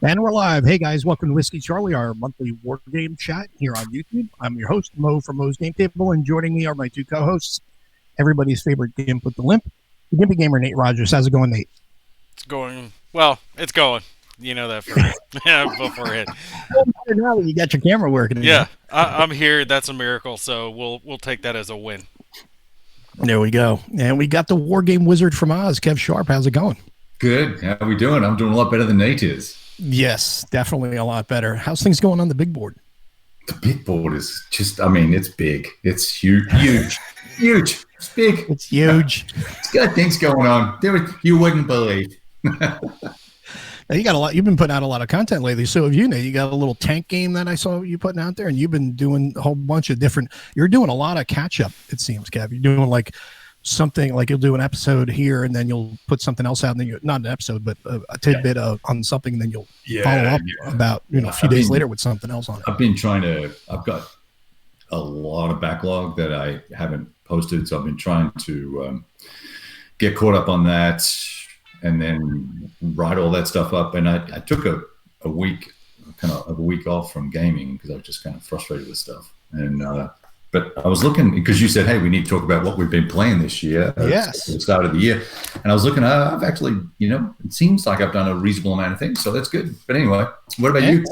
And we're live. Hey guys, welcome to Whiskey Charlie, our monthly war game chat here on YouTube. I'm your host, Mo from Mo's Game Table, and joining me are my two co-hosts, everybody's favorite Gimp with the Limp, the Gimpy Gamer, Nate Rogers. How's it going, Nate? It's going well. It's going. You know that for beforehand. Now that you got your camera working again. Yeah, I'm here. That's a miracle. So we'll take that as a win. There we go. And we got the war game wizard from Oz, Kev Sharp. How's it going? Good. How are we doing? I'm doing a lot better than Nate is. Yes, definitely a lot better. How's things going on the big board? The big board is just, it's big. It's huge. Huge. It's big. It's huge. It's got things going on. You wouldn't believe. Now you got a lot. You've been putting out a lot of content lately. So have you, Nate? You got a little tank game that I saw you putting out there, and you've been doing a whole bunch of different. You're doing a lot of catch up. It seems, Kev. You're doing like something like you'll do an episode here, and then you'll put something else out, and then you not an episode, but a tidbit on something, and then you'll follow up about a few days later with something else on it. I've got a lot of backlog that I haven't posted, so I've been trying to get caught up on that. And then write all that stuff up. And I took a week off from gaming because I was just kind of frustrated with stuff. And but I was looking because you said, hey, we need to talk about what we've been playing this year. Yes. At the start of the year. And I was looking, I've actually, it seems like I've done a reasonable amount of things. So that's good. But anyway, what about you?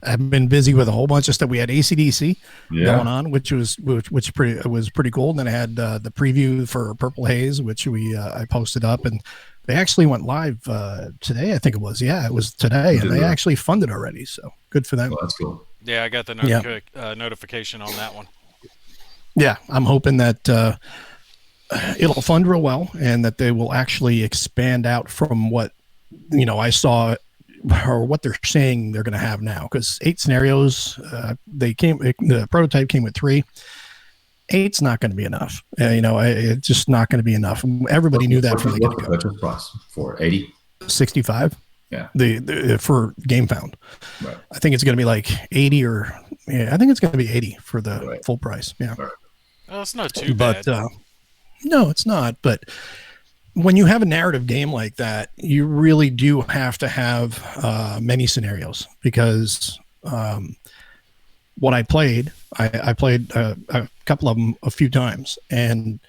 I've been busy with a whole bunch of stuff. We had AC/DC going on, which was pretty cool. And then I had the preview for Purple Haze, which I posted up, and they actually went live today. I think it was. Yeah, it was today, and they actually funded already. So good for them. Oh, that's cool. Yeah, I got the notification on that one. Yeah, I'm hoping that it'll fund real well, and that they will actually expand out from what I saw. Or what they're saying they're going to have now, because 8 scenarios, the prototype came with 3. 8's not going to be enough. It's just not going to be enough. Everybody knew that from the get-go. What's the price for 80? 65. Yeah. The for GameFound. Right. I think it's going to be like 80 I think it's going to be 80 for the full price. Yeah. Right. Well, it's not too bad. No, it's not. But when you have a narrative game like that, you really do have to have many scenarios, because what I played a couple of them a few times, and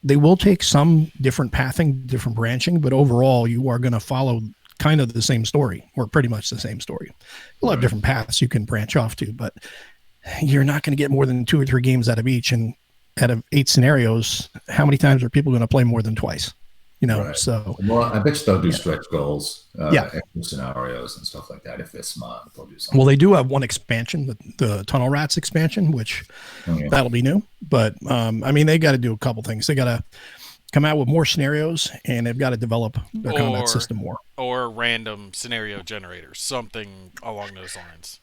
they will take some different pathing, different branching, but overall you are going to follow kind of the same story, or pretty much the same story. You'll have different paths you can branch off to, but you're not going to get more than 2 or 3 games out of each. And out of 8 scenarios, how many times are people going to play more than twice? Right. So I bet you they'll do stretch goals, extra scenarios and stuff like that. If they're smart, they'll do something. Well, they do have one expansion, the Tunnel Rats expansion, which that'll be new. But they got to do a couple things. They got to come out with more scenarios, and they've got to develop their combat system more. Or random scenario generators, something along those lines.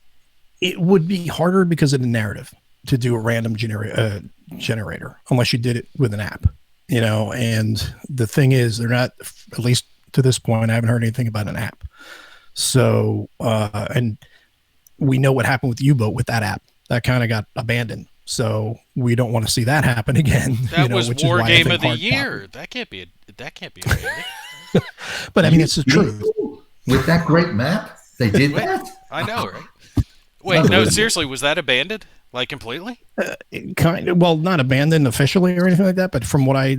It would be harder because of the narrative to do a random generator, unless you did it with an app. And the thing is, they're not, at least to this point, I haven't heard anything about an app. So, and we know what happened with the U-Boat with that app. That kind of got abandoned. So we don't want to see that happen again. That was War Game of the Year. That can't be abandoned. But it's the truth. With that great map, they did that? I know, right? Wait, no, seriously, was that abandoned? Like completely? Kind of. Well, not abandoned officially or anything like that, but from what I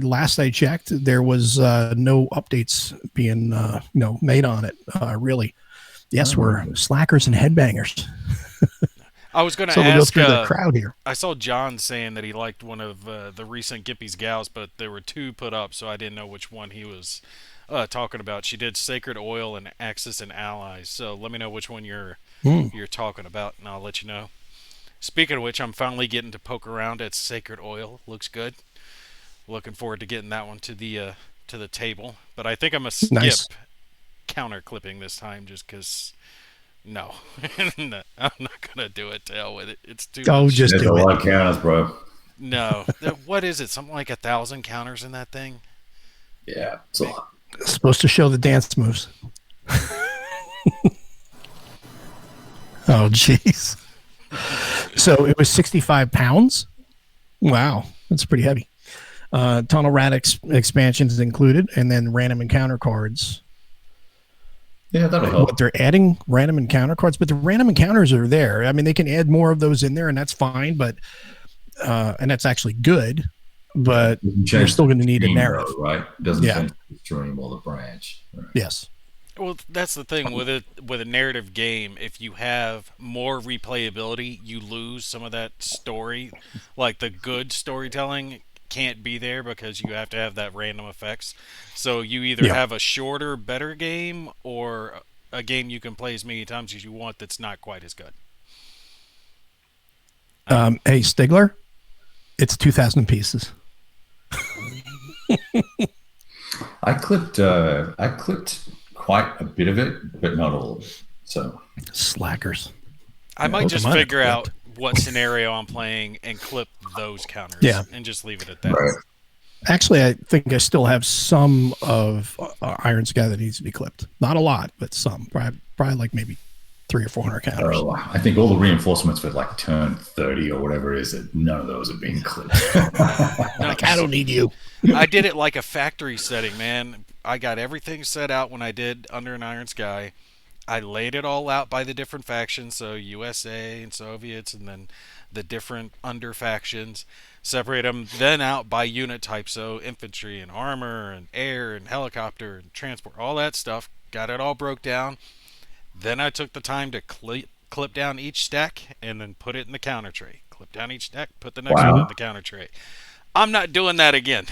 checked, there was no updates being made on it. Really, yes, we're slackers and headbangers. I was going to ask. We'll go through the crowd here. I saw John saying that he liked one of the recent Gimpy's gals, but there were 2 put up, so I didn't know which one he was talking about. She did Sacred Oil and Axis and Allies. So let me know which one you're talking about, and I'll let you know. Speaking of which, I'm finally getting to poke around at Sacred Oil. Looks good. Looking forward to getting that one to the table. But I think I'm going to skip counter clipping this time, just because. No, I'm not going to do it. To hell with it. It's too much. Just do it. There's a lot of counters, bro. No. What is it? Something like 1,000 counters in that thing? Yeah, it's a lot. It's supposed to show the dance moves. Oh, jeez. So it was 65 pounds. Wow, that's pretty heavy. Tunnel Rat expansions included, and then random encounter cards. Yeah, that'll help. What they're adding random encounter cards, but the random encounters are there. I mean, they can add more of those in there, and that's fine. But and that's actually good. But you're still going to need a narrative, though, right? It doesn't change the stream or the branch. Right? Yes. Well, that's the thing with a narrative game. If you have more replayability, you lose some of that story. Like the good storytelling can't be there because you have to have that random effects. So you either have a shorter, better game, or a game you can play as many times as you want that's not quite as good. Hey, Stigler, it's 2,000 pieces. I clipped quite a bit of it, but not all of it. So slackers. I might just figure out what scenario I'm playing and clip those counters and just leave it at that. Right. Actually, I think I still have some of Iron Sky that needs to be clipped. Not a lot, but some. Probably like maybe 300 or 400 counters. Oh, I think all the reinforcements for like turn 30 or whatever it is, that none of those are being clipped. Like, I don't need you. I did it like a factory setting, man. I got everything set out when I did Under an Iron Sky. I laid it all out by the different factions, so USA and Soviets, and then the different under factions. Separate them then out by unit type, so infantry and armor and air and helicopter and transport, all that stuff. Got it all broke down. Then I took the time to clip down each stack and then put it in the counter tray. Clip down each stack, put the next one in the counter tray. I'm not doing that again.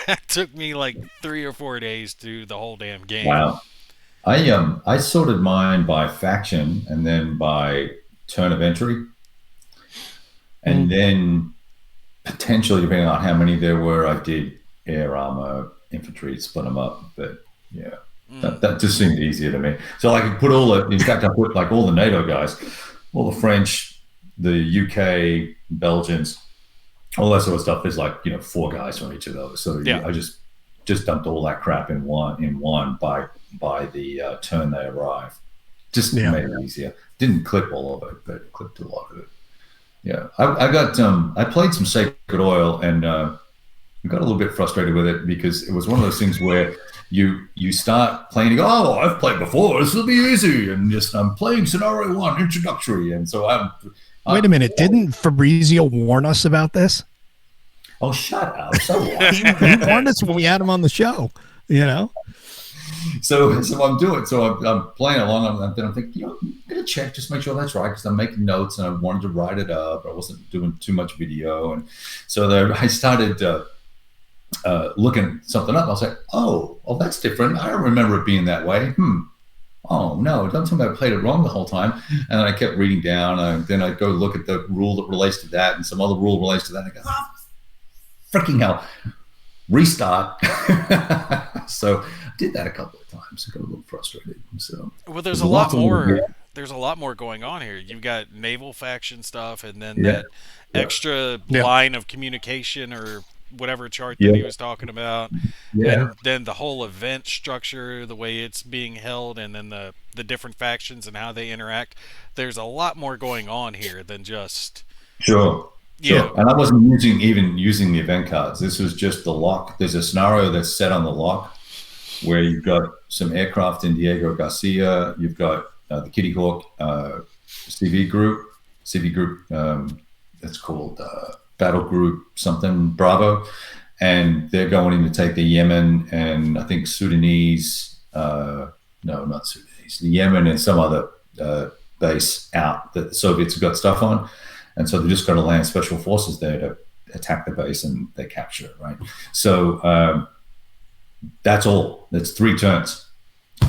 That took me like 3 or 4 days to do the whole damn game. Wow. I sorted mine by faction and then by turn of entry. And then potentially, depending on how many there were, I did air, armor, infantry, split them up. But yeah, that just seemed easier to me. So I could put in fact, I put like all the NATO guys, all the French, the UK, Belgians, all that sort of stuff. There's like, 4 guys from each of those. So I just dumped all that crap in one by the turn they arrive. Just made it easier. Didn't clip all of it, but clipped a lot of it. Yeah, I played some Sacred Oil and got a little bit frustrated with it because it was one of those things where you start playing, you go, oh, I've played before, this will be easy, and I'm playing Scenario 1 introductory, and so Wait a minute, didn't Fabrizio warn us about this? Oh, shut up! So he warned us when we had him on the show. So I'm doing. So I'm playing along. I'm thinking, I'm gonna check, just make sure that's right, because I'm making notes and I wanted to write it up. I wasn't doing too much video, and so I started looking something up. I was like, oh, that's different. I don't remember it being that way. Oh no, don't tell me I played it wrong the whole time. And then I kept reading down. Then I go look at the rule that relates to that, and some other rule relates to that. And I go, freaking hell, restart. So I did that a couple of times. I got a little frustrated. So there's a lot more. There's a lot more going on here. You've got naval faction stuff, and then that extra line of communication or whatever chart that he was talking about. And then the whole event structure, the way it's being held, and then the different factions and how they interact. There's a lot more going on here than just Sure. And I wasn't using the event cards. This was just the lock. There's a scenario that's set on the lock where you've got some aircraft in Diego Garcia. You've got the Kitty Hawk CV group. That's called Battle Group something Bravo, and they're going in to take the Yemen and I think Sudanese. No, not Sudanese. The Yemen and some other base out that the Soviets have got stuff on. And so they just got to land special forces there to attack the base, and they capture it, right? So that's all. That's 3 turns,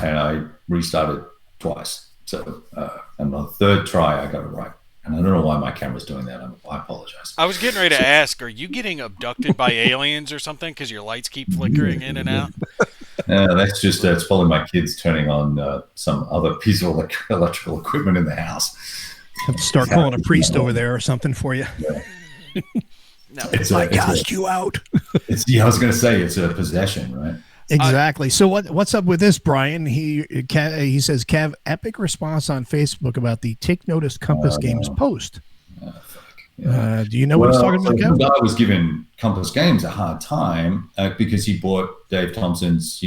and I restarted twice. So on the 3rd try, I got it right. And I don't know why my camera's doing that. I apologize. I was getting ready to ask, are you getting abducted by aliens or something? Because your lights keep flickering in and out. That's probably my kids turning on some other piece of electrical equipment in the house. Have to start calling a priest over there or something for you. No, I cast you out. I was going to say it's a possession, right? Exactly. So what's up with this, Brian? He says, Kev, epic response on Facebook about the Take Notice Compass Games post. Do you know what he's talking about, some Kev? guy was giving Compass Games a hard time because he bought Dave Thompson's,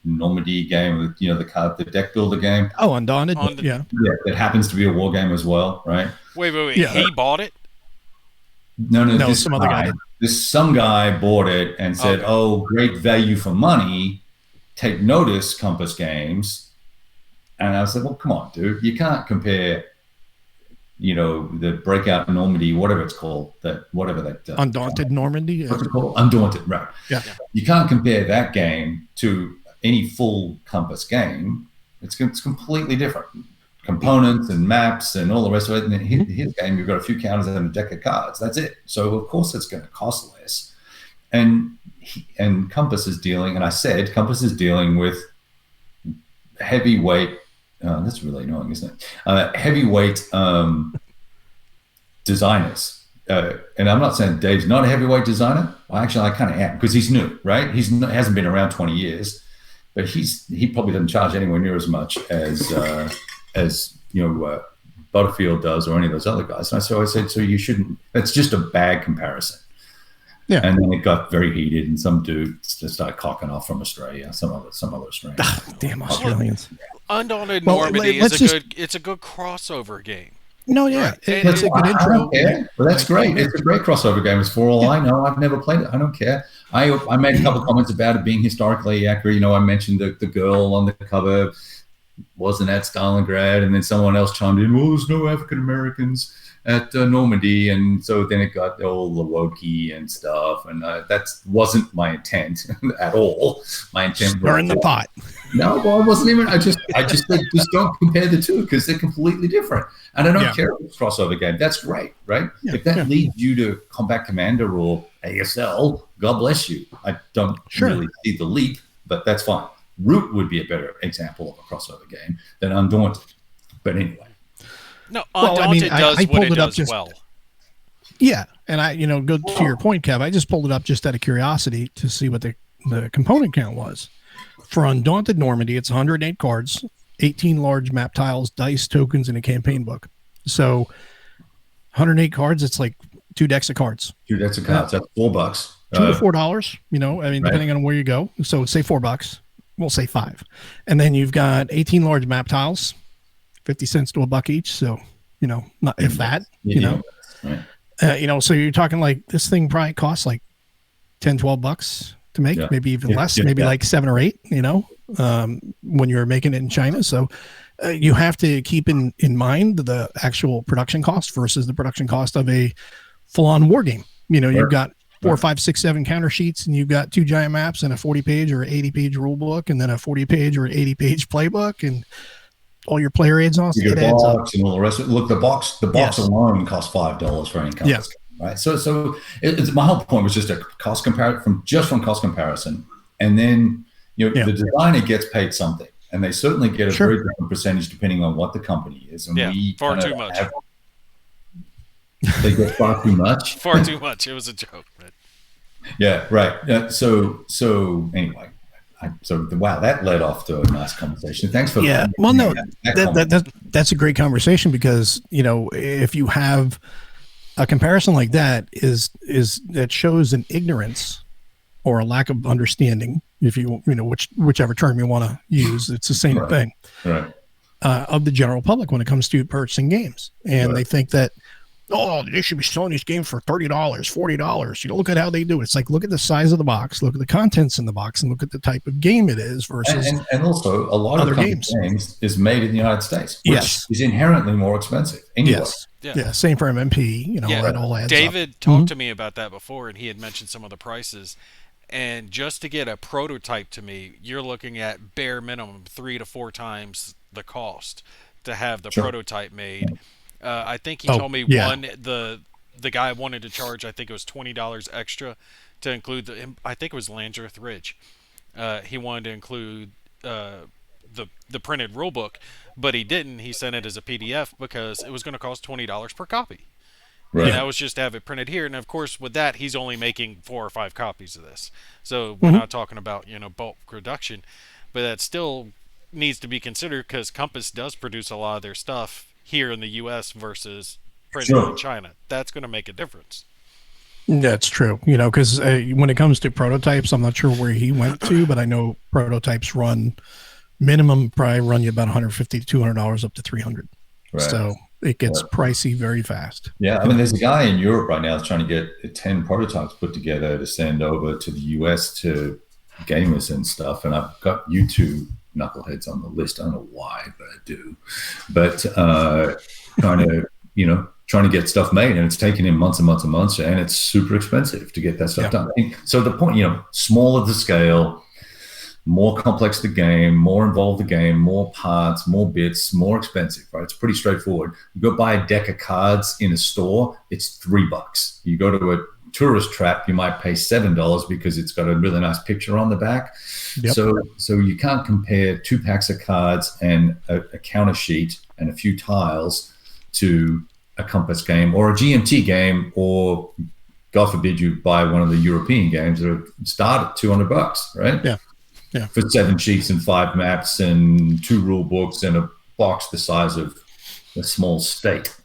Normandy game with, the deck builder game. Oh, Undaunted. Yeah. Yeah, it happens to be a war game as well, right? Wait. Yeah. He bought it? No, No, some other guy did. Some guy bought it and said, Okay. "Oh, great value for money. Take notice, Compass Games." And I said, "Well, come on, dude. You can't compare, the Breakout Normandy, whatever it's called, whatever that Undaunted Normandy. what's it called? Undaunted, right? Yeah. You can't compare that game to any full Compass game. It's completely different. Components and maps and all the rest of it. And his game, you've got a few counters and a deck of cards. That's it. So of course it's going to cost less. And Compass is dealing, and I said Compass is dealing with heavyweight. That's really annoying, isn't it? Heavyweight designers. And I'm not saying Dave's not a heavyweight designer. Well, actually, I kind of am because he's new, right? Hasn't been around 20 years, but he probably doesn't charge anywhere near as much as Butterfield does or any of those other guys. And so I said, so you shouldn't. That's just a bad comparison. Yeah. And then it got very heated, and some dude just started cocking off from Australia, some other Australian. Damn Australians. Undaunted Well, Normandy let's is just- it's a good crossover game. No, yeah. Right. It's a good I intro. don't care. Well, that's great. It's a great crossover game. It's for all I know. I've never played it. I don't care. I made a couple of comments about it being historically accurate. I mentioned the girl on the cover wasn't at Stalingrad, and then someone else chimed in, well, there's no African Americans at Normandy, and so then it got all the wokey and stuff, and that wasn't my intent at all. My intent was Stirring the pot. No, well, it wasn't even. I just said just don't compare the two because they're completely different. And I don't care if it's a crossover game. That's great, right? Yeah, if that leads you to Combat Commander or ASL, God bless you. I don't really see the leap, but that's fine. Root would be a better example of a crossover game than Undaunted. But anyway. No, Undaunted does I what pulled it it up does just, well. Yeah, and I, go to your point, Kev. I just pulled it up just out of curiosity to see what the component count was. For Undaunted Normandy, it's 108 cards, 18 large map tiles, dice, tokens, and a campaign book. So 108 cards, it's like 2 decks of cards. 2 decks of cards. That's $4. $2 to $4, depending on where you go. So say $4, we'll say 5. And then you've got 18 large map tiles, 50 cents to $1 each. So, not if that, Right. So you're talking like this thing probably costs like $10-12 to make, maybe even less, maybe like 7 or 8, when you're making it in China. So you have to keep in mind the actual production cost versus the production cost of a full-on war game. You've got 4, 5, 6, 7 counter sheets, and you've got 2 giant maps and a 40-page or 80-page rule book, and then a 40-page or 80-page playbook, and all your player aids on. You get a box and all the rest of it. Look, the box alone costs $5 for any Compass game, right? So my whole point was just a cost comparison from cost comparison, and then the designer gets paid something, and they certainly get a very different percentage depending on what the company is. And far too much. They get far too much. Far too much. It was a joke. But... Yeah, right. So anyway. Wow, that led off to a nice conversation. Thanks for Well, no, that's a great conversation because if you have a comparison like that, is that shows an ignorance or a lack of understanding. If whichever term you want to use, it's the same thing. Right. Of the general public when it comes to purchasing games, and they think that. Oh, they should be selling these games for $30, $40. Look at how they do it. It's like, look at the size of the box, look at the contents in the box, and look at the type of game it is versus and also a lot of games is made in the United States, which is inherently more expensive. Anyway. Yes. Yeah. Same for MMP. It all adds David up. talked to me about that before, and he had mentioned some of the prices. And just to get a prototype to me, you're looking at bare minimum 3 to 4 times the cost to have the prototype made. I think he told me the guy wanted to charge, I think it was $20 extra to include I think it was Landreth Ridge. He wanted to include the printed rule book, but he didn't. He sent it as a PDF because it was going to cost $20 per copy. Right. And that was just to have it printed here. And of course, with that, he's only making 4 or 5 copies of this. So we're not talking about bulk production, but that still needs to be considered because Compass does produce a lot of their stuff here in the U.S. versus printed in Sure. China. That's going to make a difference. That's true. Because when it comes to prototypes, I'm not sure where he went to, but I know prototypes run minimum probably run you about 150 to $200 up to 300. Right. So it gets Right. pricey very fast. Yeah, I mean, there's a guy in Europe right now that's trying to get 10 prototypes put together to send over to the US to gamers and stuff. And I've got you two knuckleheads on the list. I don't know why, but I do. But trying to, trying to get stuff made, and it's taking him months and months and months, and it's super expensive to get that stuff done. So the point, smaller the scale, more complex the game, more involved the game, more parts, more bits, more expensive, right? It's pretty straightforward. You go buy a deck of cards in a store, it's $3. You go to a tourist trap, you might pay $7 because it's got a really nice picture on the back. Yep. So you can't compare 2 packs of cards and a counter sheet and a few tiles to a Compass game or a GMT game, or God forbid you buy one of the European games that start at $200, right? Yeah. Yeah. For 7 sheets and 5 maps and 2 rule books and a box the size of a small state.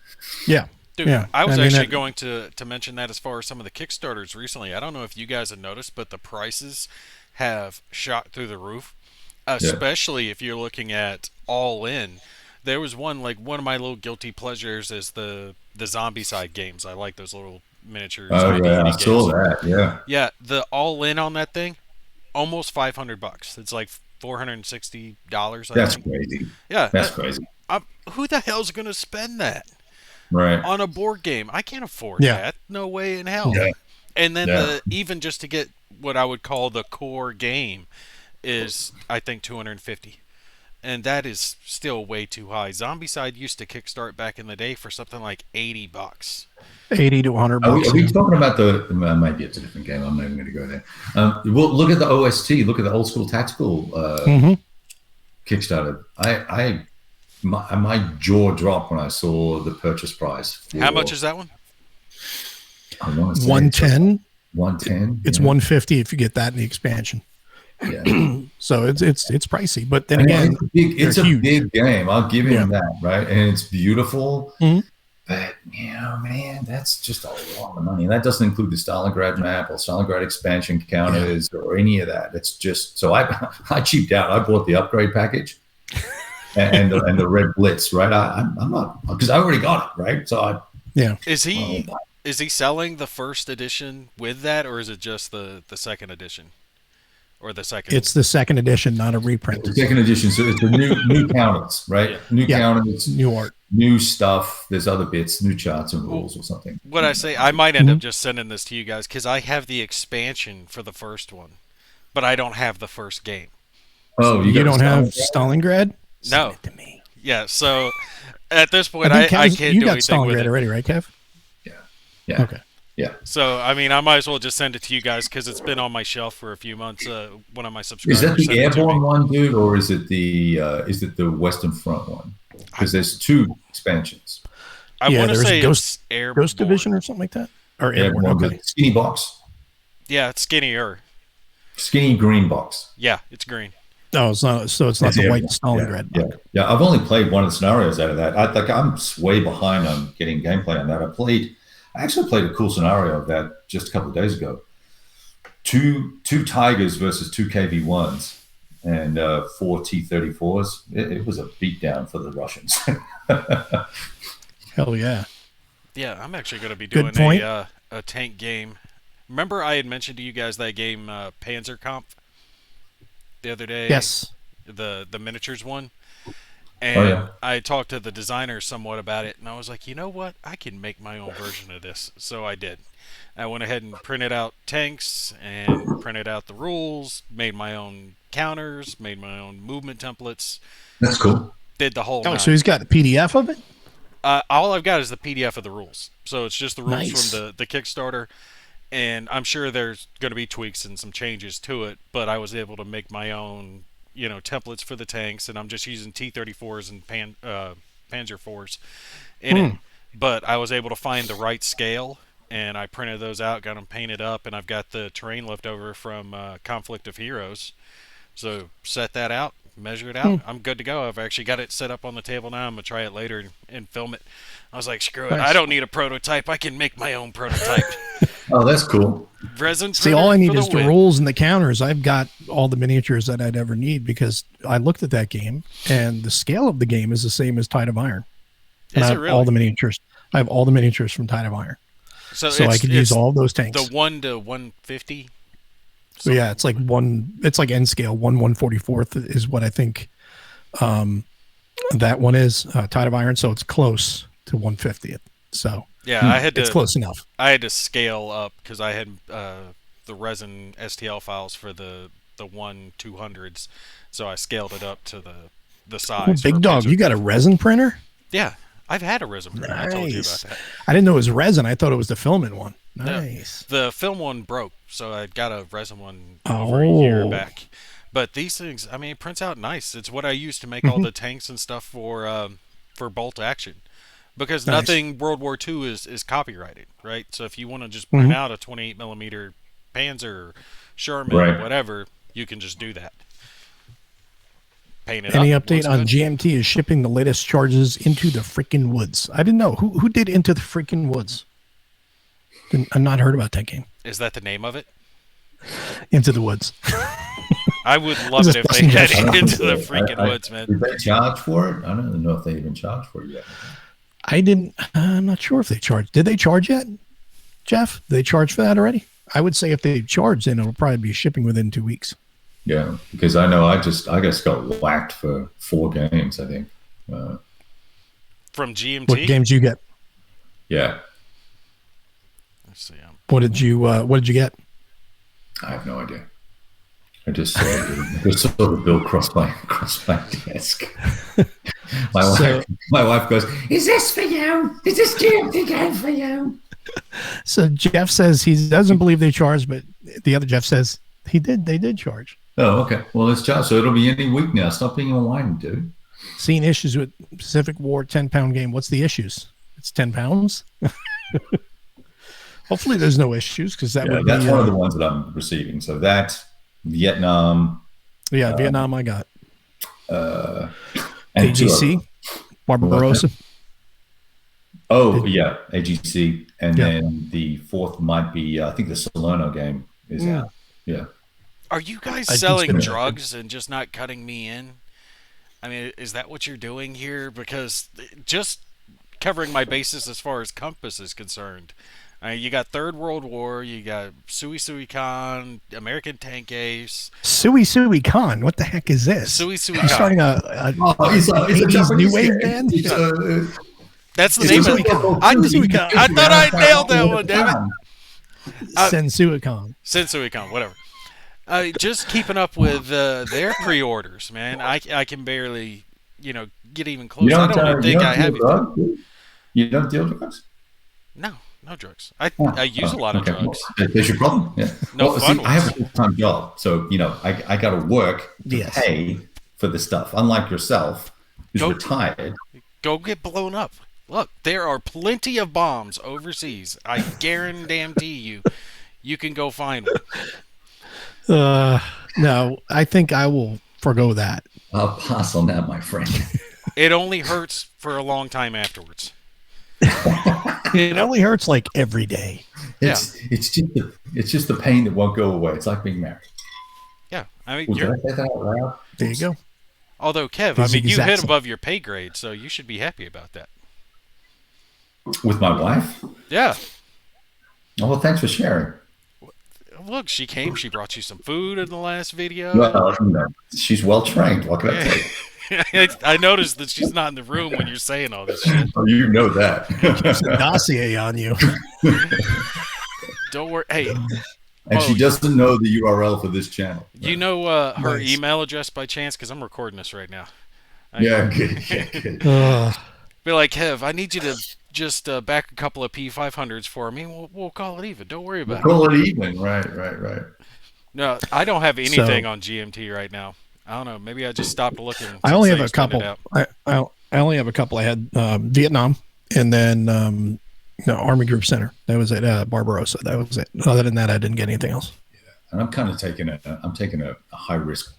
Yeah. Dude, yeah. I was actually going to mention that as far as some of the Kickstarters recently. I don't know if you guys have noticed, but the prices have shot through the roof, especially if you're looking at All In. There was one of my little guilty pleasures is the zombie side games. I like those little miniatures. Oh, yeah, I games. saw that, yeah. Yeah, the All In on that thing, almost $500. It's like $460. That's crazy. Yeah, that's crazy. Who the hell's gonna spend that? Right. On a board game? I can't afford that. No way in hell. Yeah. And then even just to get what I would call the core game is, I think, $250. And that is still way too high. Zombicide used to kickstart back in the day for something like $80. 80 to 100 bucks. Are we talking about maybe it's a different game. I'm not even going to go there. Well, look at the OST. Look at the old school tactical Kickstarter. My jaw dropped when I saw the purchase price. How much is that one? 110. 110. It's 150 if you get that in the expansion. Yeah. So it's pricey, but then again, it's a big game. I'll give him that, right? And it's beautiful. Mm-hmm. But man, that's just a lot of money. And that doesn't include the Stalingrad map or Stalingrad expansion counters or any of that. It's just I cheaped out. I bought the upgrade package and the Red Blitz, right? I'm not, because I already got it, right? So is he selling the first edition with that, or is it just the second edition? Or the second? It's the second edition, not a reprint. The second edition, so it's the new counters, right? Yeah. New counters, new art, new stuff. There's other bits, new charts and rules or something. What I say, I might end up just sending this to you guys because I have the expansion for the first one, but I don't have the first game. Oh, you don't have Stalingrad? No. Send it to me. Yeah. So at this point, I can't do anything with it. You got Stalingrad already, right, Kev? Yeah. Okay. Yeah. So, I mean, I might as well just send it to you guys because it's been on my shelf for a few months. One of my subscribers. Is that the Airborne one, dude, or is it the Western Front one? Because there's 2 expansions. I want to say Ghost Division or something like that, or Airborne. Okay. Skinny box. Yeah, it's skinnier. Skinny green box. Yeah, it's green. Oh, it's not. So it's not the white Stalingrad. Yeah. I've only played one of the scenarios out of that. I'm way behind on getting gameplay on that. I actually played a cool scenario of that just a couple of days ago. Two Tigers versus 2 KV-1s and 4 T-34s. It was a beatdown for the Russians. Hell yeah. Yeah, I'm actually going to be doing a tank game. Remember I had mentioned to you guys that game Panzerkampf the other day? Yes. The miniatures one? And I talked to the designer somewhat about it, and I was like, you know what? I can make my own version of this. So I did. I went ahead and printed out tanks and printed out the rules, made my own counters, made my own movement templates. That's cool. Did the whole so he's got a PDF of it? All I've got is the PDF of the rules. So it's just the rules from the Kickstarter. And I'm sure there's going to be tweaks and some changes to it, but I was able to make my own templates for the tanks, and I'm just using T-34s and Panzer IVs in it. But I was able to find the right scale, and I printed those out, got them painted up, and I've got the terrain left over from Conflict of Heroes. So set that out, measure it out. I'm good to go. I've actually got it set up on the table now. I'm going to try it later and film it. I was like, screw it. Nice. I don't need a prototype. I can make my own prototype. Oh, that's cool. Resin See, all I need for is the win. rules and the counters. I've got all the miniatures that I'd ever need because I looked at that game and the scale of the game is the same as Tide of Iron. And Is I it have really? all the miniatures. I have all the miniatures from Tide of Iron. So I it's- could use it's all those tanks. The 1 to 150. So yeah, it's like it's like N scale, 1/144th is what I think that one is, Tide of Iron. So it's close to 1/50th. So Yeah, I had to. it's close enough. I had to scale up because I had the resin STL files for the 1/200s, so I scaled it up to the size. Oh, for big dog, picture. you got a resin printer? Yeah, I've had a resin printer. I told you about that. I didn't know it was resin. I thought it was the filament one. No, Nice. the film one broke, so I got a resin one over a year back. But these things, I mean, it prints out nice. It's what I use to make all the tanks and stuff for bolt action. Because Nice. nothing World War II is copyrighted, right? So if you want to just print out a 28 millimeter Panzer or Sherman or Right. whatever, you can just do that. Paint it Any up. update looks on good. GMT is shipping the latest charges into the freaking woods? I didn't know. Who did Into the Freaking Woods? I've not heard about that game. Is that the name of it? Into the Woods. I would love Is it it if they had Justin it into the I- freaking woods, man. Did they charge for it? I don't know if they even charged for it yet. I'm not sure if they charged. Did they charge yet, Jeff? Did they charge for that already? I would say if they charge, then it'll probably be shipping within 2 weeks. Yeah, because I know I just got whacked for 4 games, I think. From GMT? What games you get? Yeah, Let's see. What did you get? I have no idea. I just saw the bill cross my desk. My wife goes, "Is this for you? Is this GMT game for you?" So Jeff says he doesn't believe they charged, but the other Jeff says they did charge. Oh, okay. Well, it's charged, so it'll be any week now. Stop being a whiny, dude. Seeing issues with Pacific War 10-pound game. What's the issues? It's 10 pounds. Hopefully there's no issues because that would that's be one of the ones that I'm receiving. So that Vietnam, Vietnam I got. and AGC, Barbarossa. Oh, yeah, AGC. And Yeah. then the fourth might be, I think the Salerno game is out. Yeah. Are you guys I selling consider- drugs and just not cutting me in? I mean, is that what you're doing here? Because just covering my bases as far as Compass is concerned. You got Third World War, you got Sui Sui Khan, American Tank Ace. Sui Sui Khan. What the heck is this? Sui Sui You're starting Khan. a Oh, it's a 80s Japanese new wave game. band? That's the It's name a of it. local I movie. thought I nailed that one, damn it. Sensui Khan. Sensui Khan, whatever. Just keeping up with their pre-orders, man. I can barely, get even close. I don't even think I have it. You don't deal drugs? No drugs. I use a lot of Okay. drugs. Well, there's your problem. Yeah. No Well, fun see, I have a ones. full-time job, so I got to work to Yes. pay for the stuff. Unlike yourself, who's Go- retired. Go get blown up. Look, there are plenty of bombs overseas. I guarantee you. You can go find one. No, I think I will forgo that. I'll pass on that, my friend. It only hurts for a long time afterwards. It only hurts like every day. It's just the pain that won't go away. It's like being married. Yeah, I mean, Well, did I say that out loud? There you go. although Kev, It's you exact hit same. above your pay grade, so you should be happy about that. With my wife? Yeah. Oh, well, thanks for sharing. Look, she came. She brought you some food in the last video. Well, she's well trained. What can I tell you? I noticed that she's not in the room when you're saying all this shit. Oh, you know that. There's a dossier on you. Don't worry. Hey, And she doesn't know the URL for this channel. you know her Nice. email address by chance? Because I'm recording this right now. Yeah, good. Yeah, good. Be like, Kev, I need you to just back a couple of P500s for me. We'll call it even. Don't worry about it. Call it even. Right. No, I don't have anything on GMT right now. I don't know. Maybe I just stopped looking. I only have since a things pointed couple. out. I only have a couple. I had Vietnam and then Army Group Center. That was it. Barbarossa. That was it. Other than that, I didn't get anything else. And I'm kind of taking a high risk,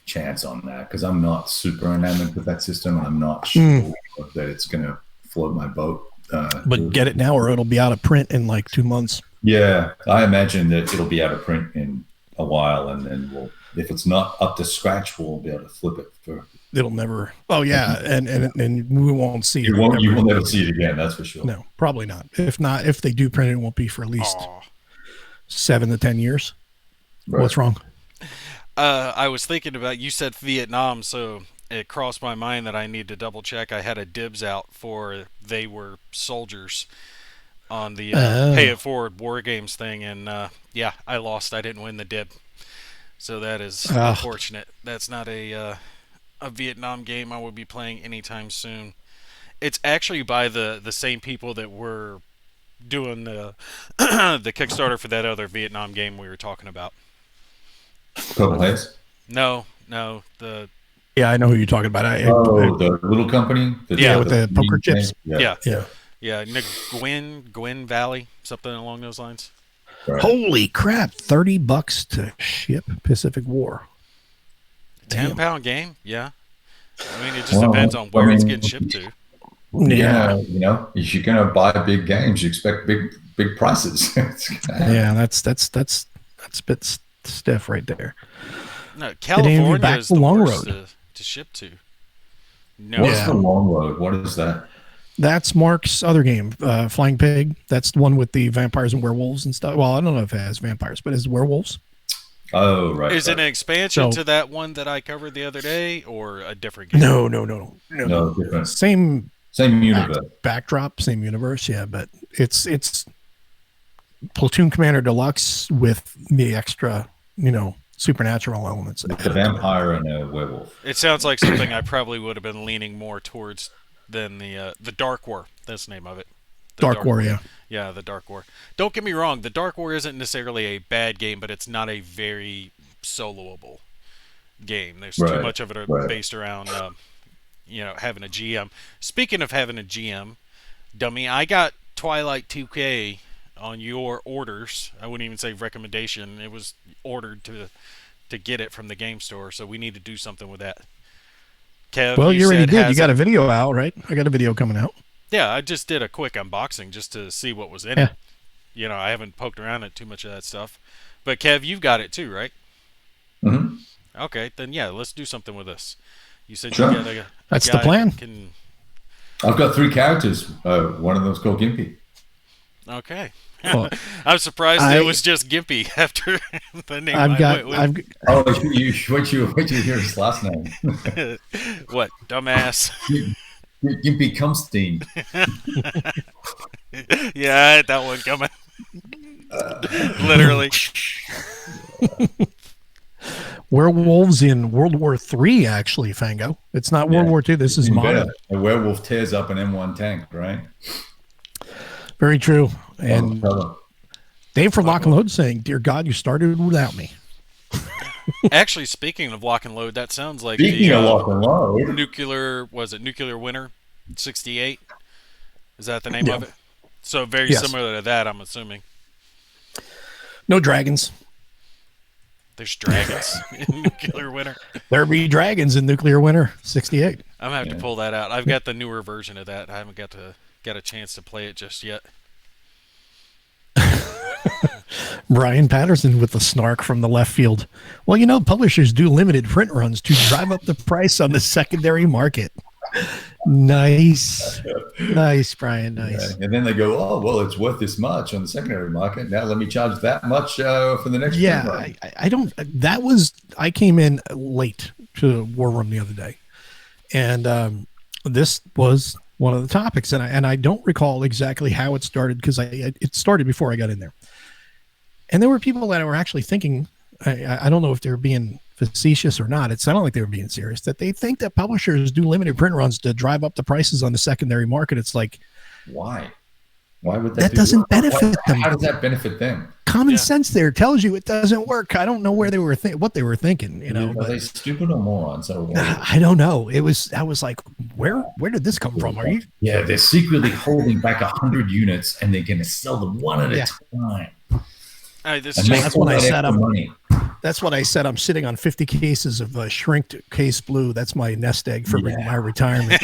chance on that because I'm not super enamored with that system, and I'm not sure that it's going to float my boat. But get it now, or it'll be out of print in like 2 months. Yeah, I imagine that it'll be out of print in a while, and then if it's not up to scratch, we'll be able to flip it for. It'll never. Oh yeah, and we won't see it. You will never see it again. That's for sure. No, probably not. If they do print it, it won't be for at least 7 to 10 years. Right. What's wrong? I was thinking about, you said Vietnam, so it crossed my mind that I need to double check. I had a dibs out for They Were Soldiers on the Pay It Forward War Games thing, and yeah, I lost. I didn't win the dib, so that is unfortunate. That's not a Vietnam game I will be playing anytime soon. It's actually by the same people that were doing the the Kickstarter for that other Vietnam game we were talking about. Purple Haze? No. Yeah, I know who you're talking about. The little company? With the poker chips? Yeah. Gwyn Valley, something along those lines. Right. Holy crap, $30 to ship Pacific War. 10-pound game? Yeah. I mean, it just depends on where it's getting shipped to. Yeah. If you're going to buy big games, you expect big prices. Yeah, that's a bit stiff right there. No, California is the long worst road to ship to. No. What's the long road? What is that? That's Mark's other game, Flying Pig. That's the one with the vampires and werewolves and stuff. Well, I don't know if it has vampires, but it's werewolves. Oh, right. Is it an expansion to that one that I covered the other day, or a different game? No. Different. Same universe. Backdrop, same universe, yeah, but it's Platoon Commander Deluxe with the extra, supernatural elements. The vampire and a werewolf. It sounds like something I probably would have been leaning more towards than the Dark War. That's the name of it. Dark War, yeah. Yeah, the Dark War. Don't get me wrong, the Dark War isn't necessarily a bad game, but it's not a very soloable game. There's too much of it based around, having a GM. Speaking of having a GM, dummy, I got Twilight 2K on your orders. I wouldn't even say recommendation. It was ordered to get it from the game store, so we need to do something with that. Kev, well, you already did. You got a video out, right? I got a video coming out. Yeah, I just did a quick unboxing just to see what was in it. I haven't poked around at too much of that stuff. But Kev, you've got it too, right? Mm-hmm. Okay, then yeah, let's do something with this. You said sure. You got a That's the plan. I've got 3 characters. One of them's called Gimpy. Okay. Well, I'm surprised it was just Gimpy after the name. What'd you hear his last name? What, dumbass? Gimpy Cumstein. Yeah, I had that one coming. Literally. Werewolves in World War III, actually, Fango. It's not World War II. This is modern. A werewolf tears up an M1 tank, right? Very true. And Dave from Lock and Load saying, "Dear God, you started without me." Actually, speaking of Lock and Load, that sounds like Lock and Load. Nuclear Winter 68? Is that the name of it? So very similar to that, I'm assuming. No dragons. There's dragons in Nuclear Winter. There be dragons in Nuclear Winter 68. I'm gonna have to pull that out. I've got the newer version of that. I haven't got a chance to play it just yet. Brian Patterson with the snark from the left field. Well, publishers do limited print runs to drive up the price on the secondary market. Nice, Brian. Nice. Yeah. And then they go, "Oh, well, it's worth this much on the secondary market. Now let me charge that much for the next." Yeah, I don't. I came in late to War Room the other day, and this was one of the topics, and I don't recall exactly how it started because it started before I got in there. And there were people that were actually thinking, I don't know if they were being facetious or not. It sounded like they were being serious, that they think that publishers do limited print runs to drive up the prices on the secondary market. It's like, why? Why would that doesn't benefit them? How does that benefit them? Common sense there tells you it doesn't work. I don't know where they were what they were thinking. Are they stupid or morons? I don't know. I was like, where did this come from? Are you? Yeah, they're secretly holding back 100 units, and they're going to sell them one at a time. That's when I set up. That's what I said. I'm sitting on 50 cases of shrinked case blue. That's my nest egg for my retirement.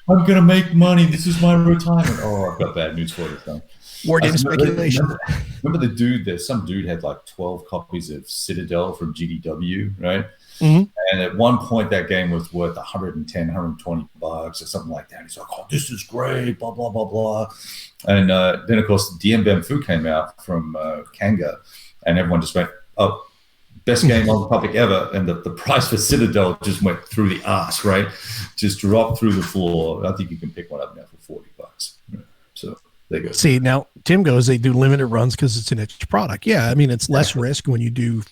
I'm gonna make money. This is my retirement. Oh, I've got bad news for you, son. War game speculation. Remember the dude? There's some dude had like 12 copies of Citadel from GDW, right? Mm-hmm. And at one point, that game was worth 110, 120 bucks or something like that. He's like, "Oh, this is great." Blah blah blah blah. And then, of course, DM Fu came out from Kanga, and everyone just went, "Oh, best game on the topic ever." And the price for Citadel just went through the ass, right? Just dropped through the floor. I think you can pick one up now for 40 bucks. So there you go. See, now Tim goes, they do limited runs because it's a niche product. Yeah, I mean, it's less risk when you do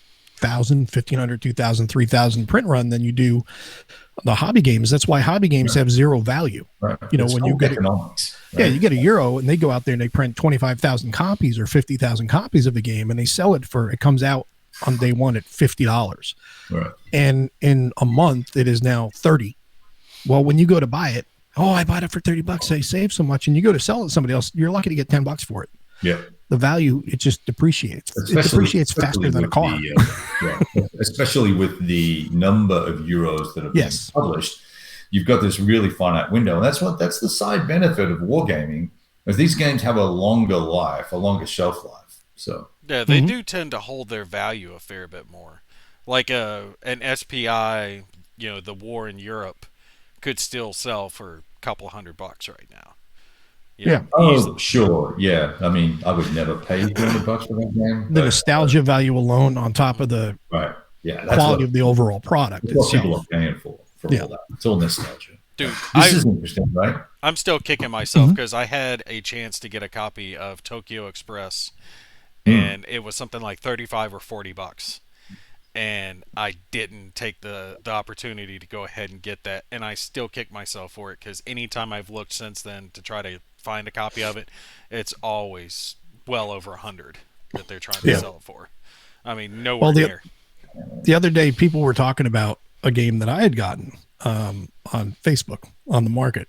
1,000, 1,500, 2,000, 3,000 print run than you do the hobby games. That's why hobby games have zero value. Right. You know, it's when you get economics. Right? Yeah, you get a Euro and they go out there and they print 25,000 copies or 50,000 copies of a game and they sell it it comes out on day one at $50. Right. And in a month it is now 30. Well, when you go to buy it, I bought it for 30 bucks. I saved so much. And you go to sell it to somebody else, you're lucky to get 10 bucks for it. Yeah. The value, it just depreciates. It depreciates faster than a car. Especially with the number of Euros that have been published. You've got this really finite window. And that's the side benefit of wargaming, is these games have a longer life, a longer shelf life. So yeah, they do tend to hold their value a fair bit more. Like an SPI, the war in Europe could still sell for a couple $100 right now. Yeah. Oh, sure. Yeah. I mean, I would never pay $200 for that game. The nostalgia value alone on top of the quality of the overall product. That's what people are paying for all that. It's all nostalgia. Dude, this is interesting, right? I'm still kicking myself because I had a chance to get a copy of Tokyo Express, and it was something like $35 or $40. And I didn't take the opportunity to go ahead and get that, and I still kick myself for it because anytime I've looked since then to try to find a copy of it, it's always well over 100 that they're trying to sell it for. I mean, nowhere near. The other day, people were talking about a game that I had gotten on Facebook on the market.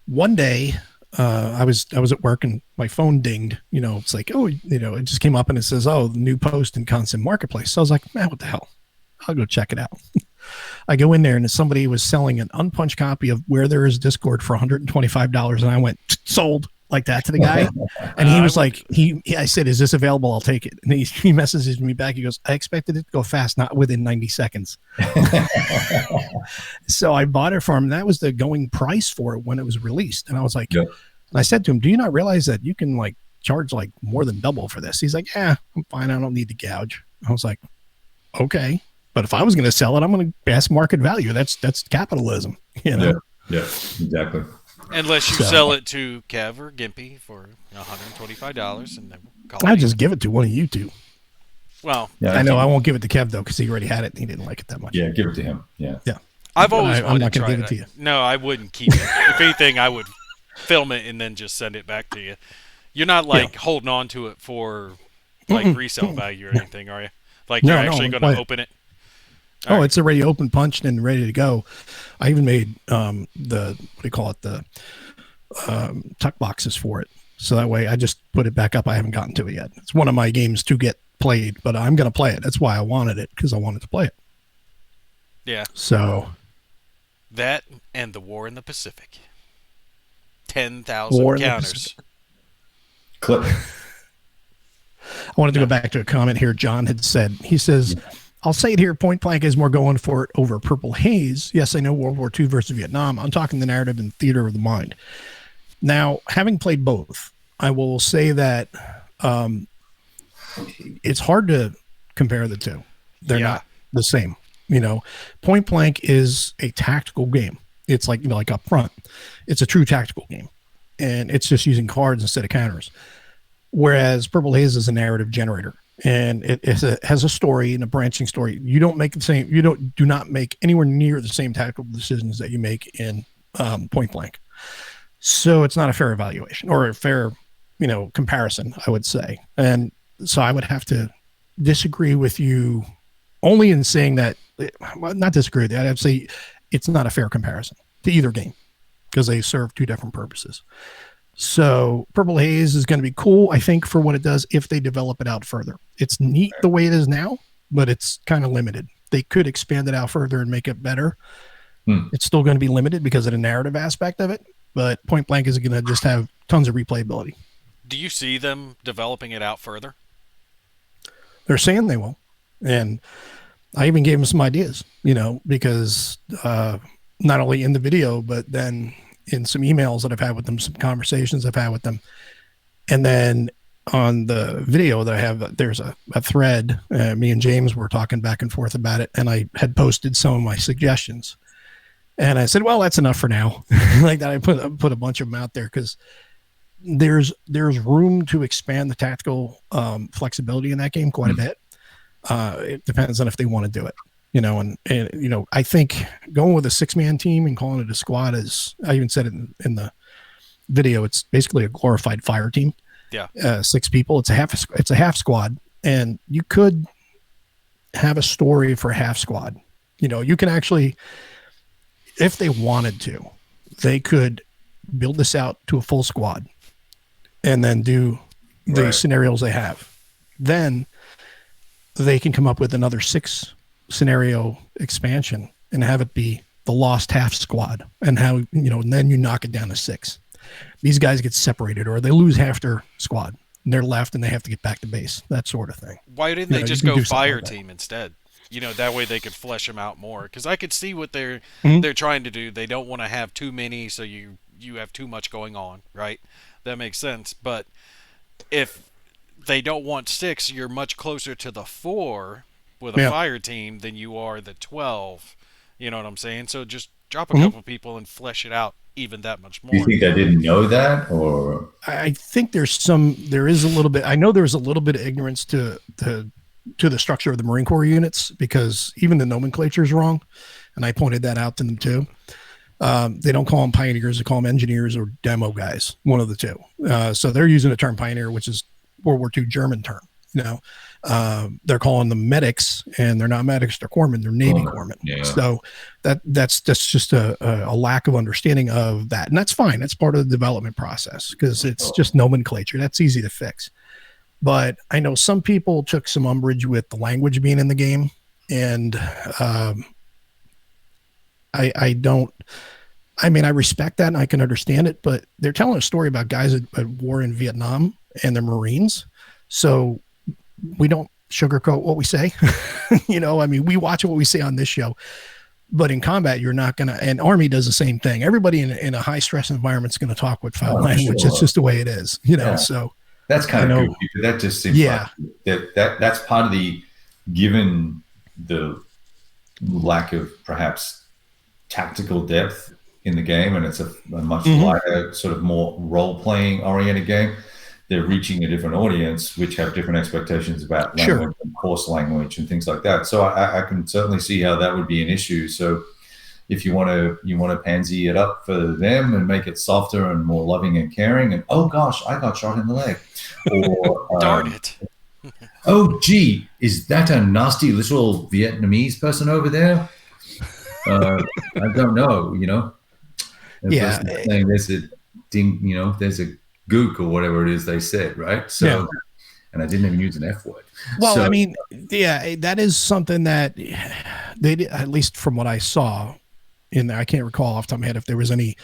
One day, I was at work and my phone dinged. It's like, it just came up and it says, the new post in Constant Marketplace. So I was like, man, what the hell? I'll go check it out. I go in there and somebody was selling an unpunched copy of Where There Is Discord for $125. And I went, sold, like that to the guy. And he was like, I said, is this available? I'll take it. And he messages me back. He goes, I expected it to go fast, not within 90 seconds. So I bought it from him. That was the going price for it when it was released. And I was like, and I said to him, do you not realize that you can charge more than double for this? He's like, yeah, I'm fine. I don't need to gouge. I was like, okay. But if I was going to sell it, I'm going to pass market value. That's capitalism. Yeah, exactly. Unless you sell it to Kev or Gimpy for $125, and then I'll just give it to one of you two. Well, I know I won't give it to Kev though because he already had it and he didn't like it that much. Yeah, give it to him. Yeah. I've always I'm not going to give it to you. No, I wouldn't keep it. If anything, I would film it and then just send it back to you. You're not holding on to it for resale value or anything, are you? You're actually going to open it. It's already open, punched, and ready to go. I even made the tuck boxes for it, so that way I just put it back up. I haven't gotten to it yet. It's one of my games to get played, but I'm going to play it. That's why I wanted it, because I wanted to play it. Yeah. So that and the War in the Pacific. 10,000 counters. Clip. I wanted to go back to a comment here. John had said, he says, I'll say it here, point blank is more going for it over Purple Haze. Yes, I know World War II versus Vietnam. I'm talking the narrative and theater of the mind. Now, having played both, I will say that it's hard to compare the two. They're not the same. Point blank is a tactical game. It's like up front. It's a true tactical game. And it's just using cards instead of counters. Whereas Purple Haze is a narrative generator. And it has a story and a branching story. You don't make the same. Do not make anywhere near the same tactical decisions that you make in Point Blank. So it's not a fair evaluation or a fair, comparison, I would say. And so I would have to disagree with you only in saying that. Not disagree with that. I'd say it's not a fair comparison to either game because they serve two different purposes. So Purple Haze is going to be cool, I think, for what it does if they develop it out further. It's neat the way it is now, but it's kind of limited. They could expand it out further and make it better. It's still going to be limited because of the narrative aspect of it, but Point Blank is going to just have tons of replayability. Do you see them developing it out further? They're saying they will. And I even gave them some ideas, because not only in the video, but then in some emails that I've had with them, some conversations I've had with them. And then on the video that I have, there's a thread. Me and James were talking back and forth about it, and I had posted some of my suggestions. And I said, well, that's enough for now. Like that, I put a bunch of them out there because there's room to expand the tactical flexibility in that game quite a bit. It depends on if they want to do it, and I think going with a 6-man team and calling it a squad is, I even said it in the video, it's basically a glorified fire team. Yeah. 6 people. It's a half squad, and you could have a story for a half squad. You can actually, if they wanted to, they could build this out to a full squad and then do the scenarios they have. Then they can come up with another 6 scenario expansion and have it be the lost half squad, and how, and then you knock it down to 6. These guys get separated, or they lose half their squad and they're left and they have to get back to base, that sort of thing. Why didn't they just go fire team instead? That way they could flesh them out more. Because I could see what they're trying to do. They don't want to have too many, so you have too much going on, right? That makes sense. But if they don't want 6, you're much closer to the 4 with a fire team than you are the 12. You know what I'm saying? So just drop a couple people and flesh it out even that much more. Do you think they didn't know that, or? I think there is a little bit. I know there's a little bit of ignorance to the structure of the Marine Corps units, because even the nomenclature is wrong, and I pointed that out to them too. They don't call them pioneers; they call them engineers or demo guys, one of the two. So they're using the term pioneer, which is World War II German term. They're calling them medics, and they're not medics; they're corpsmen. They're Navy corpsmen. Yeah. So that's just a lack of understanding of that, and that's fine. That's part of the development process, because it's just nomenclature. That's easy to fix. But I know some people took some umbrage with the language being in the game, and I don't. I mean, I respect that and I can understand it, but they're telling a story about guys at war in Vietnam and the Marines. So we don't sugarcoat what we say. I mean, we watch what we say on this show, but in combat, you're not going to, and Army does the same thing. Everybody in a high stress environment is going to talk with foul language. Sure. It's just the way it is, so. That's kind of goofy, but that just seems like that's part of the, given the lack of perhaps tactical depth in the game, and it's a much lighter, sort of more role-playing oriented game, they're reaching a different audience, which have different expectations about language and coarse language and things like that. So I can certainly see how that would be an issue. So if you want to pansy it up for them and make it softer and more loving and caring, and oh gosh, I got shot in the leg, or darn it, oh gee, is that a nasty little Vietnamese person over there? I don't know, saying there's a ding, there's a gook or whatever it is they said, right? So, and I didn't even use an F word. Well, I mean, that is something that they did, at least from what I saw in there. I can't recall off the top of my head if there was any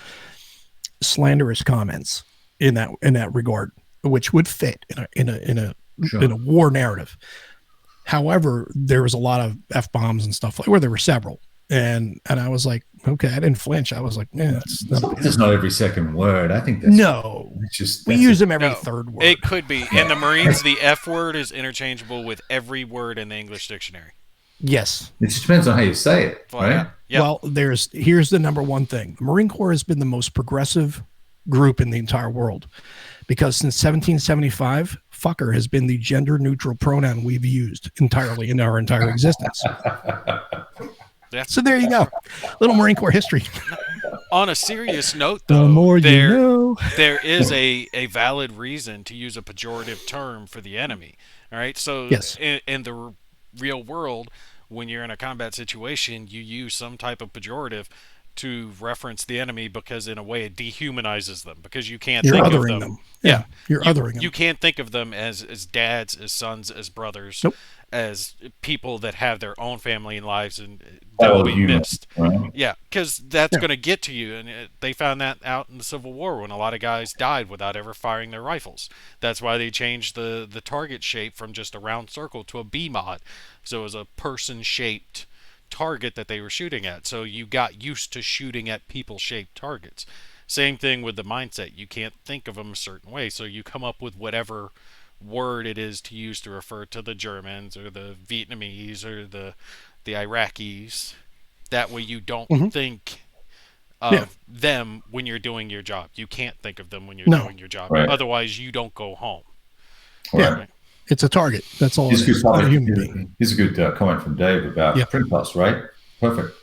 slanderous comments in that regard, which would fit in a war narrative. However, there was a lot of F-bombs and stuff where there were several. And I was like, okay, I didn't flinch. I was like, that's not every second word. I think we use them every third word. It could be. In the Marines, the F word is interchangeable with every word in the English dictionary. Yes. It just depends on how you say it, right? Yeah. Well, here's the number one thing. The Marine Corps has been the most progressive group in the entire world, because since 1775, fucker has been the gender neutral pronoun we've used entirely in our entire existence. Yeah. So there you go. Little Marine Corps history. On a serious note, though, there is a valid reason to use a pejorative term for the enemy. All right. So in the real world, when you're in a combat situation, you use some type of pejorative to reference the enemy because in a way it dehumanizes them because you can't You're think of othering them. them. Yeah, you're othering them. You can't think of them as dads, as sons, as brothers, Nope. as people that have their own family and lives and that will be missed. Right? Yeah, because that's Yeah. going to get to you, and they found that out in the Civil War when a lot of guys died without ever firing their rifles. That's why they changed the target shape from just a round circle to a B mod, so it was a person-shaped target that they were shooting at. So you got used to shooting at people-shaped targets. Same thing with the mindset. You can't think of them a certain way, so you come up with whatever word it is to use to refer to the Germans or the Vietnamese or the Iraqis. That way you don't think of them when you're doing your job. You can't think of them when you're doing your job. Right. Otherwise, you don't go home. Yeah. Right. It's a target. That's all. Here's It's not a human being. a good comment from Dave about print costs, right? Perfect.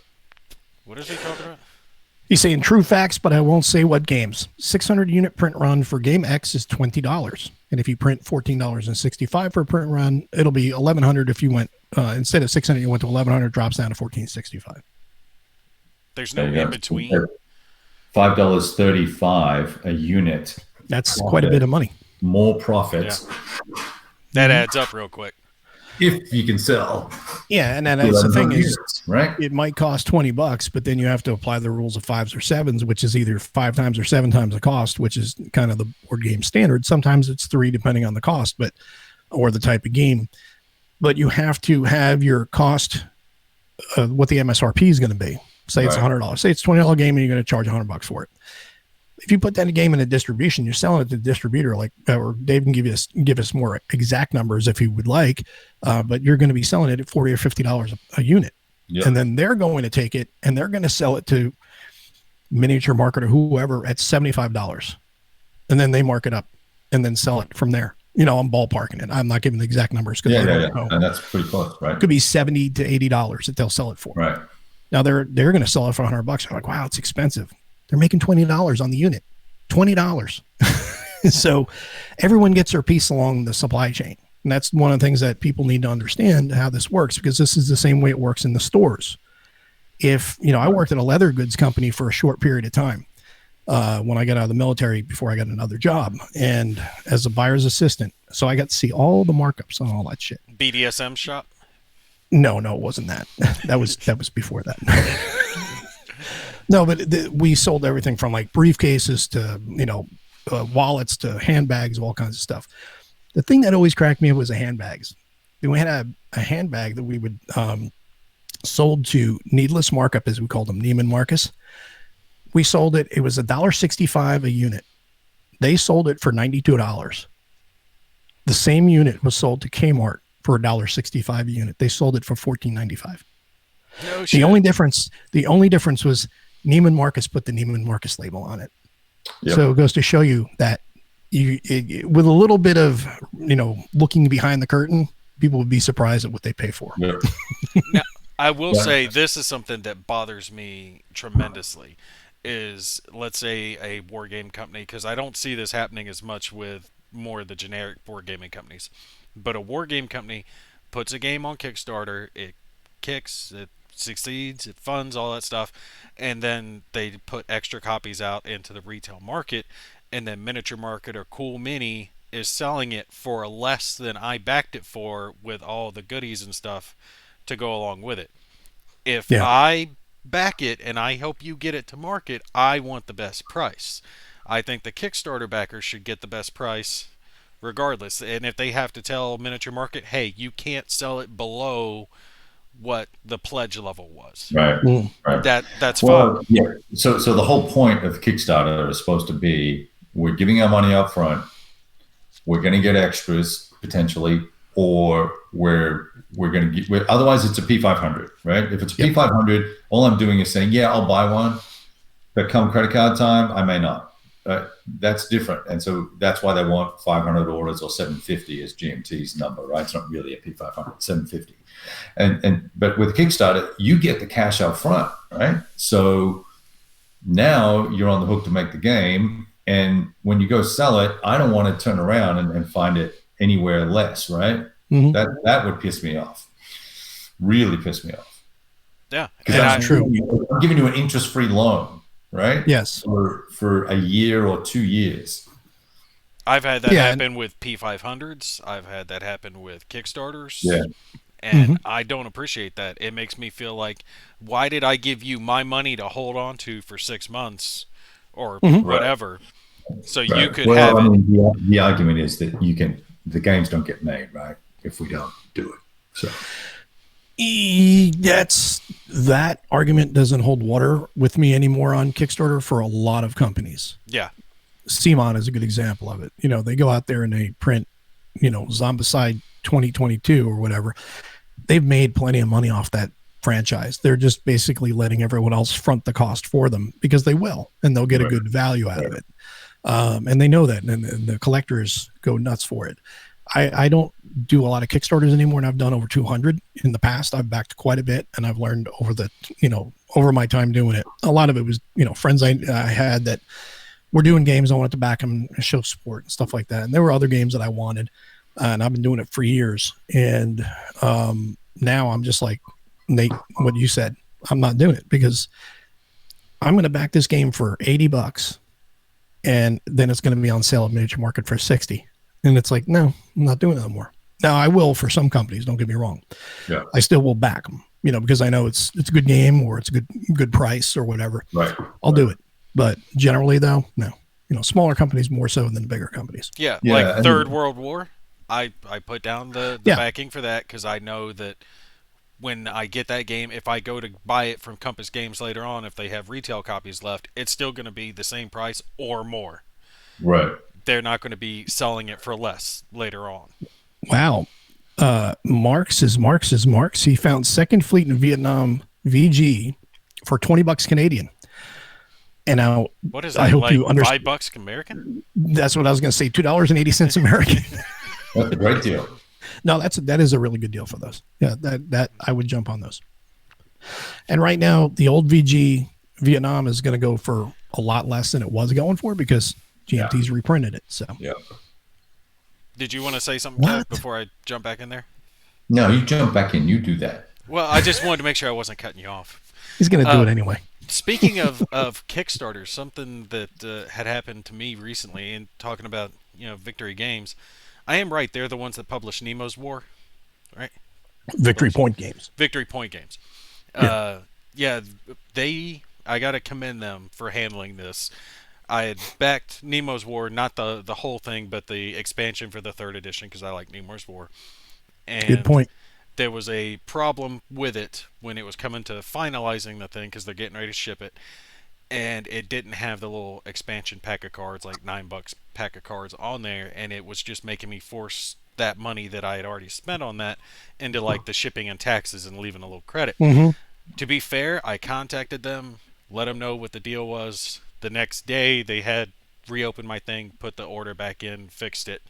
What is he talking about? He's saying true facts, but I won't say what games. 600 unit print run for game X is $20. And if you print $14.65 for a print run, it'll be $1,100 if you went, instead of 600, you went to $1,100, drops down to $14.65. There's no in between. $5.35 a unit. That's quite a bit of money. More profits. Yeah. That adds up real quick. If you can sell. Yeah, and then that's the thing is, right? It might cost $20, but then you have to apply the rules of 5s or 7s, which is either 5 times or 7 times the cost, which is kind of the board game standard. Sometimes it's 3, depending on the cost, or the type of game. But you have to have your cost, what the MSRP is going to be. Say it's $100. Say it's $20 game, and you're going to charge $100 for it. If you put that game in a distribution, you're selling it to the distributor, or Dave can give us more exact numbers if he would like, but you're going to be selling it at $40 or $50 a unit. Yep. And then they're going to take it and they're going to sell it to Miniature Market or whoever at $75. And then they mark it up and then sell it from there. I'm ballparking it. I'm not giving the exact numbers because I don't know. And that's pretty close, right? It could be $70 to $80 that they'll sell it for. Right. Now they're going to sell it for $100. I'm like, wow, it's expensive. They're making $20 on the unit. $20. So everyone gets their piece along the supply chain. And that's one of the things that people need to understand how this works, because this is the same way it works in the stores. If, I worked at a leather goods company for a short period of time when I got out of the military before I got another job, and as a buyer's assistant. So I got to see all the markups on all that shit. BDSM shop? No, it wasn't that. That was before that. No, but we sold everything from like briefcases to, wallets to handbags, all kinds of stuff. The thing that always cracked me up was the handbags. We had a handbag that we would sold to needless markup, as we called them, Neiman Marcus. We sold it. It was $1.65 a unit. They sold it for $92. The same unit was sold to Kmart for $1.65 a unit. They sold it for $14.95. No shit. The only difference was Neiman Marcus put the Neiman Marcus label on it. Yep. So it goes to show you that with a little bit of, looking behind the curtain, people would be surprised at what they pay for. Yep. Now, I will say this is something that bothers me tremendously is, let's say, a war game company, because I don't see this happening as much with more of the generic board gaming companies. But a war game company puts a game on Kickstarter, it kicks, it succeeds, it funds, all that stuff, and then they put extra copies out into the retail market, and then Miniature Market or Cool Mini is selling it for less than I backed it for, with all the goodies and stuff to go along with it. If I back it and I help you get it to market, I want the best price. I think the Kickstarter backers should get the best price regardless, and if they have to tell Miniature Market, hey, you can't sell it below what the pledge level was, right? That's fine. Yeah. So the whole point of Kickstarter is supposed to be, we're giving our money up front, we're going to get extras potentially, or we're going to get. Otherwise, it's a P500, right? If it's a P500, all I'm doing is saying, yeah, I'll buy one, but come credit card time, I may not. That's different, and so that's why they want 500 orders or 750 as GMT's number, right? It's not really a P500, 750. But with Kickstarter, you get the cash up front, right? So now you're on the hook to make the game, and when you go sell it, I don't want to turn around and find it anywhere less, right? Mm-hmm. That would piss me off, really piss me off. Yeah, Because and That's true. I'm giving you an interest-free loan, right? Yes. For a year or 2 years. I've had that Yeah. happen with P500s. I've had that happen with Yeah. Kickstarters. And Mhm. I don't appreciate that. It makes me feel like, why did I give you my money to hold on to for 6 months or Mhm. Right. whatever so you Right. could Well, have I it? mean, the argument is that the games don't get made, right? If we don't do it. So That argument doesn't hold water with me anymore on Kickstarter for a lot of companies. Yeah. Simon is a good example of it. They go out there and they print, Zombicide 2022 or whatever. They've made plenty of money off that franchise. They're just basically letting everyone else front the cost for them because they will, and they'll get a Right. good value out of it. And they know that, and the collectors go nuts for it. I don't do a lot of Kickstarters anymore, and I've done over 200 in the past. I've backed quite a bit, and I've learned over my time doing it. A lot of it was, friends I had that were doing games. I wanted to back them, show support and stuff like that. And there were other games that I wanted, and I've been doing it for years. And now I'm just like, Nate, what you said, I'm not doing it because I'm going to back this game for $80 and then it's going to be on sale at Miniature Market for 60. And it's like, no, I'm not doing it anymore. Now I will for some companies, don't get me wrong. Yeah. I still will back them, because I know it's a good game or it's a good price or whatever. Right. I'll do it. But generally though, no. Smaller companies more so than bigger companies. Yeah, Yeah, like and- Third World War. I put down the Yeah. backing for that because I know that when I get that game, if I go to buy it from Compass Games later on, if they have retail copies left, it's still going to be the same price or more. Right. They're not going to be selling it for less later on. Wow. Marx. He found Second Fleet in Vietnam VG for $20 Canadian. And now What is that? I hope like you understand. $5 American? That's what I was going to say. $2.80 American. That's a great deal. No, that is a really good deal for those. Yeah, that I would jump on those. And right now, the old VG Vietnam is going to go for a lot less than it was going for because GMT's reprinted it. So Yeah. Did you want to say something, Kev, before I jump back in there? No, you jump back in. You do that. Well, I just wanted to make sure I wasn't cutting you off. he's going to do it anyway. Speaking of Kickstarter, something that had happened to me recently, and talking about Victory Games, I am right. They're the ones that publish Nemo's War, right? Victory Point Games. Victory Point Games. Yeah. I got to commend them for handling this. I had backed Nemo's War, not the whole thing, but the expansion for the 3rd edition because I like Nemo's War. And Good point. there was a problem with it when it was coming to finalizing the thing because they're getting ready to ship it, and it didn't have the little expansion pack of cards, like $9 pack of cards on there, and it was just making me force that money that I had already spent on that into like the shipping and taxes and leaving a little credit. Mm-hmm. To be fair, I contacted them, let them know what the deal was. The next day they had reopened my thing, put the order back in, fixed it,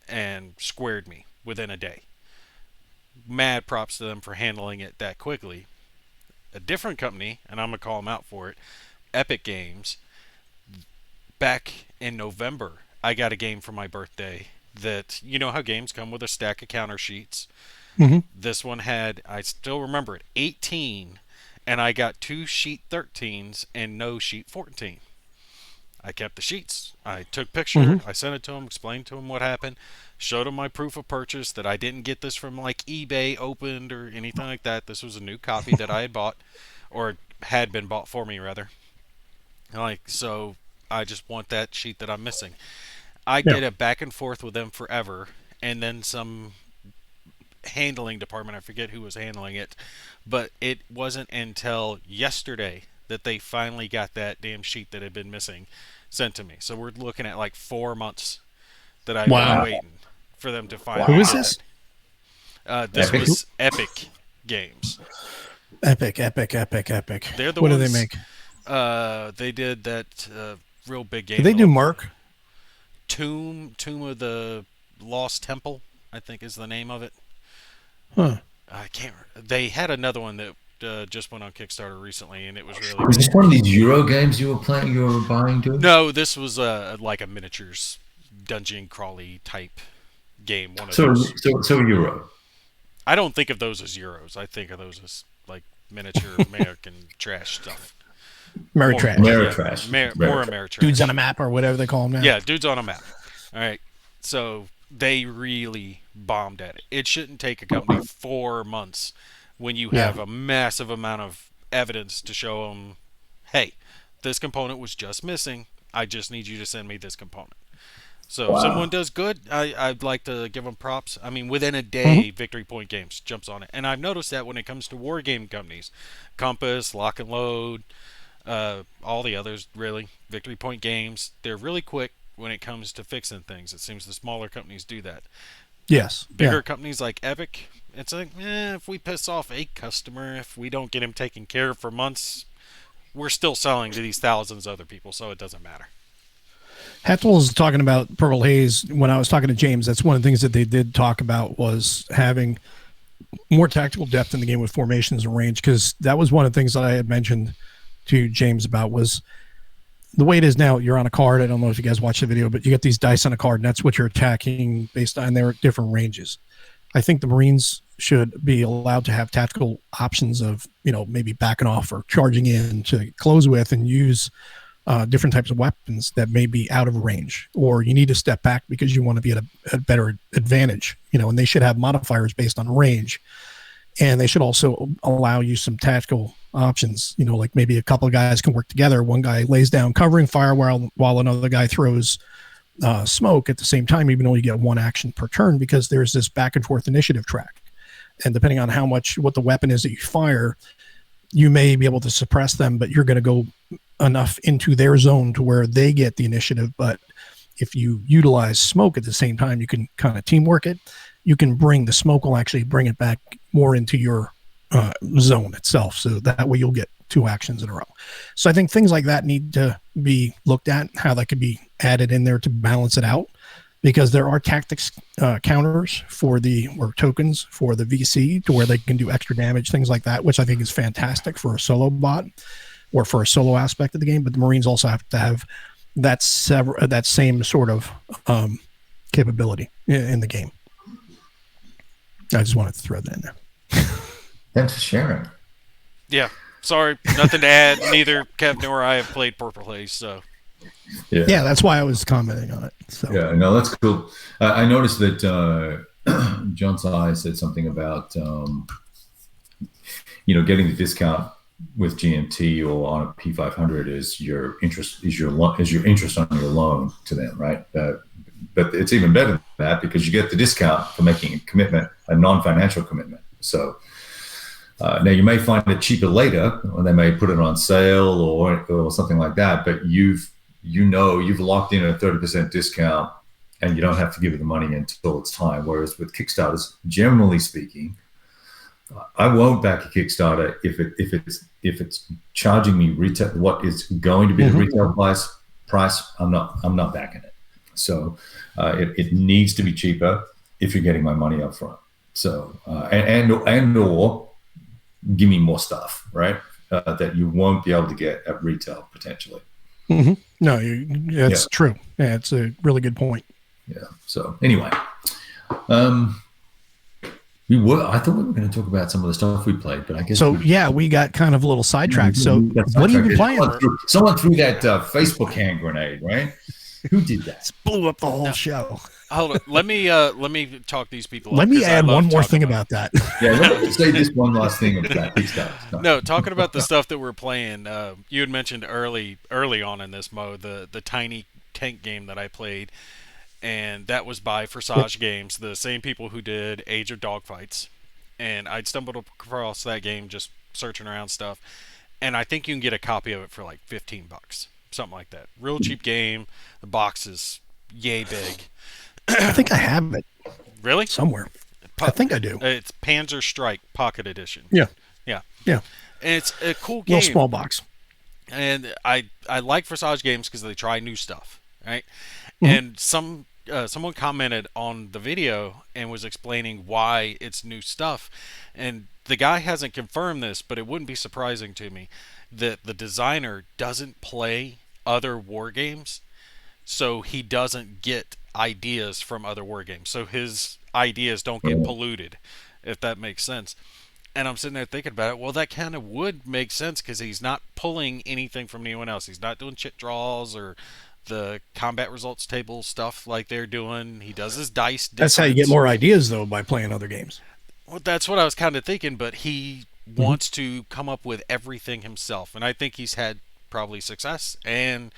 and squared me within a day. Mad props to them for handling it that quickly. A different company, and I'm going to call them out for it, Epic Games, back in November, I got a game for my birthday that, you know how games come with a stack of counter sheets? Mm-hmm. This one had, I still remember it, 18, and I got 2 sheet 13s and no sheet 14. I kept the sheets. I took picture. I sent it to him, explained to him what happened, showed him my proof of purchase that I didn't get this from like eBay opened or anything like that. This was a new copy that I had bought, or had been bought for me rather. So I just want that sheet that I'm missing. I did a back and forth with them forever, and then some handling department, I forget who was handling it, but it wasn't until yesterday that they finally got that damn sheet that had been missing sent to me. So we're looking at like 4 months that I've been waiting for them to finally Who is get this? it. This Epic? was Epic Games. Epic. They're the what ones, do they make? They did that real big game. Do they do Mark? Tomb of the Lost Temple, I think is the name of it. Huh. I can't. They had another one that just went on Kickstarter recently, and it was really Was good. this one of these Euro games you were playing? You were buying, dude? No, this was like a miniatures dungeon crawly type game. One of So those. Euro. I don't think of those as Euros. I think of those as like miniature American trash stuff. Ameritrash. Ameritrash. More Ameritrash. Ameritrash. Dudes on a map or whatever they call them now. Yeah, dudes on a map. All right. So they really bombed at it. It shouldn't take a company 4 months when you have a massive amount of evidence to show them, hey, this component was just missing. I just need you to send me this component. So if someone does good, I'd like to give them props. I mean, within a day, Victory Point Games jumps on it. And I've noticed that when it comes to war game companies, Compass, Lock and Load, all the others, really, Victory Point Games, they're really quick when it comes to fixing things. It seems the smaller companies do that. Yes. Bigger companies like Epic, it's like, if we piss off a customer, if we don't get him taken care of for months, we're still selling to these thousands of other people, so it doesn't matter. Hatfield was talking about Purple Haze. When I was talking to James, that's one of the things that they did talk about was having more tactical depth in the game with formations and range, because that was one of the things that I had mentioned to James about was the way it is now. You're on a card. I don't know if you guys watch the video, but you get these dice on a card, and that's what you're attacking based on their different ranges. I think the Marines should be allowed to have tactical options of, maybe backing off or charging in to close with and use different types of weapons that may be out of range, or you need to step back because you want to be at a better advantage, and they should have modifiers based on range. And they should also allow you some tactical options, like maybe a couple of guys can work together. One guy lays down covering fire while another guy throws smoke at the same time, even though you get one action per turn, because there's this back and forth initiative track. And depending on what the weapon is that you fire, you may be able to suppress them, but you're going to go enough into their zone to where they get the initiative. But if you utilize smoke at the same time, you can kind of teamwork it. You can the smoke will actually bring it back more into your zone itself. So that way you'll get 2 actions in a row. So I think things like that need to be looked at, how that could be added in there to balance it out, because there are tactics counters or tokens for the VC to where they can do extra damage, things like that, which I think is fantastic for a solo bot or for a solo aspect of the game. But the Marines also have to have that same sort of capability in the game. I just wanted to throw that in there. Thanks for sharing. Yeah. Sorry, nothing to add. Neither Kev nor I have played Purple Haze, so. Yeah, that's why I was commenting on it. So. Yeah, no, that's cool. I noticed that John Sai said something about getting the discount with GMT or on a P500 is your interest on your loan to them, right? But it's even better than that, because you get the discount for making a commitment, a non-financial commitment. So now you may find it cheaper later, or they may put it on sale or something like that. But you've locked in a 30% discount, and you don't have to give it the money until it's time. Whereas with Kickstarters, generally speaking, I won't back a Kickstarter if it's charging me retail what is going to be the retail price. I'm not backing it. So it needs to be cheaper if you're getting my money up front. So and or give me more stuff, right? That you won't be able to get at retail potentially. Mm-hmm. No, that's true. Yeah, it's a really good point. Yeah. So anyway, I thought we were going to talk about some of the stuff we played, but I guess we got kind of a little sidetracked. So what have you been playing? Someone threw that Facebook hand grenade, right? Who did that? Just blew up the whole show. Hold on. Let me talk these people up. Let me add one more thing about that. Yeah, let me say this one last thing about big stuff. No, talking about the stuff that we're playing. You had mentioned early on in this mode the tiny tank game that I played, and that was by Forsage Games, the same people who did Age of Dogfights. And I'd stumbled across that game just searching around stuff, and I think you can get a copy of it for like $15, something like that. Real cheap game. The box is yay big. I think I have it. Really? Somewhere. I think I do. It's Panzer Strike Pocket Edition. Yeah. Yeah. Yeah. And it's a cool game. Little small box. And I like Forsage Games because they try new stuff, right? And someone commented on the video and was explaining why it's new stuff. And the guy hasn't confirmed this, but it wouldn't be surprising to me that the designer doesn't play other war games, so he doesn't get ideas from other war games. So his ideas don't get polluted, if that makes sense. And I'm sitting there thinking about it. Well, that kind of would make sense because he's not pulling anything from anyone else. He's not doing chit draws or the combat results table stuff like they're doing. He does his dice different. That's how you get more ideas, though, by playing other games. Well, that's what I was kind of thinking, but he wants to come up with everything himself, and I think he's had probably success and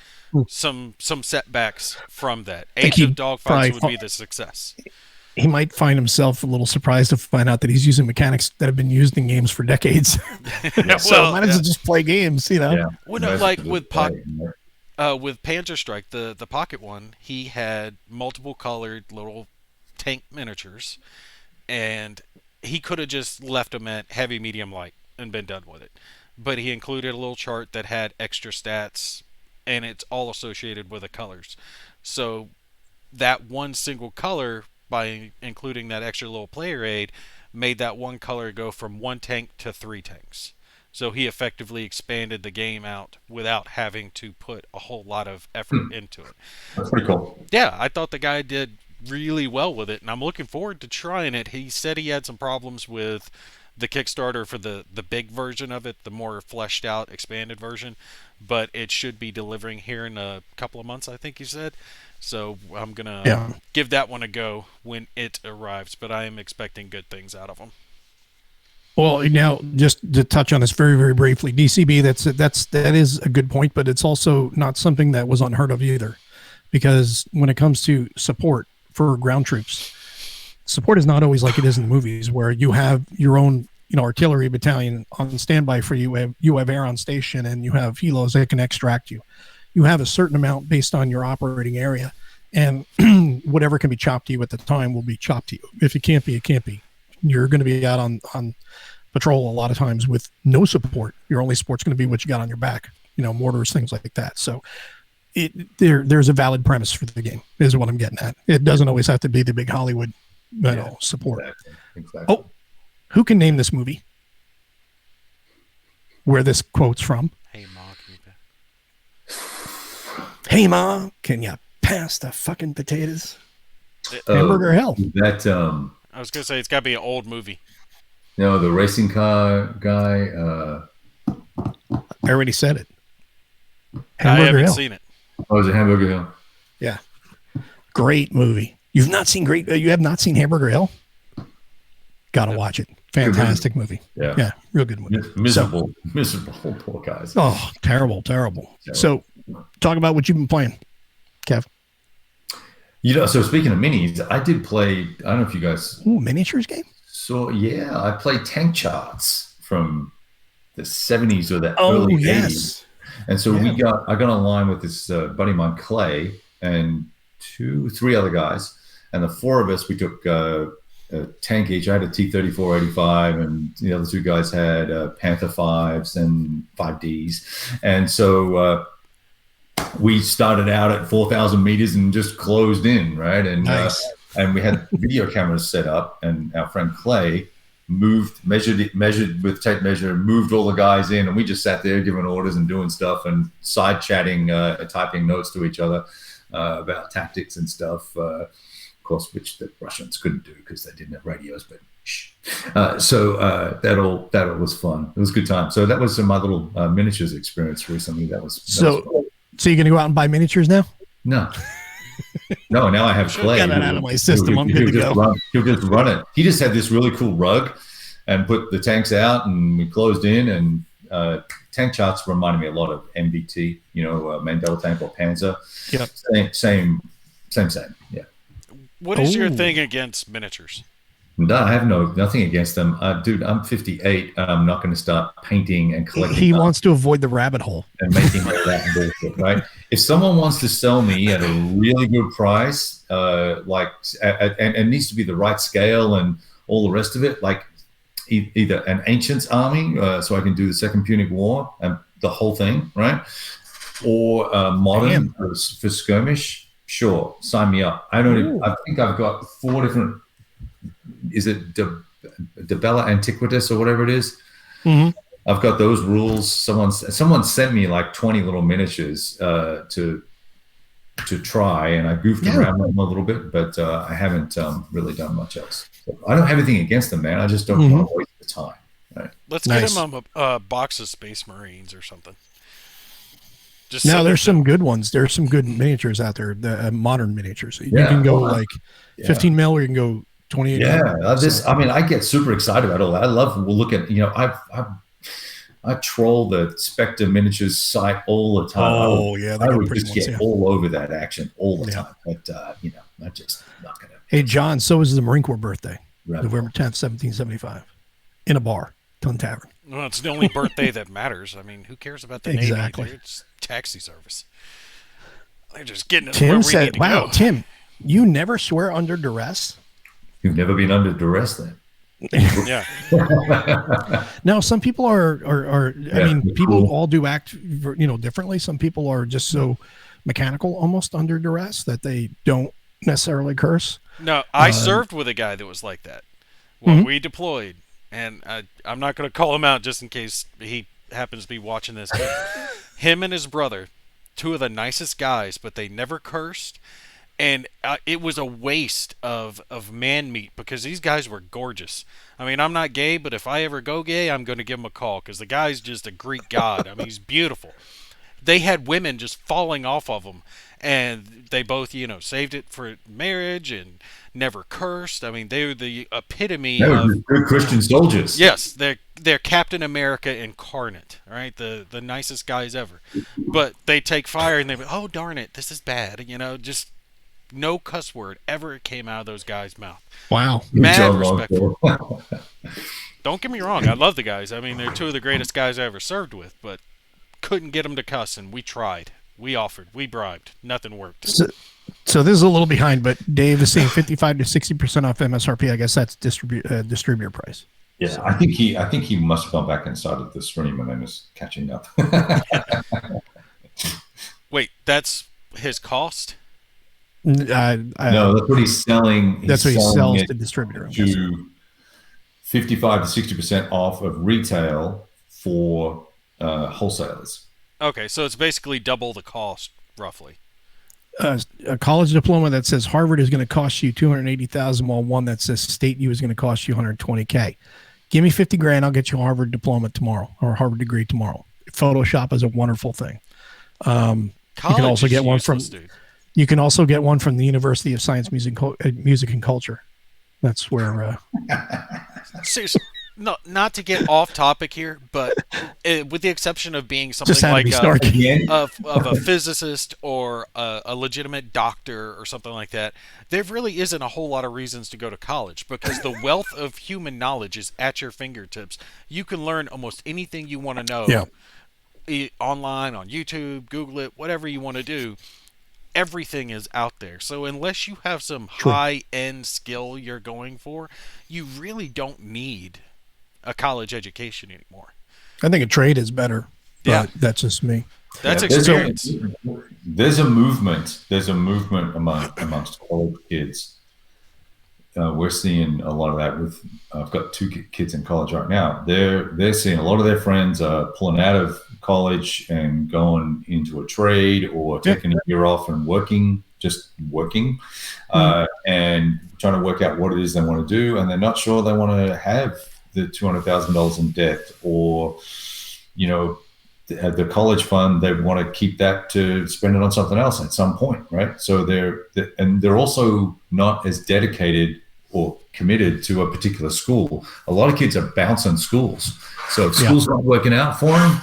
some setbacks from that. Age of Dogfights would be the success. He might find himself a little surprised to find out that he's using mechanics that have been used in games for decades. So might as well just play games, you know. Yeah. Well, no, like with Panzer Strike, the pocket one, he had multiple colored little tank miniatures, and he could have just left them at heavy, medium, light and been done with it. But he included a little chart that had extra stats, and it's all associated with the colors. So that one single color, by including that extra little player aid, made that one color go from 1 tank to 3 tanks. So he effectively expanded the game out without having to put a whole lot of effort into it. That's pretty cool. Yeah, I thought the guy did really well with it, and I'm looking forward to trying it. He said he had some problems with the Kickstarter for the big version of it, the more fleshed out, expanded version, but it should be delivering here in a couple of months, I think he said. So I'm going to give that one a go when it arrives, but I am expecting good things out of them. Well, now just to touch on this very, very briefly, DCB, that is a good point, but it's also not something that was unheard of either, because when it comes to support for ground troops, support is not always like it is in the movies, where you have your own, artillery battalion on standby for you. You have air on station, and you have helos that can extract you. You have a certain amount based on your operating area, and whatever can be chopped to you at the time will be chopped to you. If it can't be, it can't be. You're going to be out on patrol a lot of times with no support. Your only support's going to be what you got on your back, mortars, things like that. So there's a valid premise for the game, is what I'm getting at. It doesn't always have to be the big Hollywood support. Exactly. Oh, who can name this movie? Where this quote's from? Hey, Ma, Hey, Ma, can you pass the fucking potatoes? Hamburger Hell. That I was gonna say it's got to be an old movie. the racing car guy. I already said it. I haven't seen it. Oh, is it Hamburger Hill? Yeah, great movie. You have not seen Hamburger Hill? Gotta watch it. Fantastic movie. Yeah, real good movie. Miserable poor guys. Oh, terrible. So, talk about what you've been playing, Kev. So speaking of minis, I did play. I don't know if you guys. Ooh, miniatures game. So I played Tank Charts from the 70s or the early 80s. And so I got online with this buddy of mine, Clay, and 3 other guys, and the 4 of us, we took a tank each. I had a T-34-85, and the other 2 guys had Panther 5s and 5Ds, and so we started out at 4,000 meters and just closed in, right? And nice. And we had video cameras set up, and our friend Clay measured with tape measure, moved all the guys in, and we just sat there giving orders and doing stuff and side chatting, typing notes to each other about tactics and stuff. Of course, which the Russians couldn't do because they didn't have radios, but so that all was fun. It was a good time. So that was my little miniatures experience recently. That was fun. So you're gonna go out and buy miniatures now? No. No, now I have Clay. Get that out of my system. I'm good to go. He'll just run it. He just had this really cool rug and put the tanks out, and we closed in. And tank charts reminded me a lot of MBT, Mandela Tank or Panzer. Yeah. Same. Yeah. What is your thing against miniatures? No, I have nothing against them. Dude, I'm 58. I'm not going to start painting and collecting. He wants to avoid the rabbit hole. And making all that bullshit, right? If someone wants to sell me at a really good price, and needs to be the right scale and all the rest of it, like either an Ancients army, so I can do the Second Punic War and the whole thing, right? Or modern for skirmish, sure, sign me up. I think I've got 4 different. Is it De Bella Antiquitas or whatever it is? Mm-hmm. I've got those rules. Someone sent me like 20 little miniatures to try, and I goofed around with them a little bit, but I haven't really done much else. So I don't have anything against them, man. I just don't want to waste the time. Let's get Nice. him a box of Space Marines or something. Just Now send there's it to some him. good ones. There's some good miniatures out there, the modern miniatures. You Yeah. can go Well, like yeah. 15 mil, or you can go 28 Yeah, mil. I mean, I get super excited about all that. I love. We'll look at. I troll the Spectre Miniatures site all the time. Oh yeah, they I got would pretty just ones. get Yeah. all over that action all the Yeah. time. But I'm just not gonna. Hey John, so is the Marine Corps birthday, Rabbit November 10th, 1775, in a bar, Tun Tavern. Well, it's the only birthday that matters. I mean, who cares about the Exactly. Navy? It's taxi service. They're just getting us where Tim we said, need to "Wow, go. Tim, you never swear under duress." You've never been under duress, then. Yeah. No, some people are. I mean, people cool. all do act, differently. Some people are just so mechanical, almost under duress, that they don't necessarily curse. No, I served with a guy that was like that when we deployed, and I'm not going to call him out just in case he happens to be watching this. But him and his brother, two of the nicest guys, but they never cursed, and it was a waste of man meat because these guys were gorgeous. I mean, I'm not gay, but if I ever go gay, I'm going to give him a call because the guy's just a Greek god. I mean, he's beautiful. They had women just falling off of them, and they both, saved it for marriage and never cursed. I mean, they were the epitome They were of good Christian soldiers. yes, they're Captain America incarnate, right? The nicest guys ever. But they take fire and they oh darn it, this is bad. Just no cuss word ever came out of those guys' mouth. Wow. Mad John respectful. Longfellow. Don't get me wrong, I love the guys. I mean, they're two of the greatest guys I ever served with, but couldn't get them to cuss, and we tried. We offered. We bribed. Nothing worked. So this is a little behind, but Dave is saying 55 to 60% off MSRP. I guess that's distributor price. Yeah, I think he must have gone back inside of the stream and then is catching up. Wait, that's his cost? No, that's what he's selling. That's what he sells it to distributor. I'm guessing. to 55 to 60% off of retail for wholesalers. Okay, so it's basically double the cost, roughly. A college diploma that says Harvard is going to cost you $280,000, while one that says State U is going to cost you $120K. Give me $50,000, I'll get you a Harvard diploma tomorrow, or a Harvard degree tomorrow. Photoshop is a wonderful thing. You can also get one from. Dude. You can also get one from the University of Science, Music and Culture. That's where. Seriously, no, not to get off topic here, but with the exception of being something Just had to like be snarky. of a physicist or a legitimate doctor or something like that, there really isn't a whole lot of reasons to go to college because the wealth of human knowledge is at your fingertips. You can learn almost anything you want to know online, on YouTube, Google it, whatever you want to do. Everything is out there. So unless you have some high-end skill you're going for, you really don't need a college education anymore. I think a trade is better. Yeah. That's just me. That's There's experience. There's a movement. There's a movement amongst college kids. We're seeing a lot of that with. I've got two kids in college right now. They're seeing a lot of their friends pulling out of college and going into a trade or taking a year off and working, and trying to work out what it is they want to do, and they're not sure they want to have the $200,000 in debt, or the college fund, they want to keep that to spend it on something else at some point, right? So they're also not as dedicated or committed to a particular school. A lot of kids are bouncing schools. So if school's not working out for them,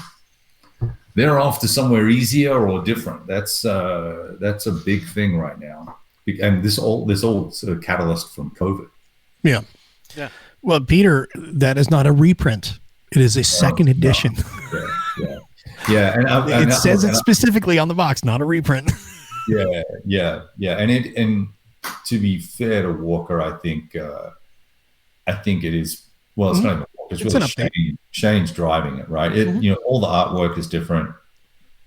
they're off to somewhere easier or different. That's a big thing right now. And this all sort of catalyst from COVID. Yeah. Yeah. Well, Peter, that is not a reprint. It is a second edition. Yeah. And it says it specifically on the box, not a reprint. Yeah. And to be fair to Walker, I think it is. Well, it's not even Walker. It's really Shane's driving it, right? All the artwork is different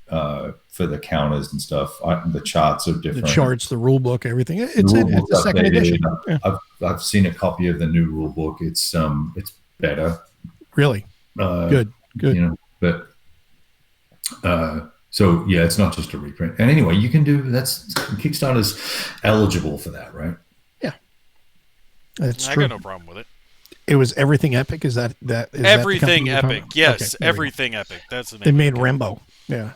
for the counters and stuff. The charts are different. The charts, the rule book, everything. It's a second edition. I've seen a copy of the new rule book. It's better. Really? Good. But so yeah, it's not just a reprint. And anyway, you can do that's Kickstarter's eligible for that, right? Yeah, that's I true. got no problem with it. It was Everything Epic. Is that Everything that the company Epic. Yes, okay, Everything Epic. That's the name. They made of the company. Rambo. Yeah.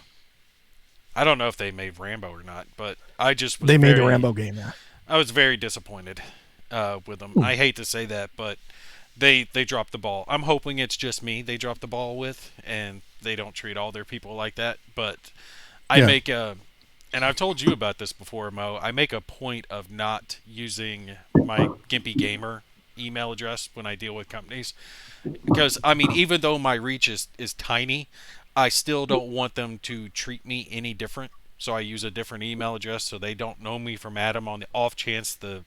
I don't know if they made Rambo or not, but I just was They made the very, Rambo game. Yeah. I was very disappointed with them. Ooh. I hate to say that, but they dropped the ball. I'm hoping it's just me they dropped the ball with, and they don't treat all their people like that. But I Yeah. make a, and I've told you about this before, Mo. I make a point of not using my GimpyGamer email address when I deal with companies, because I mean, even though my reach is tiny, I still don't want them to treat me any different. So I use a different email address so they don't know me from Adam on the off chance the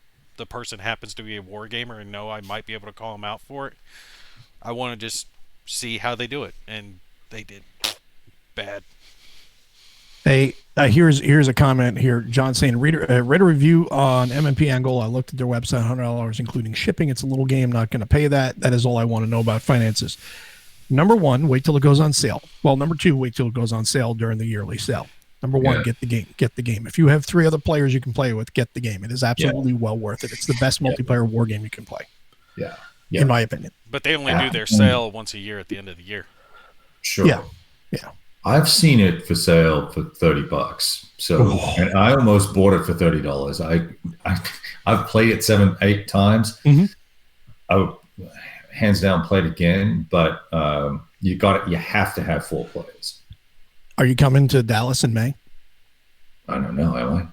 person happens to be a war gamer and know I might be able to call them out for it. I want to just see how they do it, and they did bad. Hey, here's a comment here. John saying, read a review on MMP Angola. I looked at their website, $100 including shipping. It's a little game, not going to pay that. That is all I want to know about finances. Number one, wait till it goes on sale. Well, number two, wait till it goes on sale during the yearly sale. Number one, get the game. Get the game. If you have 3 other players you can play with, get the game. It is absolutely well worth it. It's the best multiplayer war game you can play. Yeah. In my opinion. But they only do their sale once a year at the end of the year. Sure. Yeah. I've seen it for sale for $30. So, and I almost bought it for $30. I've played it 7-8 times. Mm-hmm. I would hands down play it again, but you have to have 4 players. Are you coming to Dallas in May? I don't know, am I?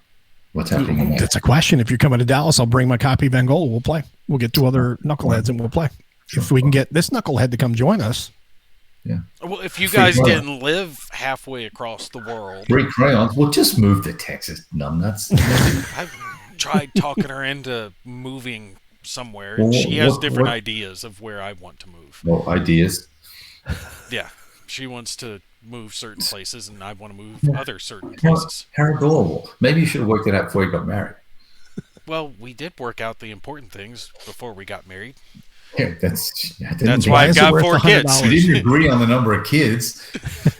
What's happening in May? That's a question. If you're coming to Dallas, I'll bring my copy of Angola. We'll play. We'll get 2 other knuckleheads and we'll play. Sure. If we can get this knucklehead to come join us. Yeah. Well, if you guys didn't live halfway across the world. 3 crayons. We'll just move to Texas, numbnuts. I've tried talking her into moving somewhere. Well, she has different ideas of where I want to move. Well, ideas. Yeah. She wants to move certain places, and I want to move other certain places. How adorable. Maybe you should have worked it out before you got married. Well, we did work out the important things before we got married. Yeah, that's why I've got 4 kids. We didn't agree on the number of kids.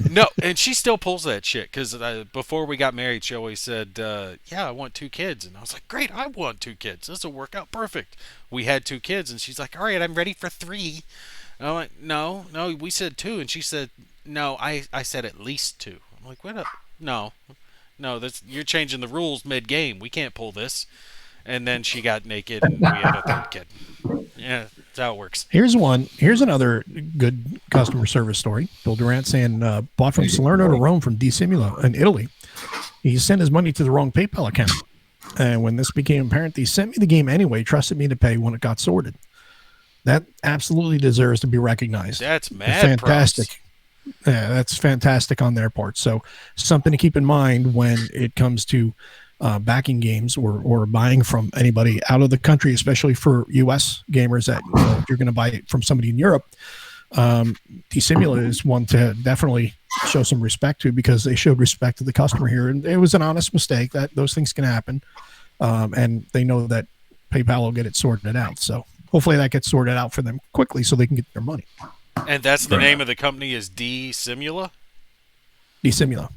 No, and she still pulls that shit, because before we got married, she always said, yeah, I want 2 kids. And I was like, great, I want 2 kids. This will work out perfect. We had 2 kids, and she's like, all right, I'm ready for 3. And I'm like, no, we said 2. And she said, no, I said at least 2. I'm like, what up? No, you're changing the rules mid-game. We can't pull this. And then she got naked, and we had a 3rd kid. Yeah, that's how it works. Here's another good customer service story. Bill Durant saying, bought from Salerno to Rome from D Simula in Italy. He sent his money to the wrong PayPal account. And when this became apparent, he sent me the game anyway, trusted me to pay when it got sorted. That absolutely deserves to be recognized. That's mad fantastic. Props. Yeah, that's fantastic on their part. So something to keep in mind when it comes to backing games or buying from anybody out of the country, especially for U.S. gamers that if you're going to buy it from somebody in Europe. Simula is one to definitely show some respect to, because they showed respect to the customer here, and it was an honest mistake. That those things can happen, and they know that PayPal will get it sorted out. So hopefully that gets sorted out for them quickly so they can get their money. And that's the name of the company is Simula? Simula.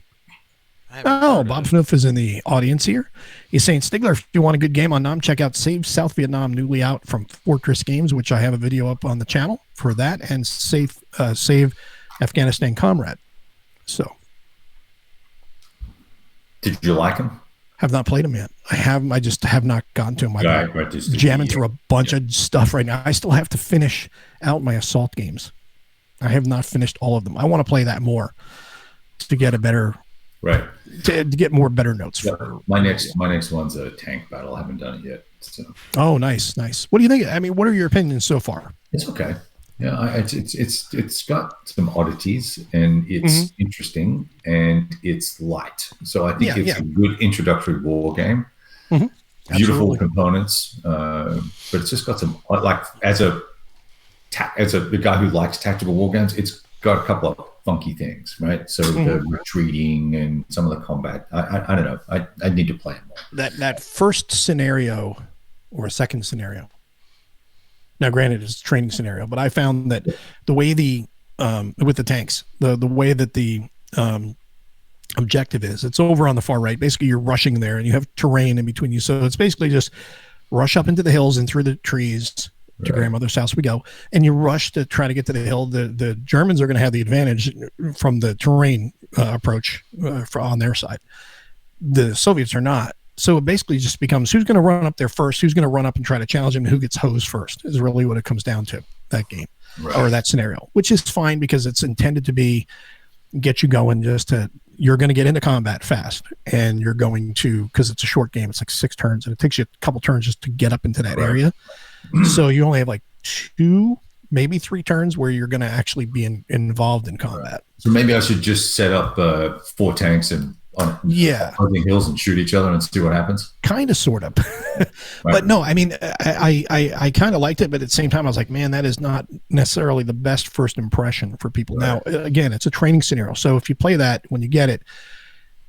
Oh, Bob Fnoof is in the audience here. He's saying, Stigler, if you want a good game on Nam, check out Save South Vietnam, newly out from Fortress Games, which I have a video up on the channel for that, and Save Afghanistan Comrade. So. Did you like him? Have not played him yet. I just have not gotten to him. I'm jamming through a bunch of stuff right now. I still have to finish out my assault games. I have not finished all of them. I want to play that more to get a better... Right. To get more better notes. Yeah, my next one's a tank battle. I haven't done it yet. So. Oh, nice. What do you think? I mean, what are your opinions so far? It's okay. Yeah, it's got some oddities, and it's interesting, and it's light. So I think it's a good introductory war game. Mm-hmm. Beautiful components, but it's just got some, like, as a guy who likes tactical war games, it's got a couple of funky things, right? So the retreating and some of the combat, I don't know. I need to play it more. That first scenario or second scenario. Now, granted, it's a training scenario, but I found that the way with the tanks, the way that the objective is, it's over on the far right. Basically, you're rushing there, and you have terrain in between you. So it's basically just rush up into the hills and through the trees, to grandmother's house we go, and you rush to try to get to the hill. The Germans are going to have the advantage from the terrain approach on their side. The Soviets are not. So it basically just becomes who's going to run up there first, who's going to run up and try to challenge him, and who gets hosed first is really what it comes down to, that game or that scenario, which is fine because it's intended to be get you going you're going to get into combat fast, and you're going to, because it's a short game, it's like 6 turns, and it takes you a couple turns just to get up into that area. So you only have like 2, maybe 3 turns where you're going to actually be involved in combat. So maybe I should just set up 4 tanks and on hills and shoot each other and see what happens. Kind of, sort of. But no, I mean, I kind of liked it, but at the same time, I was like, man, that is not necessarily the best first impression for people. Now, again, it's a training scenario. So if you play that, when you get it,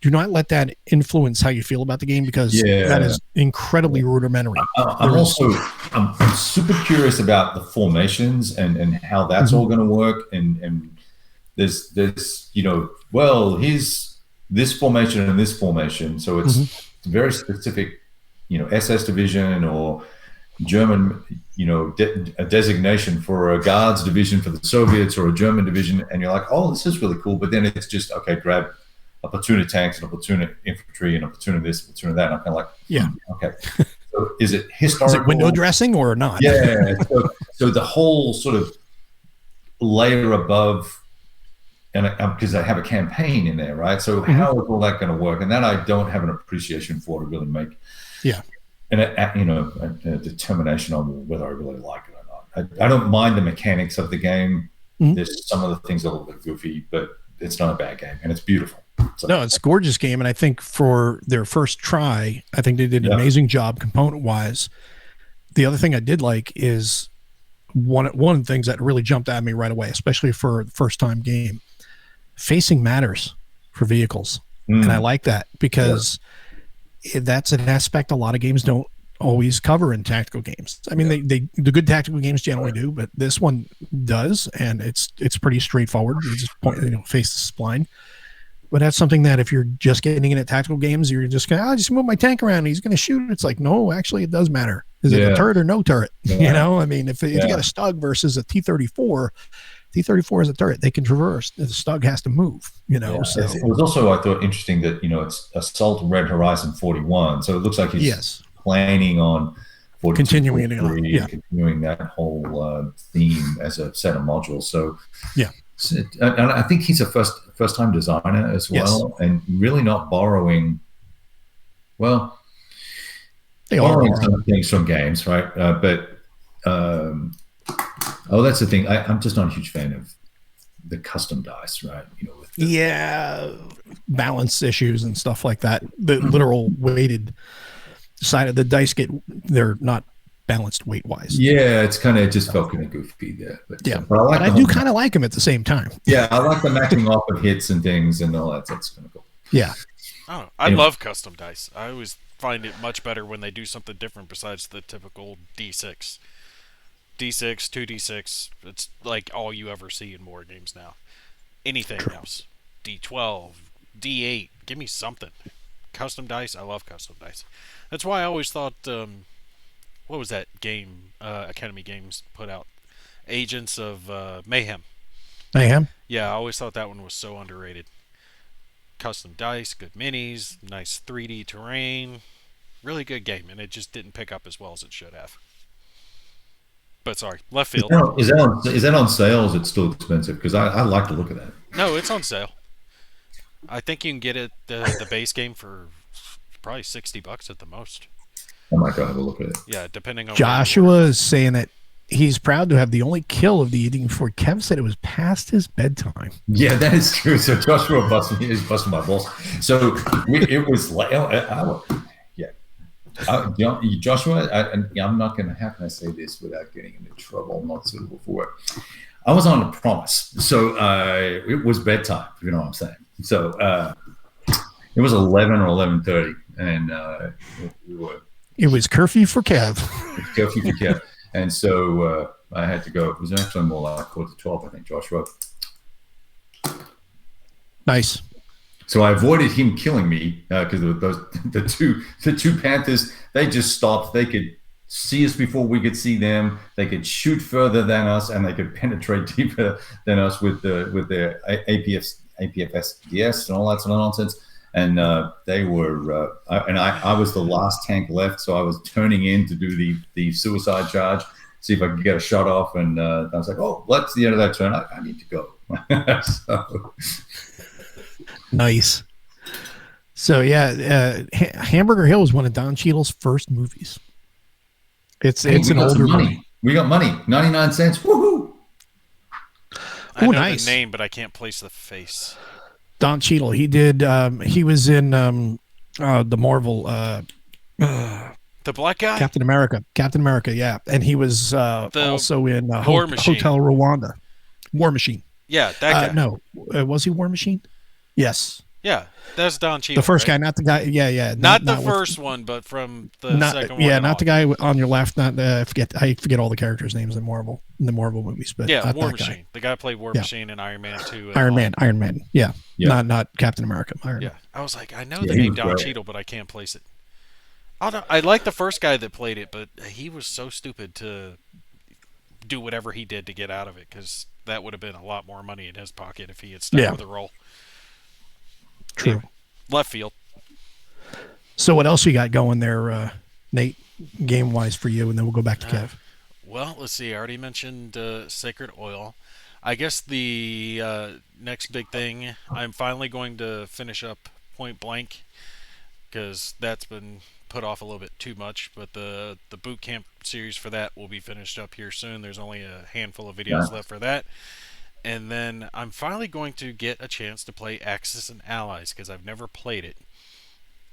do not let that influence how you feel about the game, because that is incredibly rudimentary. I'm super curious about the formations and how that's all going to work. And there's here's this formation and this formation. So it's very specific, SS division or German, a designation for a guards division for the Soviets or a German division. And you're like, oh, this is really cool. But then it's just, okay, grab a platoon of tanks and a platoon of infantry and a platoon of this, a platoon of that. And I'm kind of like, okay. So is it historical? Is it window dressing or not? Yeah. So the whole sort of layer above, and because I have a campaign in there, right? So how is all that going to work? And that I don't have an appreciation for to really make, a determination on whether I really like it or not. I don't mind the mechanics of the game. There's some of the things are a little bit goofy, but it's not a bad game, and it's beautiful. So, no, it's a gorgeous game, and I think for their first try, I think they did an amazing job component-wise. The other thing I did like is one of the things that really jumped at me right away, especially for a first-time game. Facing matters for vehicles, and I like that because that's an aspect a lot of games don't always cover in tactical games. I mean, the good tactical games generally do, but this one does, and it's pretty straightforward. You just face the spline. But that's something that if you're just getting in at tactical games, you're just going, just move my tank around and he's going to shoot. It's like, no, actually it does matter. Is it a turret or no turret? I mean, if you got a Stug versus a T-34, T-34 is a turret. They can traverse. The Stug has to move, So it was also, I thought, interesting that, it's Assault Red Horizon 41. So it looks like he's planning on continuing that whole theme as a set of modules. So and I think he's a first time designer as well, and really not borrowing. Well, they borrowing some things from games, right? That's the thing. I'm just not a huge fan of the custom dice, right? Balance issues and stuff like that. The literal weighted side of the dice they're not balanced weight wise. Yeah, it's kind of just felt kind of goofy there. But I do kind of like them at the same time. Yeah, I like the matching off of hits and things and all that. That's kind of cool. Yeah. I love custom dice. I always find it much better when they do something different besides the typical D6. D6, 2D6, it's like all you ever see in war games now. Anything else. D12, D8, give me something. Custom dice, I love custom dice. That's why I always thought, what was that game Academy Games put out? Agents of Mayhem. Mayhem? Yeah, I always thought that one was so underrated. Custom dice, good minis, nice 3D terrain. Really good game, and it just didn't pick up as well as it should have. But sorry, left field. Is that on sale or is it still expensive? Because I like to look at that. No, it's on sale. I think you can get it the base game for probably $60 at the most. I might go have a look at it. Yeah, depending on. Joshua is saying that he's proud to have the only kill of the evening before Kev said it was past his bedtime. Yeah, that is true. So Joshua is busting my balls. So it was like, Joshua, I'm not going to, how can I say this without getting into trouble? I'm not suitable for work. I was on a promise. So it was bedtime, if you know what I'm saying. So it was 11 or 11:30, and it was curfew for Kev. Curfew for Kev. And so I had to go. It was actually more like 11:45, I think, Joshua. Nice. So I avoided him killing me because the two Panthers, they just stopped. They could see us before we could see them. They could shoot further than us, and they could penetrate deeper than us with their APFS and all that sort of nonsense. And they were, I was the last tank left, so I was turning in to do the suicide charge, see if I could get a shot off. And I was like, oh, that's the end of that turn. I need to go. So. Nice. So yeah, Hamburger Hill was one of Don Cheadle's first movies. It's an older movie. We got money, 99 cents. Woohoo! I know nice. the name, but I can't place the face. Don Cheadle. He did. He was in the Marvel. The black guy, Captain America. Yeah, and he was also in War Machine. Hotel Rwanda. War Machine. Yeah, that guy. No, was he War Machine? Yes. Yeah, that's Don Cheadle. The first right? guy, not the guy. Yeah. Not the first one, but from the second one. Yeah, not the guy on your left. Not I forget all the characters' names in Marvel movies. But yeah, not War that Machine. Guy. The guy played War Machine in Iron Man 2. Iron Man. Yeah. Not Captain America. Iron Man. I was like, I know the name Don Cheadle, but I can't place it. I like the first guy that played it, but he was so stupid to do whatever he did to get out of it, because that would have been a lot more money in his pocket if he had stuck with the role. True. Anyway, left field. So what else you got going there, Nate, game-wise for you, and then we'll go back to Kev. Well, let's see. I already mentioned Sacred Oil. I guess the next big thing, I'm finally going to finish up Point Blank, because that's been put off a little bit too much. But the boot camp series for that will be finished up here soon. There's only a handful of videos left for that. And then I'm finally going to get a chance to play Axis and Allies, because I've never played it.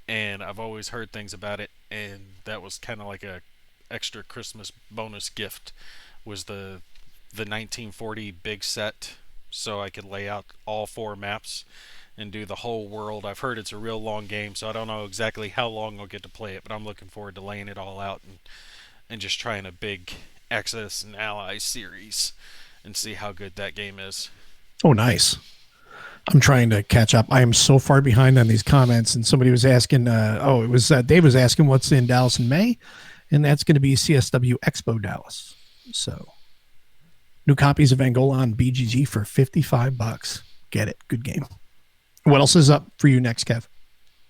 And I've always heard things about it, and that was kind of like a extra Christmas bonus gift, was the 1940 big set, so I could lay out all 4 maps and do the whole world. I've heard it's a real long game, so I don't know exactly how long I'll get to play it, but I'm looking forward to laying it all out and just trying a big Axis and Allies series and see how good that game is. Oh, nice. I'm trying to catch up. I am so far behind on these comments, and somebody was asking, it was Dave was asking what's in Dallas in May, and that's going to be CSW Expo Dallas. So new copies of Angola on BGG for $55. Get it. Good game. What else is up for you next, Kev?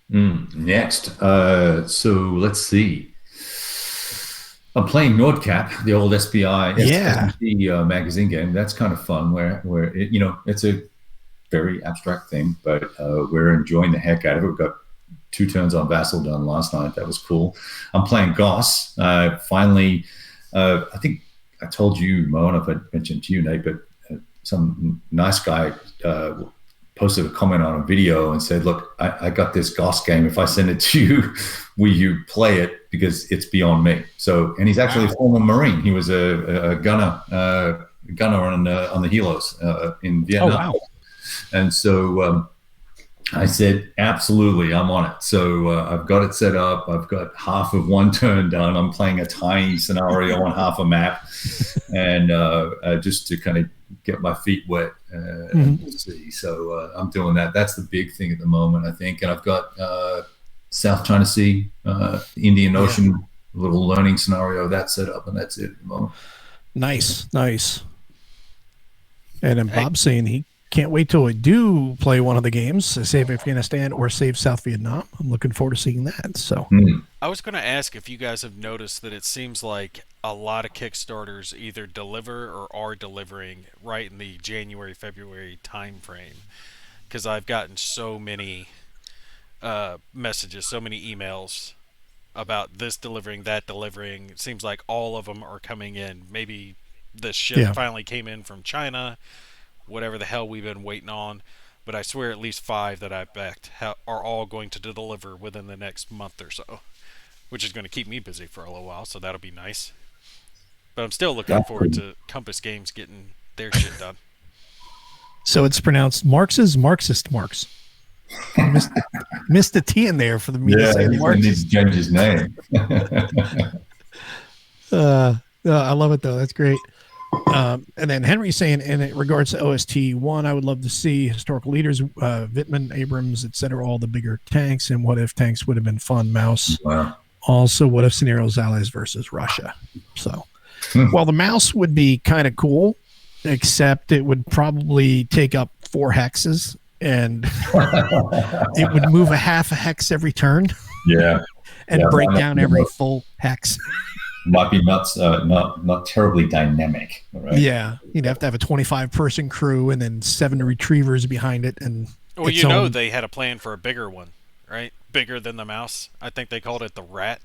Next. So let's see. I'm playing Nordcap, the old SBI magazine game. That's kind of fun where it's a very abstract thing, but we're enjoying the heck out of it. We've got 2 turns on Vassal done last night. That was cool. I'm playing Goss. Finally, I think I told you, Mo, and I mentioned to you, Nate, but some nice guy posted a comment on a video and said, look, I got this Goss game. If I send it to you, will you play it? Because it's beyond me. So, and he's actually a former Marine. He was a gunner on the helos in Vietnam. Oh, wow. And so I said, absolutely, I'm on it. So I've got it set up. I've got half of 1 turn done. I'm playing a tiny scenario on half a map, and just to kind of get my feet wet and we'll see. So I'm doing that. That's the big thing at the moment, I think. And I've got South China Sea, Indian Ocean, little learning scenario that's set up, and that's it at the moment. Nice. And then Bob's saying he can't wait till we do play one of the games, Save Afghanistan or Save South Vietnam. I'm looking forward to seeing that. So I was going to ask if you guys have noticed that it seems like a lot of Kickstarters either deliver or are delivering right in the January, February time frame, because I've gotten so many messages, so many emails about this delivering, that delivering. It seems like all of them are coming in. Maybe the ship finally came in from China, whatever the hell we've been waiting on, but I swear at least 5 that I've backed are all going to deliver within the next month or so, which is going to keep me busy for a little while, so that'll be nice. But I'm still looking forward to Compass Games getting their shit done. So it's pronounced Marx's Marxist Marx. Missed the T in there for the me to say Marxist. He needs to change his name. I love it, though. That's great. And then Henry's saying, in regards to OST 1, I would love to see historical leaders, Vittman, Abrams, etc., all the bigger tanks, and what if tanks would have been fun. Mouse. Wow. also what if scenarios allies versus Russia. So, Hmm. well, the mouse would be kind of cool, except it would probably take up 4 hexes and it would move a half a hex every turn Yeah. and Yeah, break might down be every full hex. might be not terribly dynamic, right? Yeah, you'd have to have a 25-person crew and then 7 retrievers behind it, and Well, its you know own. they had a plan for a bigger one, right? Bigger than the mouse. I think they called it the Rat.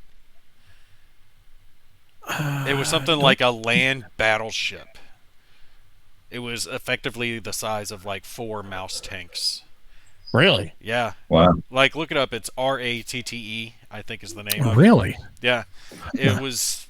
It was something like a land battleship. It was effectively the size of like 4 mouse tanks. Really, Yeah. Wow. Like, look it up. It's RATTE, I think is the name of it. really. Yeah. It was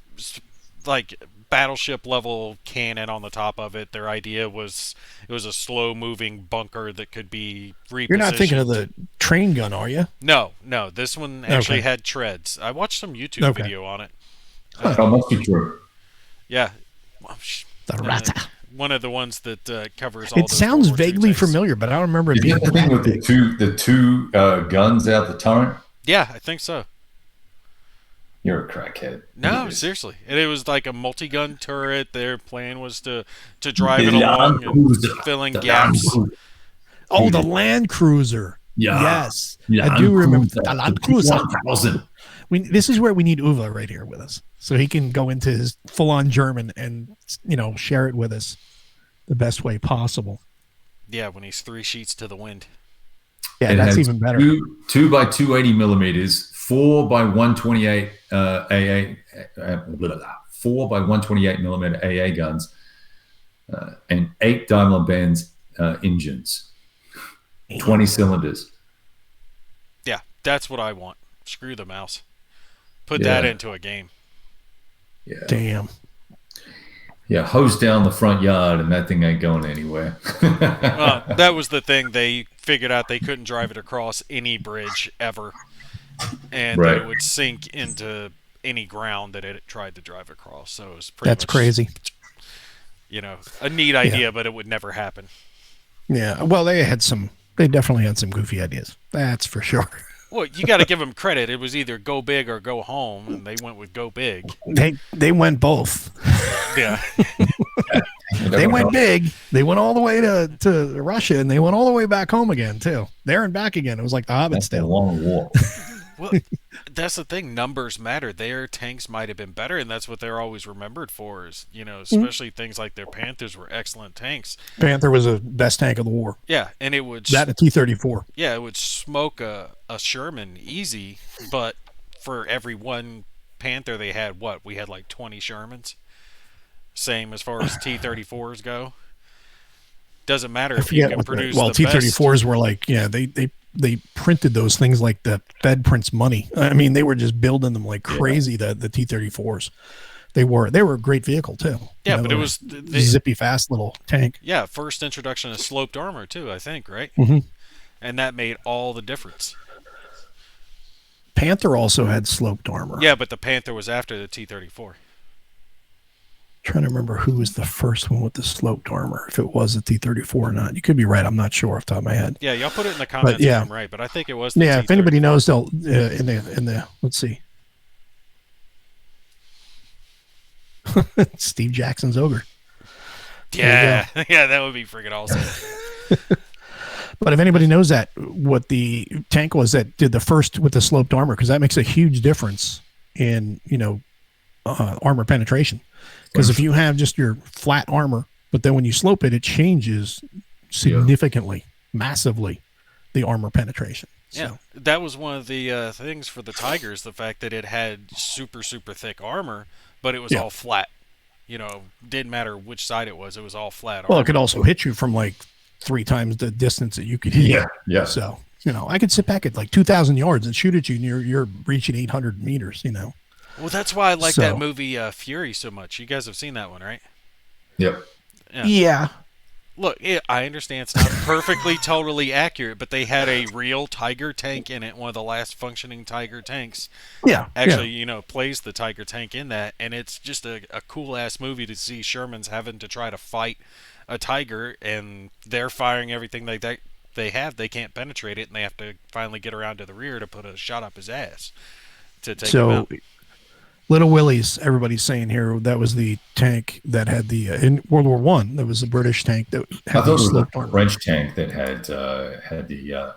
like battleship level cannon on the top of it. Their idea was it was a slow moving bunker that could be repositioned. You're not thinking of the train gun, are you? No, no. This one actually Okay. had treads. I watched some YouTube Okay. video on it. That must be true. Yeah. The Uh, Rata. One of the ones that covers all It those sounds World War II vaguely tanks. familiar, but I don't remember it Is being that the thing that with big. the two guns out the turret? Yeah, I think so. You're a crackhead. No, It is. seriously. And it was like a multi-gun turret. Their plan was to drive it The along Land and Cruiser. fill in The gaps. Land Cruiser. Oh, the Land Cruiser. Yeah. Yes, Yeah, I do Land remember Cruiser. the Land Cruiser. 1000. This is where we need Uwe right here with us, so he can go into his full-on German and share it with us the best way possible. Yeah, when he's 3 sheets to the wind. Yeah, It that's has even better. 2 by 280 millimeters, 4 by 128 4 by 128 millimeter AA guns, and 8 Daimler-Benz engines, 20 cylinders. Yeah, that's what I want. Screw the mouse. Put Yeah. that into a game. Yeah, Damn. yeah, hose down the front yard, and that thing ain't going anywhere. Well, that was the thing. They figured out they couldn't drive it across any bridge ever. And Right. it would sink into any ground that it tried to drive across. So it was pretty That's much, crazy. A neat idea, but it would never happen. Yeah. Well, they definitely had some goofy ideas. That's for sure. Well, you got to give them credit. It was either go big or go home, and they went with go big. They went both. Yeah. They went big. They went all the way to Russia, and they went all the way back home again too. There and back again. It was like the Hobbit's That's a tale. long walk. Well, that's the thing. Numbers matter. Their tanks might have been better, and that's what they're always remembered for. Is especially things like their Panthers were excellent tanks. Panther was the best tank of the war. Yeah, and it would That and a T-34. yeah, it would smoke a Sherman easy, but for every one Panther they had, we had like 20 Shermans. Same as far as T-34s go. Doesn't matter if you can produce the T-34s were like, they printed those things like the Fed prints money. I mean, they were just building them like crazy. The T-34s, they were a great vehicle too. Yeah, but they it were was zippy fast little tank. yeah, first introduction of sloped armor too, I think, right? Mhm. And that made all the difference. Panther also had sloped armor. Yeah, but the Panther was after the T-34. Trying to remember who was the first one with the sloped armor, if it was the T-34 or not. You could be right. I'm not sure off the top of my head. Yeah, y'all put it in the comments if I'm right, but I think it was the Yeah, T-34. if anybody knows, they'll in the let's see. Steve Jackson's ogre. Yeah, yeah, that would be freaking awesome. But if anybody knows what the tank was that did the first with the sloped armor, because that makes a huge difference in armor penetration. Because if you have just your flat armor, but then when you slope it, it changes significantly, massively, the armor penetration. Yeah, that was one of the things for the Tigers, the fact that it had super, super thick armor, but it was all flat. Didn't matter which side it was all flat armor. Well, it could also hit you from like 3 times the distance that you could hit. Yeah. So, I could sit back at like 2,000 yards and shoot at you and you're reaching 800 meters, Well, that's why I like that movie Fury so much. You guys have seen that one, right? Yep. Yeah. Look, I understand it's not perfectly totally accurate, but they had a real Tiger tank in it, one of the last functioning Tiger tanks. Yeah. Actually, plays the Tiger tank in that, and it's just a cool-ass movie to see Sherman's having to try to fight a Tiger, and they're firing everything they have. They can't penetrate it, and they have to finally get around to the rear to put a shot up his ass. to take him So out. Little Willie's, everybody's saying here, that was the tank that had the in World War One. That was the British tank that I had thought the it was sloped a armor. French tank that had the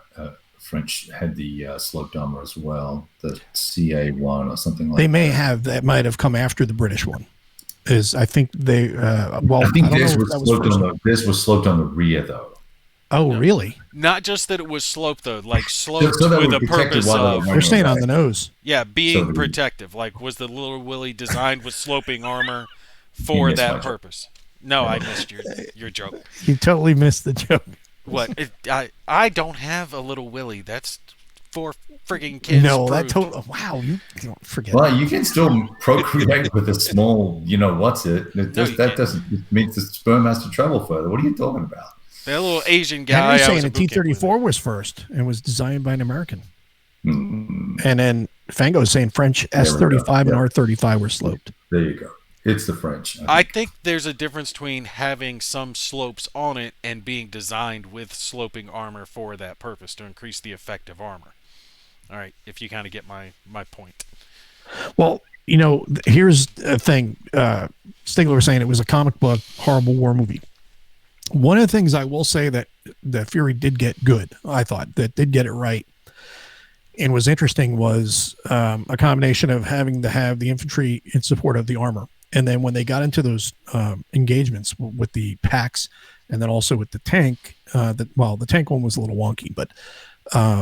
French had the sloped armor as well, the CA-1 or something like They that. may have that might have come after the British one. Is I think they well I think I don't this know if was that was sloped first. on the this was sloped on the rear though, Oh, No. really? Not just that it was sloped though, like so sloped that with would a protect it purpose while they were of They're running staying on away. the nose. being So protective. Like, was the Little Willie designed with sloping armor he for missed my that joke. purpose? No, I missed your joke. You totally missed the joke. What? I don't have a Little Willie. That's for friggin' kids. No, that proved. total. Wow, you don't forget. Well, you can still procreate with a small, what's it? No, you That can't. doesn't it means the sperm has to travel further. What are you talking about? That little Asian guy. Henry's I saying was a at boot camp with. T-34 was first and was designed by an American. Hmm. And then Fango's saying French There we go. S-35 and Yeah. R-35 were sloped. There you go. It's the French. I think there's a difference between having some slopes on it and being designed with sloping armor for that purpose to increase the effective armor. All right, if you kind of get my point. Well, here's a thing. Stigler was saying it was a comic book, horrible war movie. One of the things I will say that Fury did get good, I thought, that did get it right and was interesting was a combination of having to have the infantry in support of the armor. And then when they got into those engagements with the packs and then also with the tank, the tank one was a little wonky, but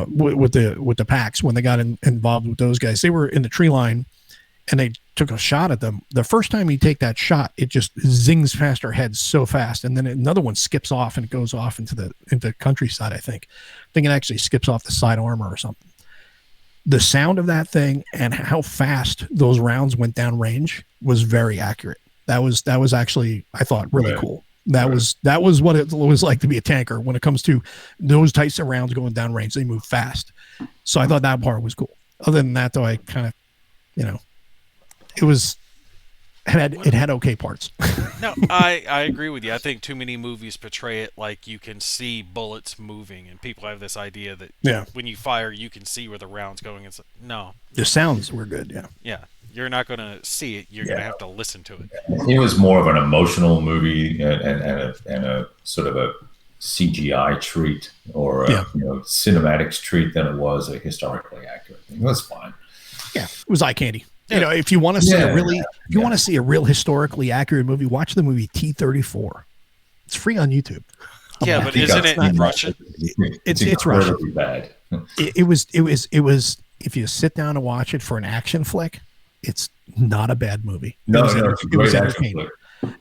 with the packs, when they got involved with those guys, they were in the tree line and they took a shot at them. The first time you take that shot, it just zings past our heads so fast. And then another one skips off and it goes off into the countryside, I think. I think it actually skips off the side armor or something. The sound of that thing and how fast those rounds went down range was very accurate. That was actually, I thought, really cool. That was what it was like to be a tanker when it comes to those types of rounds going down range. They move fast. So I thought that part was cool. Other than that, though, I kind of, it had okay parts. No, I agree with you. I think too many movies portray it like you can see bullets moving, and people have this idea that when you fire, you can see where the round's going. It's no. The sounds were good, yeah. Yeah, you're not going to see it. You're going to have to listen to it. It was more of an emotional movie and a sort of a CGI treat or a cinematics treat than it was a historically accurate thing. It was fine. Yeah, it was eye candy. Yeah. If you want to see want to see a real historically accurate movie, watch the movie T-34. It's free on YouTube. Yeah, but isn't it in Russian? It's Russian. Bad. It was. If you sit down and watch it for an action flick, it's not a bad movie. It was entertaining.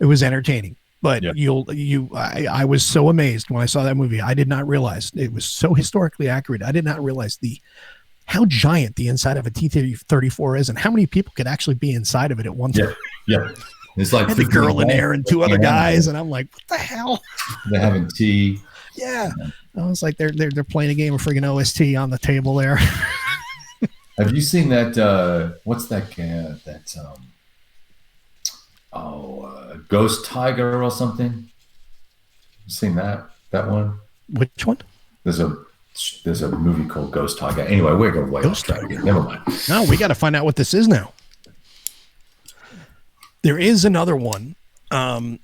It was entertaining. But I was so amazed when I saw that movie. I did not realize it was so historically accurate. I did not realize how giant the inside of a T-34 is and how many people could actually be inside of it at one time. Yeah. It's like the girl in there and two other guys, and I'm like, what the hell? They're having tea. Yeah. I was like, they're playing a game of friggin' OST on the table there. Have you seen that? What's that guy? Ghost Tiger or something? Seen that one? Which one? There's a movie called Ghost Tiger. Anyway, we're going way off track again. Never mind. No, we got to find out what this is now. There is another one. I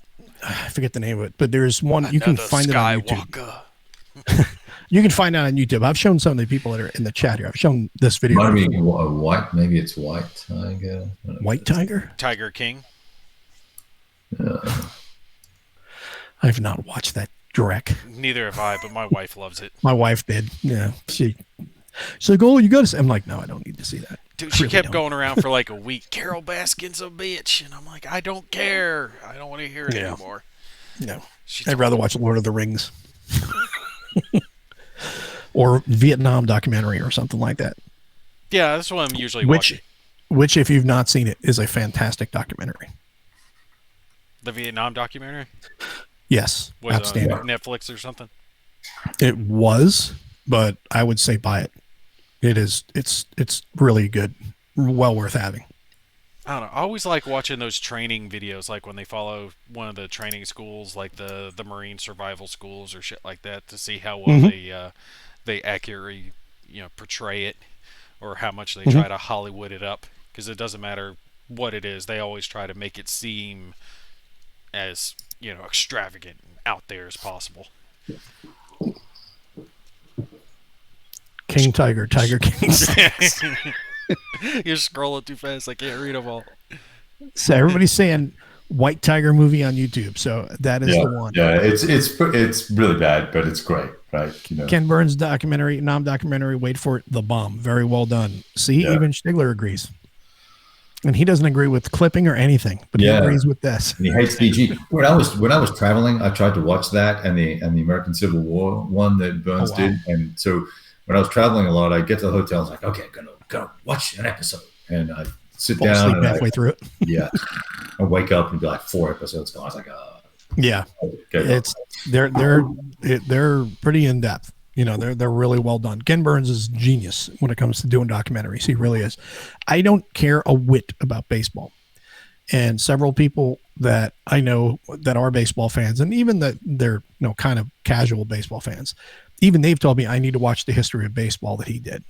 forget the name of it, but there's one you can find it on YouTube. You can find it on YouTube. I've shown some of the people that are in the chat here. I've shown this video. Maybe it's White Tiger. White Tiger? Tiger King. I've not watched that direct. Neither have I, but my wife loves it. My wife did. Yeah. She's like, oh, you got to see. I'm like, no, I don't need to see that. Dude, she kept going around for like a week. Carol Baskin's a bitch. And I'm like, I don't care. I don't want to hear it anymore. No. I'd rather watch Lord of the Rings. Or Vietnam documentary or something like that. Yeah, that's what I'm usually watching. Which, if you've not seen it, is a fantastic documentary. The Vietnam documentary? Yes. Was outstanding. It on Netflix or something? It was, but I would say buy it. It's really good. Well worth having. I don't know. I always like watching those training videos, like when they follow one of the training schools, like the Marine survival schools or shit like that, to see how well they accurately portray it. or how much they try to Hollywood it up, because it doesn't matter what it is, they always try to make it seem as, extravagant and out there as possible. King Tiger King. You're scrolling too fast. I can't read them all. So everybody's saying White Tiger movie on YouTube. So that is the one. Yeah, it's really bad, but it's great, right? Ken Burns documentary, documentary. Wait for it. The Bomb. Very well done. See, even Stigler agrees, and he doesn't agree with clipping or anything, but he agrees with this. And he hates CG. When I was traveling, I tried to watch that and the American Civil War one that Burns did, and so when I was traveling a lot, I get to the hotel. I was like, okay, I'm gonna watch an episode, and I sit down asleep and halfway through it. Yeah, I wake up and be like 4 episodes gone. I was like, it's they're pretty in depth. They're really well done. Ken Burns is genius when it comes to doing documentaries. He really is. I don't care a whit about baseball, and several people that I know that are baseball fans, and even that they're kind of casual baseball fans, even they've told me I need to watch the history of baseball that he did.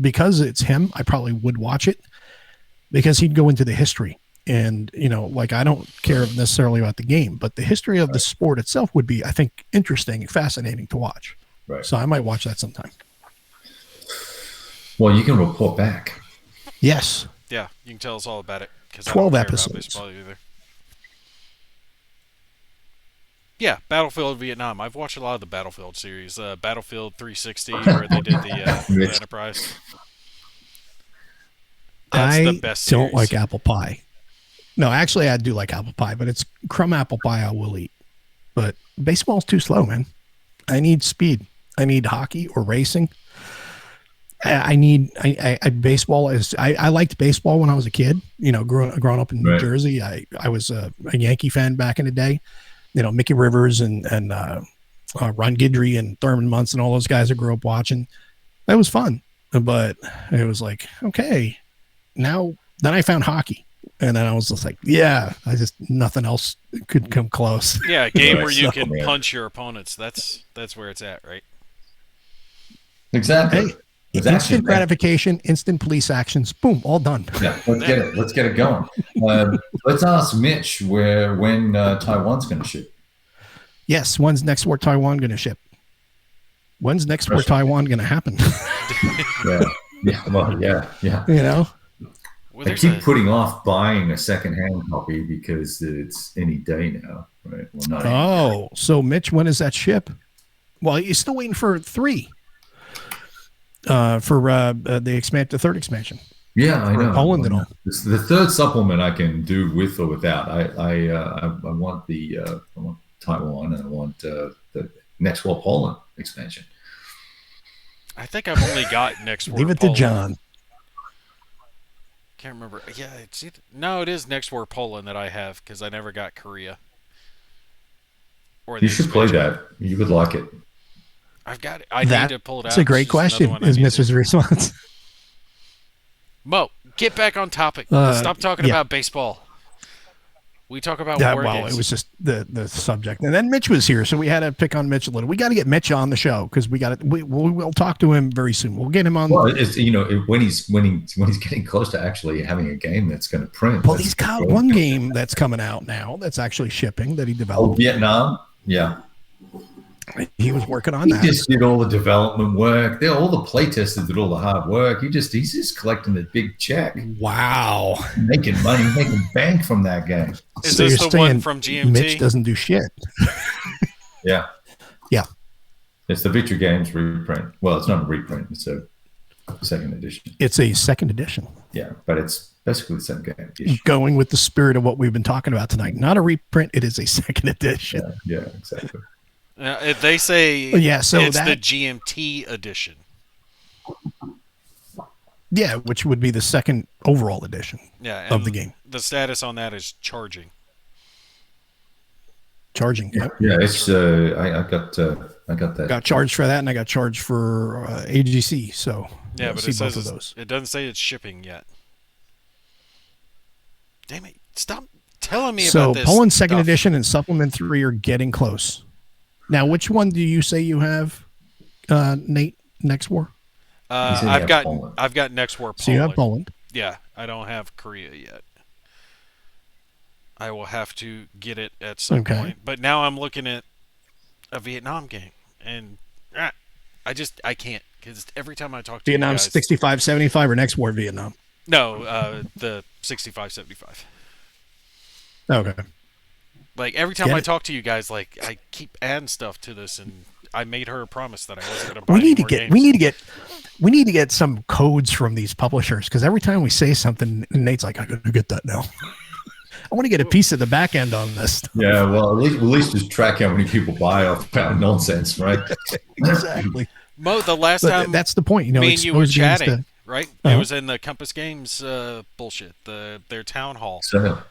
Because it's him, I probably would watch it because he'd go into the history. And, I don't care necessarily about the game, but the history of the sport itself would be, I think, interesting and fascinating to watch. Right. So I might watch that sometime. Well, you can report back. Yes. Yeah, you can tell us all about it. 12 episodes. Yeah, Battlefield Vietnam. I've watched a lot of the Battlefield series. Battlefield 360, where they did the Enterprise. That's the best series. I don't like apple pie. No, actually, I do like apple pie, but it's crumb apple pie I will eat. But baseball's too slow, man. I need speed. I need hockey or racing. I baseball is. I liked baseball when I was a kid. Growing up in New Jersey, I was a Yankee fan back in the day. Mickey Rivers and Ron Guidry and Thurman Munson, all those guys I grew up watching. That was fun, but it was like, okay, then I found hockey, and then I was just like, nothing else could come close. Yeah, a game where you can punch your opponents. That's where it's at, right? Exactly. Hey, instant gratification, instant police actions, boom, all done. Yeah, let's get it going. Let's ask Mitch when Taiwan's going to ship. Yes, when's next war Taiwan going to ship? When's next war Taiwan going to happen? Yeah. I keep putting off buying a secondhand copy because it's any day now, right? Well, not so Mitch, when does that ship? Well, you're still waiting for 3. For the third expansion. Yeah, I know. Poland and all. The third supplement I can do with or without. I want I want Taiwan, and I want the Next War Poland expansion. I think I've only got Next War. Leave it Poland. to John. Can't remember. Yeah, it is Next War Poland that I have because I never got Korea. You should play that. You would like it. I've got it. I need to pull it out. That's a great question, is Mrs. response. Mo, get back on topic. Stop talking about baseball. We talk about war games. It was just the subject. And then Mitch was here, so we had to pick on Mitch a little. We got to get Mitch on the show because we'll talk to him very soon. We'll get him on. Well, it's, when he's getting close to actually having a game that's going to print. Well, he's got one game that's coming out now that's actually shipping that he developed. Oh, Vietnam? Yeah. He was working on that. He just did all the development work. All the playtesters did all the hard work. He's just collecting the big check. Wow. Making money, making bank from that game. Is this the one from GMT? Mitch doesn't do shit. Yeah. Yeah. It's the Victory Games reprint. Well, it's not a reprint. It's a second edition. It's a second edition. Yeah, but it's basically the same game. Going with the spirit of what we've been talking about tonight. Not a reprint. It is a second edition. Yeah, exactly. They say it's the GMT edition. Yeah, which would be the second overall edition of the game. The status on that is charging. Charging. Yeah, it's I got that. Got charged for that, and I got charged for AGC. So yeah, but it says both of those. It doesn't say it's shipping yet. Damn it! Stop telling me about this. So Poland's second edition and Supplement 3 are getting close. Now, which one do you say you have, Nate? Next War? He said he had Poland. I've got next war So you Poland. have Poland. Yeah, I don't have Korea yet. I will have to get it at some point. But now I'm looking at a Vietnam game, and I can't, because every time I talk to Vietnam you guys, 65-75 or next war Vietnam? no, the 65-75. Okay. Like every time I talk to you guys, like I keep adding stuff to this, and I made her a promise that I wasn't going to buy any more games. We need to get some codes from these publishers, because every time we say something, Nate's like, I got to get that now. I want to get a piece of the back end on this. Yeah, well, at least just track how many people buy off that nonsense, right? Exactly. Mo, the last time that's the point. You know, me and you were chatting, right? Uh-huh. It was in the Compass Games bullshit, their town hall,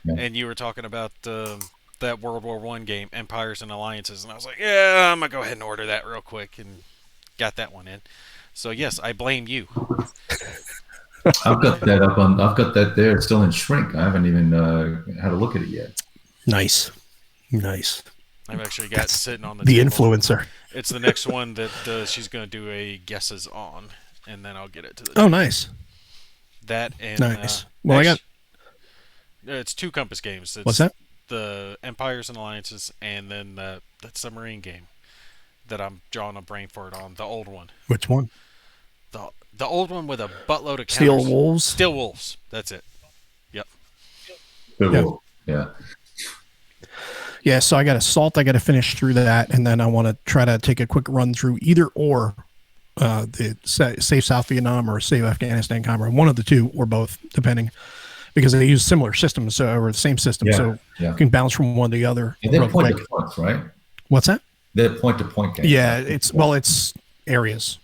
and you were talking about that World War I game, Empires and Alliances, and I was like, yeah, I'm gonna go ahead and order that real quick, and got that one in. So yes, I blame you. I've got that there. It's still in shrink. I haven't even had a look at it yet. Nice. I've actually got it sitting on the table. Influencer. It's the next one that she's going to do a guesses on, and then I'll get it to the table. Nice. That and nice. Well, I got. It's 2 Compass games. It's What's that? The Empires and Alliances, and then that submarine game that I'm drawing a brain fart on. The old one. Which one? The old one with a buttload of counters. Steel Wolves? Steel Wolves. That's it. Yep. Yeah. Yeah, so I got Assault. I got to finish through that, and then I want to try to take a quick run through either or the Save South Vietnam or Save Afghanistan Comrade. One of the two or both, depending, because they use similar systems or the same system, so you can bounce from one to the other. And they're point to points, right? What's that? They're point-to-point games. Yeah, it's areas.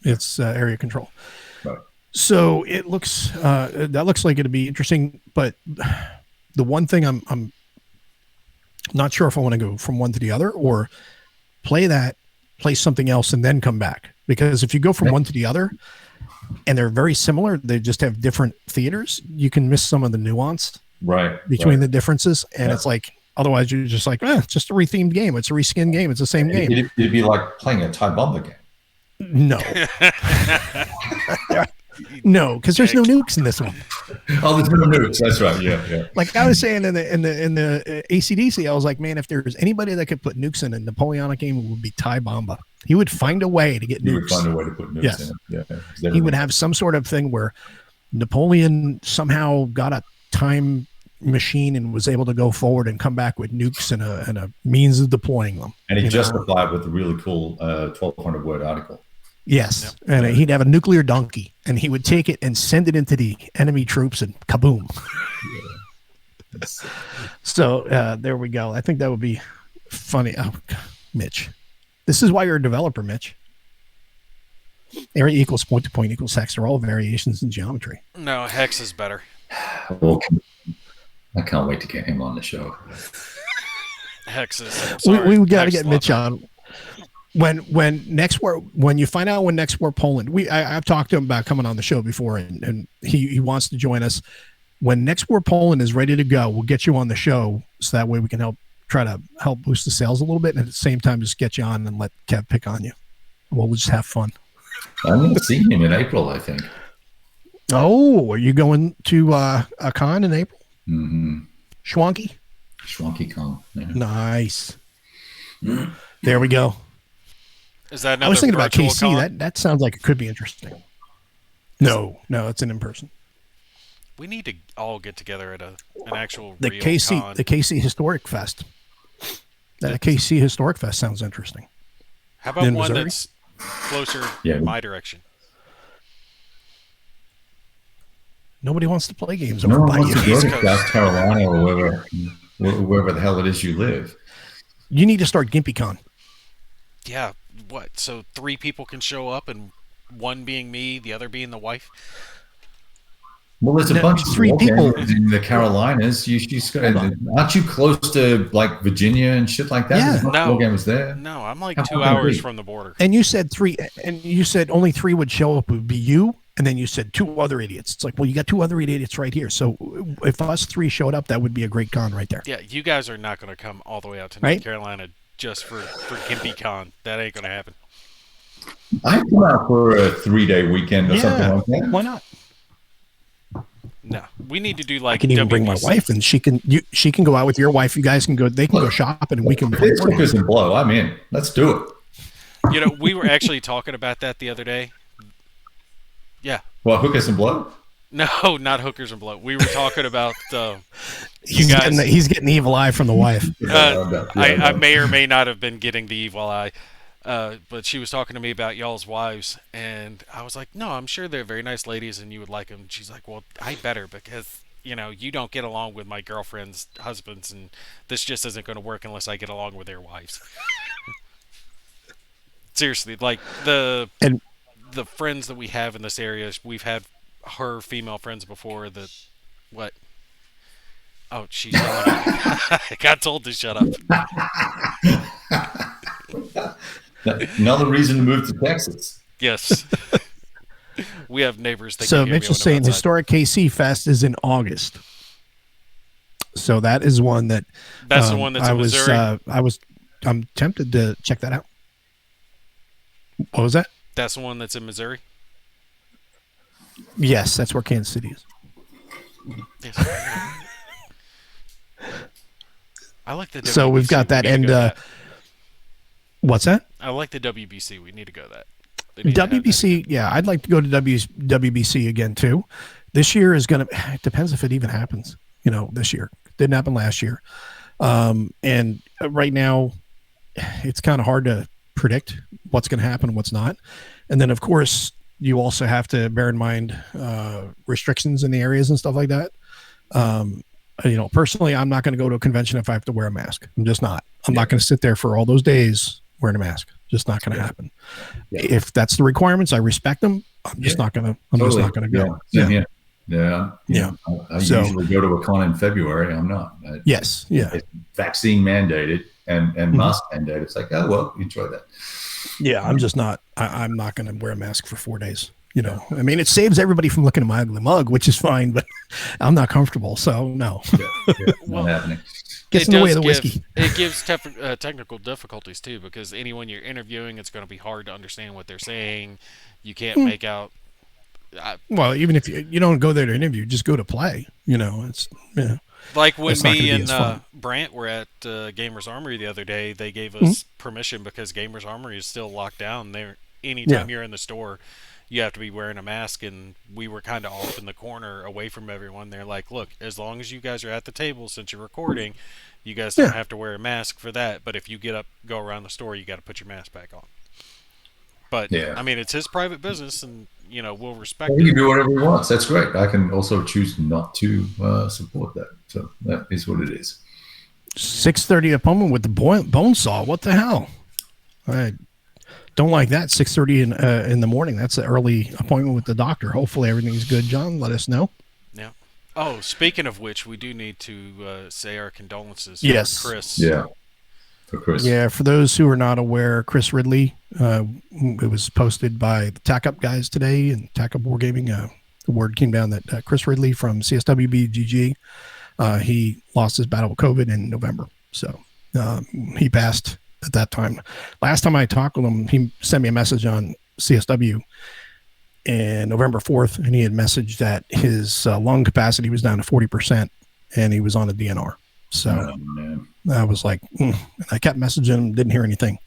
It's area control. Right. So it looks that looks like it'd be interesting, but the one thing I'm not sure if I want to go from one to the other or play something else and then come back, because if you go from one to the other and they're very similar, they just have different theaters, you can miss some of the nuance between the differences, and it's like otherwise you're just like, it's just a rethemed game, it's a reskin game, it's the same game. It'd be like playing a Thai Bomber game. No. No, because there's no nukes in this one. Oh, there's no nukes. That's right. Yeah. Like I was saying in the ACDC, I was like, man, if there's anybody that could put nukes in a Napoleonic game, it would be Thai Bomba. He would find a way to get nukes. He would find a way to put nukes in it. Yeah. He would have some sort of thing where Napoleon somehow got a time machine and was able to go forward and come back with nukes and a means of deploying them. And he justified with a really cool 1,200 word article. Yes, and he'd have a nuclear donkey, and he would take it and send it into the enemy troops, and kaboom. So there we go. I think that would be funny. Oh, Mitch, this is why you're a developer, Mitch. Area equals point to point equals hex. They're all variations in geometry. No, hex is better. Well, I can't wait to get him on the show. Hex is. We got to get Mitch on. When you find out when Next War Poland, I've talked to him about coming on the show before, and he wants to join us. When Next War Poland is ready to go, we'll get you on the show so that way we can try to help boost the sales a little bit, and at the same time just get you on and let Kev pick on you. We'll just have fun. I'm going to see him in April, I think. Oh, are you going to a con in April? Mm-hmm. Schwanky Con. Yeah. Nice. There we go. Is that another I was thinking about virtual KC. con? That sounds like it could be interesting. No, it's an in-person. We need to all get together at an actual the real KC con. The KC Historic Fest. That KC Historic Fest sounds interesting. How about in one Missouri? that's closer in my direction? Nobody wants to play games No over one by wants to you. go to South Carolina or wherever the hell it is you live. You need to start GimpyCon. Yeah, what? So 3 people can show up, and one being me, the other being the wife? Well, there's a bunch of 3 people in the Carolinas. Aren't you close to like Virginia and shit like that? Yeah. There's war games there. No, I'm like How 2 far hours be? from the border. and you said 3, and you said only 3 would show up. It would be you, and then you said 2 other idiots. It's like, well, you got 2 other idiots right here. So if us 3 showed up, that would be a great con right there. Yeah, you guys are not going to come all the way out to Right? North Carolina just for GimpyCon. That ain't going to happen. I come out for a 3-day weekend or something like that. Why not? No, we need to do I like can even bring my WBC. wife, and she can go out with your wife. You guys can go. They can go shopping, and we can. If it's hookers and blow, I'm in. Let's do it. You know, we were actually talking about that the other day. Yeah. What, hookers and blow? No, not hookers and blow. We were talking about he's getting the evil eye from the wife. I may or may not have been getting the evil eye, but she was talking to me about y'all's wives, and I was like, no, I'm sure they're very nice ladies, and you would like them. She's like, well, I better because you don't get along with my girlfriend's husbands, and this just isn't going to work unless I get along with their wives. Seriously, like the friends that we have in this area, we've had her female friends before that. What? Oh, she's yelling at me. I got told to shut up. Another reason to move to Texas. Yes. We have neighbors that So can hear Mitch me is saying outside. Historic KC Fest is in August. So that is one that that's the one that's in Missouri. I'm tempted to check that out. What was that? That's the one that's in Missouri. Yes, that's where Kansas City is. Yes. I like the WBC. So we've got that, and what's that? I like the WBC. We need to go that. WBC, yeah, I'd like to go to WBC again too. This year is going to. It depends if it even happens. This year didn't happen last year, and right now it's kind of hard to predict what's going to happen and what's not. And then, of course, you also have to bear in mind restrictions in the areas and stuff like that. Personally, I'm not going to go to a convention if I have to wear a mask. I'm just not. I'm not going to sit there for all those days wearing a mask. Just not going to happen. Yeah. If that's the requirements, I respect them. I'm just not going to. Just not going to go. Yeah. I usually go to a con in February. I'm not. Yes. Yeah. It's vaccine mandated and mask mandated. It's like, oh well, enjoy that. Yeah, I'm just not. I'm not going to wear a mask for 4 days. I mean, it saves everybody from looking at my ugly mug, which is fine, but I'm not comfortable. So no. Not happening. Gets in the way of the whiskey. It gives technical difficulties too, because anyone you're interviewing, it's going to be hard to understand what they're saying. You can't make out. Well, even if you don't go there to interview, just go to play. It's like when me and Brant were at Gamers Armory the other day. They gave us permission because Gamers Armory is still locked down. There, anytime you're in the store, you have to be wearing a mask, and we were kind of off in the corner away from everyone. They're like, look, as long as you guys are at the table, since you're recording, you guys don't have to wear a mask for that. But if you get up, go around the store, you got to put your mask back on. But I mean, it's his private business, and we'll respect it. He can do whatever he wants. That's great. I can also choose not to support that. So that is what it is. 6:30 appointment with the bone saw. What the hell? I don't like that. 6:30 in the morning. That's an early appointment with the doctor. Hopefully everything's good, John. Let us know. Yeah. Oh, speaking of which, we do need to say our condolences to Chris. Yeah. For Chris. Yeah, for those who are not aware, Chris Ridley, it was posted by the Tack Up guys today and Tack Up Wargaming. The word came down that Chris Ridley from CSWBGG, he lost his battle with COVID in November. So he passed at that time. Last time I talked with him, he sent me a message on CSW and November 4th, and he had messaged that his lung capacity was down to 40% and he was on a DNR. So I was like, I kept messaging him, didn't hear anything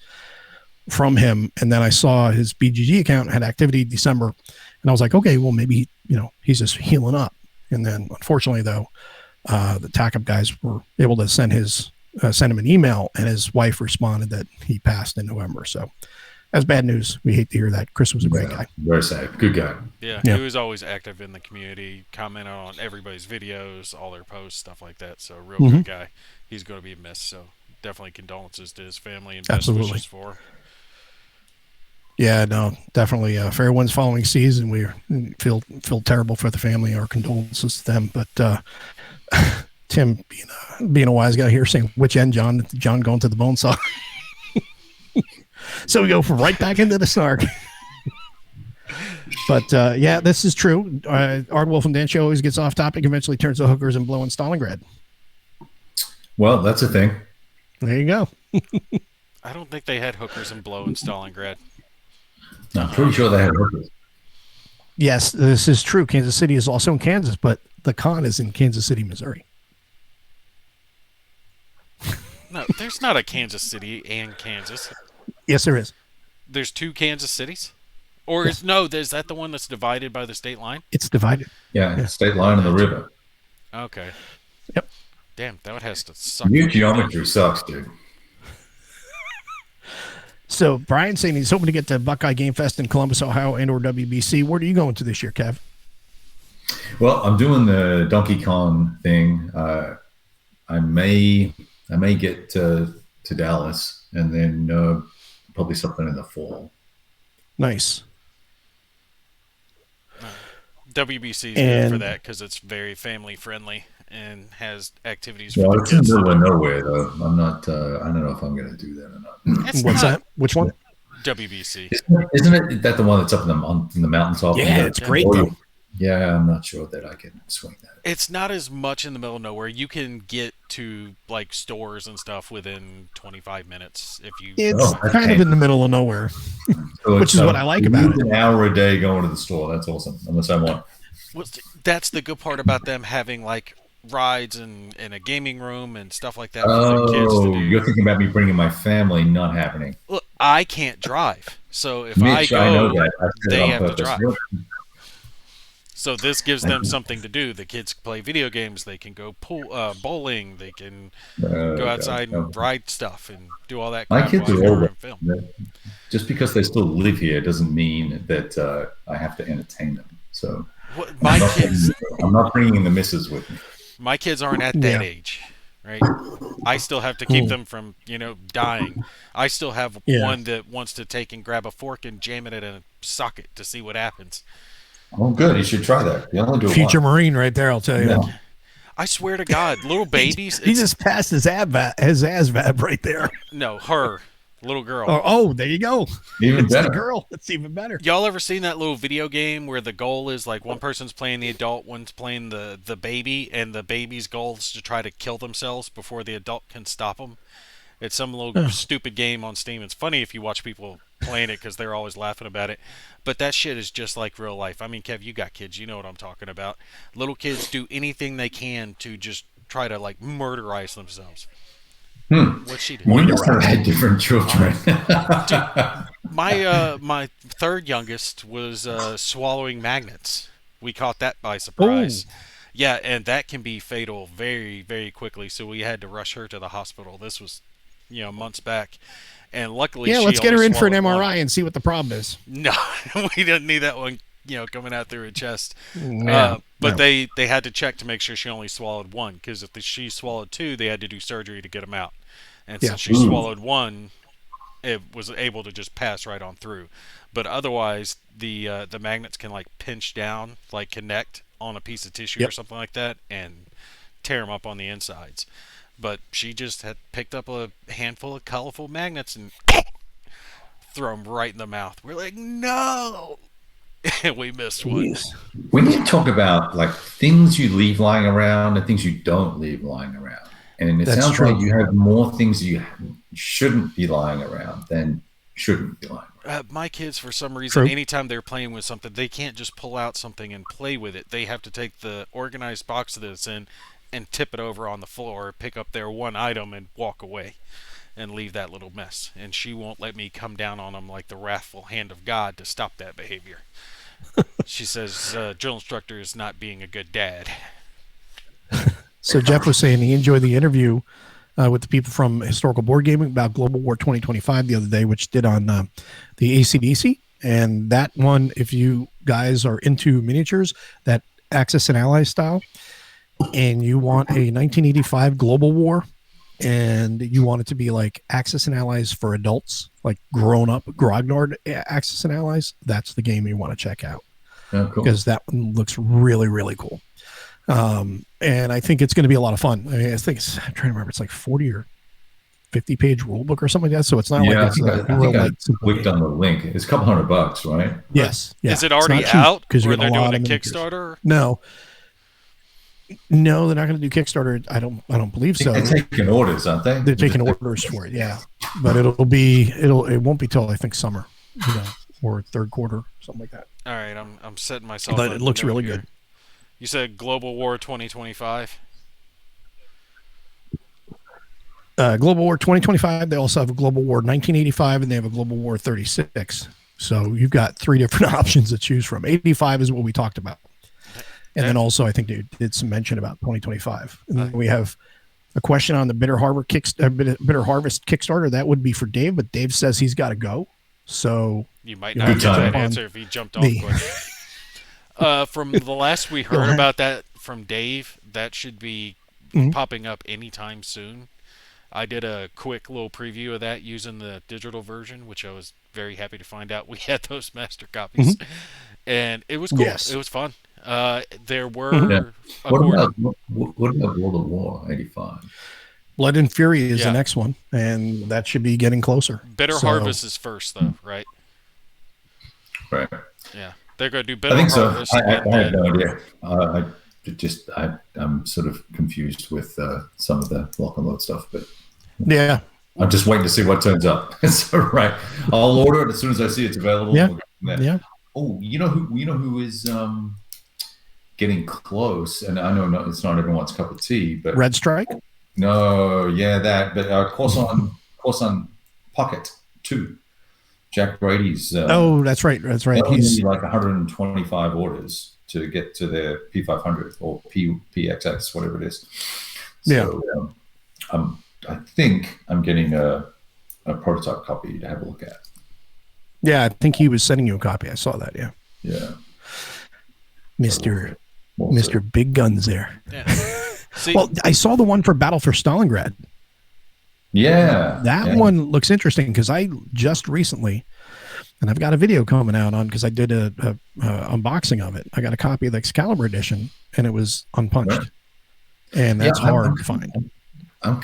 from him. And then I saw his BGG account had activity December, and I was like, okay, well, maybe, he's just healing up. And then unfortunately though, the Tack Up guys were able to send him an email, and his wife responded that he passed in November. So that's bad news. We hate to hear that. Chris was a great guy. Very sad. Good guy. Yeah, he was always active in the community, commented on everybody's videos, all their posts, stuff like that. So a real good guy. He's going to be missed. So definitely condolences to his family and best wishes for him. Yeah, no, definitely. Fair winds following season. We feel terrible for the family. Our condolences to them. But Tim, being a wise guy here, saying which end, John? John going to the bone saw. So we go right back into the snark. But yeah, this is true. Ardwolf and Dan Show always gets off topic, eventually turns to hookers and blow in Stalingrad. Well, that's a thing. There you go. I don't think they had hookers and blow in Stalingrad. I'm pretty sure they have hookers. Yes, this is true. Kansas City is also in Kansas, but the con is in Kansas City, Missouri. No, there's not a Kansas City and Kansas. Yes, there is. There's two Kansas cities? Or Yes. is that the one that's divided by the state line? It's divided. Yeah, state line of the river. Okay. Yep. Damn, that has to suck. New geometry sucks, dude. So Brian's saying he's hoping to get to Buckeye Game Fest in Columbus, Ohio, and/or WBC. Where are you going to this year, Kev? Well, I'm doing the Donkey Kong thing. I may get to Dallas, and then probably something in the fall. Nice. WBC is good for that because it's very family friendly and has activities for Well, the it's in kids. the middle of nowhere, though. I'm not. I don't know if I'm going to do that or not. It's What's not that? Which one? WBC. Isn't it that the one that's up in the mountaintop? Yeah, it's great, Oh, though. yeah, I'm not sure that I can swing that. It's not as much in the middle of nowhere. You can get to like stores and stuff within 25 minutes if you. It's kind of in the middle of nowhere, So which is what I like about it. An hour a day going to the store. That's awesome. Unless I want. That's the good part about them having like rides and a gaming room and stuff like that for Oh, the kids to do. you're thinking about me bringing my family? Not happening. Look, I can't drive, so if Mitch, I I know go, that. I said it they on have to purpose. drive. So this gives them something to do. The kids can play video games. They can go bowling. They can go outside and ride stuff and do all that My crap kids while are they're older. in film. Just because they still live here doesn't mean that I have to entertain them. So My kids, I'm not bringing the missus with me. my kids aren't at that age, right? I still have to keep them from, dying. I still have one that wants to take and grab a fork and jam it in a socket to see what happens. Oh, good. You should try that. You only do it Future once. Marine right there, I'll tell you. Yeah. I swear to God, little babies. He just passed his ASVAB right there. No, her little girl. Oh, there you go. Even It's better. the girl. It's even better. Y'all ever seen that little video game where the goal is like one person's playing the adult, one's playing the baby, and the baby's goal is to try to kill themselves before the adult can stop them? It's some little stupid game on Steam. It's funny if you watch people playing it because they're always laughing about it. But that shit is just like real life. I mean, Kev, you got kids. You know what I'm talking about. Little kids do anything they can to just try to like murderize themselves. What'd she do? We just had different children. My third youngest was swallowing magnets. We caught that by surprise. Yeah, and that can be fatal very, very quickly. So we had to rush her to the hospital. This was, months back, and luckily, Let's get her in for an swallowed MRI one. and see what the problem is. No, we didn't need that one. Coming out through her chest. Yeah, But they had to check to make sure she only swallowed one, because if she swallowed two, they had to do surgery to get them out. And since she swallowed one, it was able to just pass right on through. But otherwise, the magnets can like pinch down, like connect on a piece of tissue or something like that, and tear them up on the insides. But she just had picked up a handful of colorful magnets and throw them right in the mouth. We're like, no! And we missed one. When you talk about like things you leave lying around and things you don't leave lying around, and it sounds like you have more things you shouldn't be lying around than shouldn't be lying around. My kids, for some reason, anytime they're playing with something, they can't just pull out something and play with it. They have to take the organized box that it's in and tip it over on the floor, pick up their one item, and walk away and leave that little mess. And she won't let me come down on them like the wrathful hand of God to stop that behavior. She says drill instructor is not being a good dad. So Jeff was saying he enjoyed the interview with the people from Historical Board Gaming about Global War 2025 the other day, which did on the ACDC. And that one, if you guys are into miniatures, that Axis and Allies style, and you want a 1985 Global War, and you want it to be like Axis and Allies for adults, like grown-up Grognard Axis and Allies, that's the game you want to check out. Oh, cool. Because that one looks really, really cool. And I think it's going to be a lot of fun. I mean, I'm trying to remember, it's like 40 or 50-page rule book or something like that. So it's not like it's I think I clicked on the link. It's a couple $100, right? Yes. Yeah. Is it already out? Because they're doing a Kickstarter? No, they're not going to do Kickstarter. I don't believe so. They're taking orders, aren't they? They're taking orders for it, yeah. But it won't be till I think summer. or third quarter, something like that. All right, I'm setting myself. But a it looks note really here. good. You said Global War 2025. Global War 2025. They also have a Global War 1985, and they have a Global War 36. So you've got 3 different options to choose from. 85 is what we talked about. And then also, I think they did some mention about 2025. And then we have a question on the Bitter Harvest Kickstarter. That would be for Dave, but Dave says he's got to go. So you might not get that answer if he jumped off quick. From the last we heard about that from Dave, that should be popping up anytime soon. I did a quick little preview of that using the digital version, which I was very happy to find out we had those master copies. And it was cool. Yes. It was fun. There were... What about World of War 85? Blood and Fury is the next one, and that should be getting closer. Bitter Harvest is first, though, right? Right. Yeah. They're going to do Bitter Harvest. I think so. I have no idea. I'm sort of confused with some of the lock and load stuff, but yeah, I'm just waiting to see what turns up. So right, I'll order it as soon as I see it's available. Yeah. Yeah. Oh, you know who is getting close, and I know it's not everyone's cup of tea, but Red Strike. No, yeah, that. But Corson Pocket 2. Jack Brady's. That's right. He's like 125 orders to get to their P500 or PXX, whatever it is. So, I think I'm getting a prototype copy to have a look at. Yeah, I think he was sending you a copy. I saw that. Yeah. Yeah. Mr. Big Guns there. Yeah. Well, I saw the one for Battle for Stalingrad. Yeah. That one looks interesting because I just recently, and I've got a video coming out on because I did a unboxing of it. I got a copy of the Excalibur edition, and it was unpunched. Right. And that's hard to find.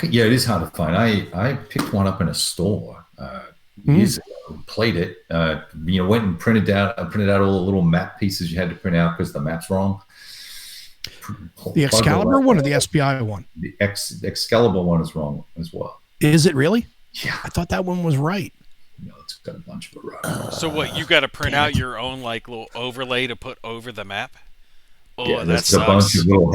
Yeah, it is hard to find. I picked one up in a store years ago, played it, went and printed out all the little map pieces you had to print out because the map's wrong. The Excalibur one or the SPI one? The Excalibur one is wrong as well. Is it really? Yeah. I thought that one was right. No, it's got a bunch of variety. So what, you got to print out your own like little overlay to put over the map? Oh, yeah, that's a bunch of little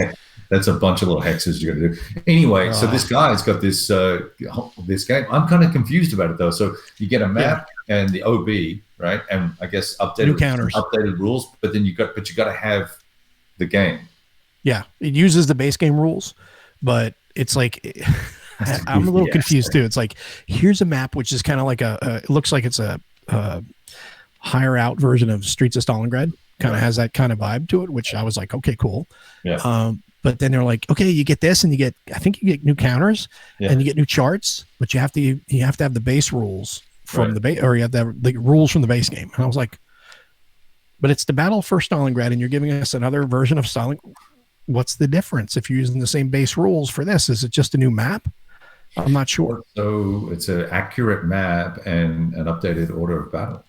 hexes you got to do. Anyway, so this guy's got this game. I'm kind of confused about it though. So you get a map and the OB, right? And I guess updated rules, but then you got to have the game. Yeah, it uses the base game rules, but it's like I'm a little confused too. It's like here's a map which is kind of like it looks like it's a higher out version of Streets of Stalingrad. Kind of has that kind of vibe to it, which I was like, okay, cool. Yeah. But then they're like, okay, you get this, and I think you get new counters, and you get new charts, but you have to have the base rules from the base, or you have to have the rules from the base game. And I was like, but it's the Battle for Stalingrad, and you're giving us another version of Stalingrad. What's the difference if you're using the same base rules for this? Is it just a new map? I'm not sure. So it's an accurate map and an updated order of battle.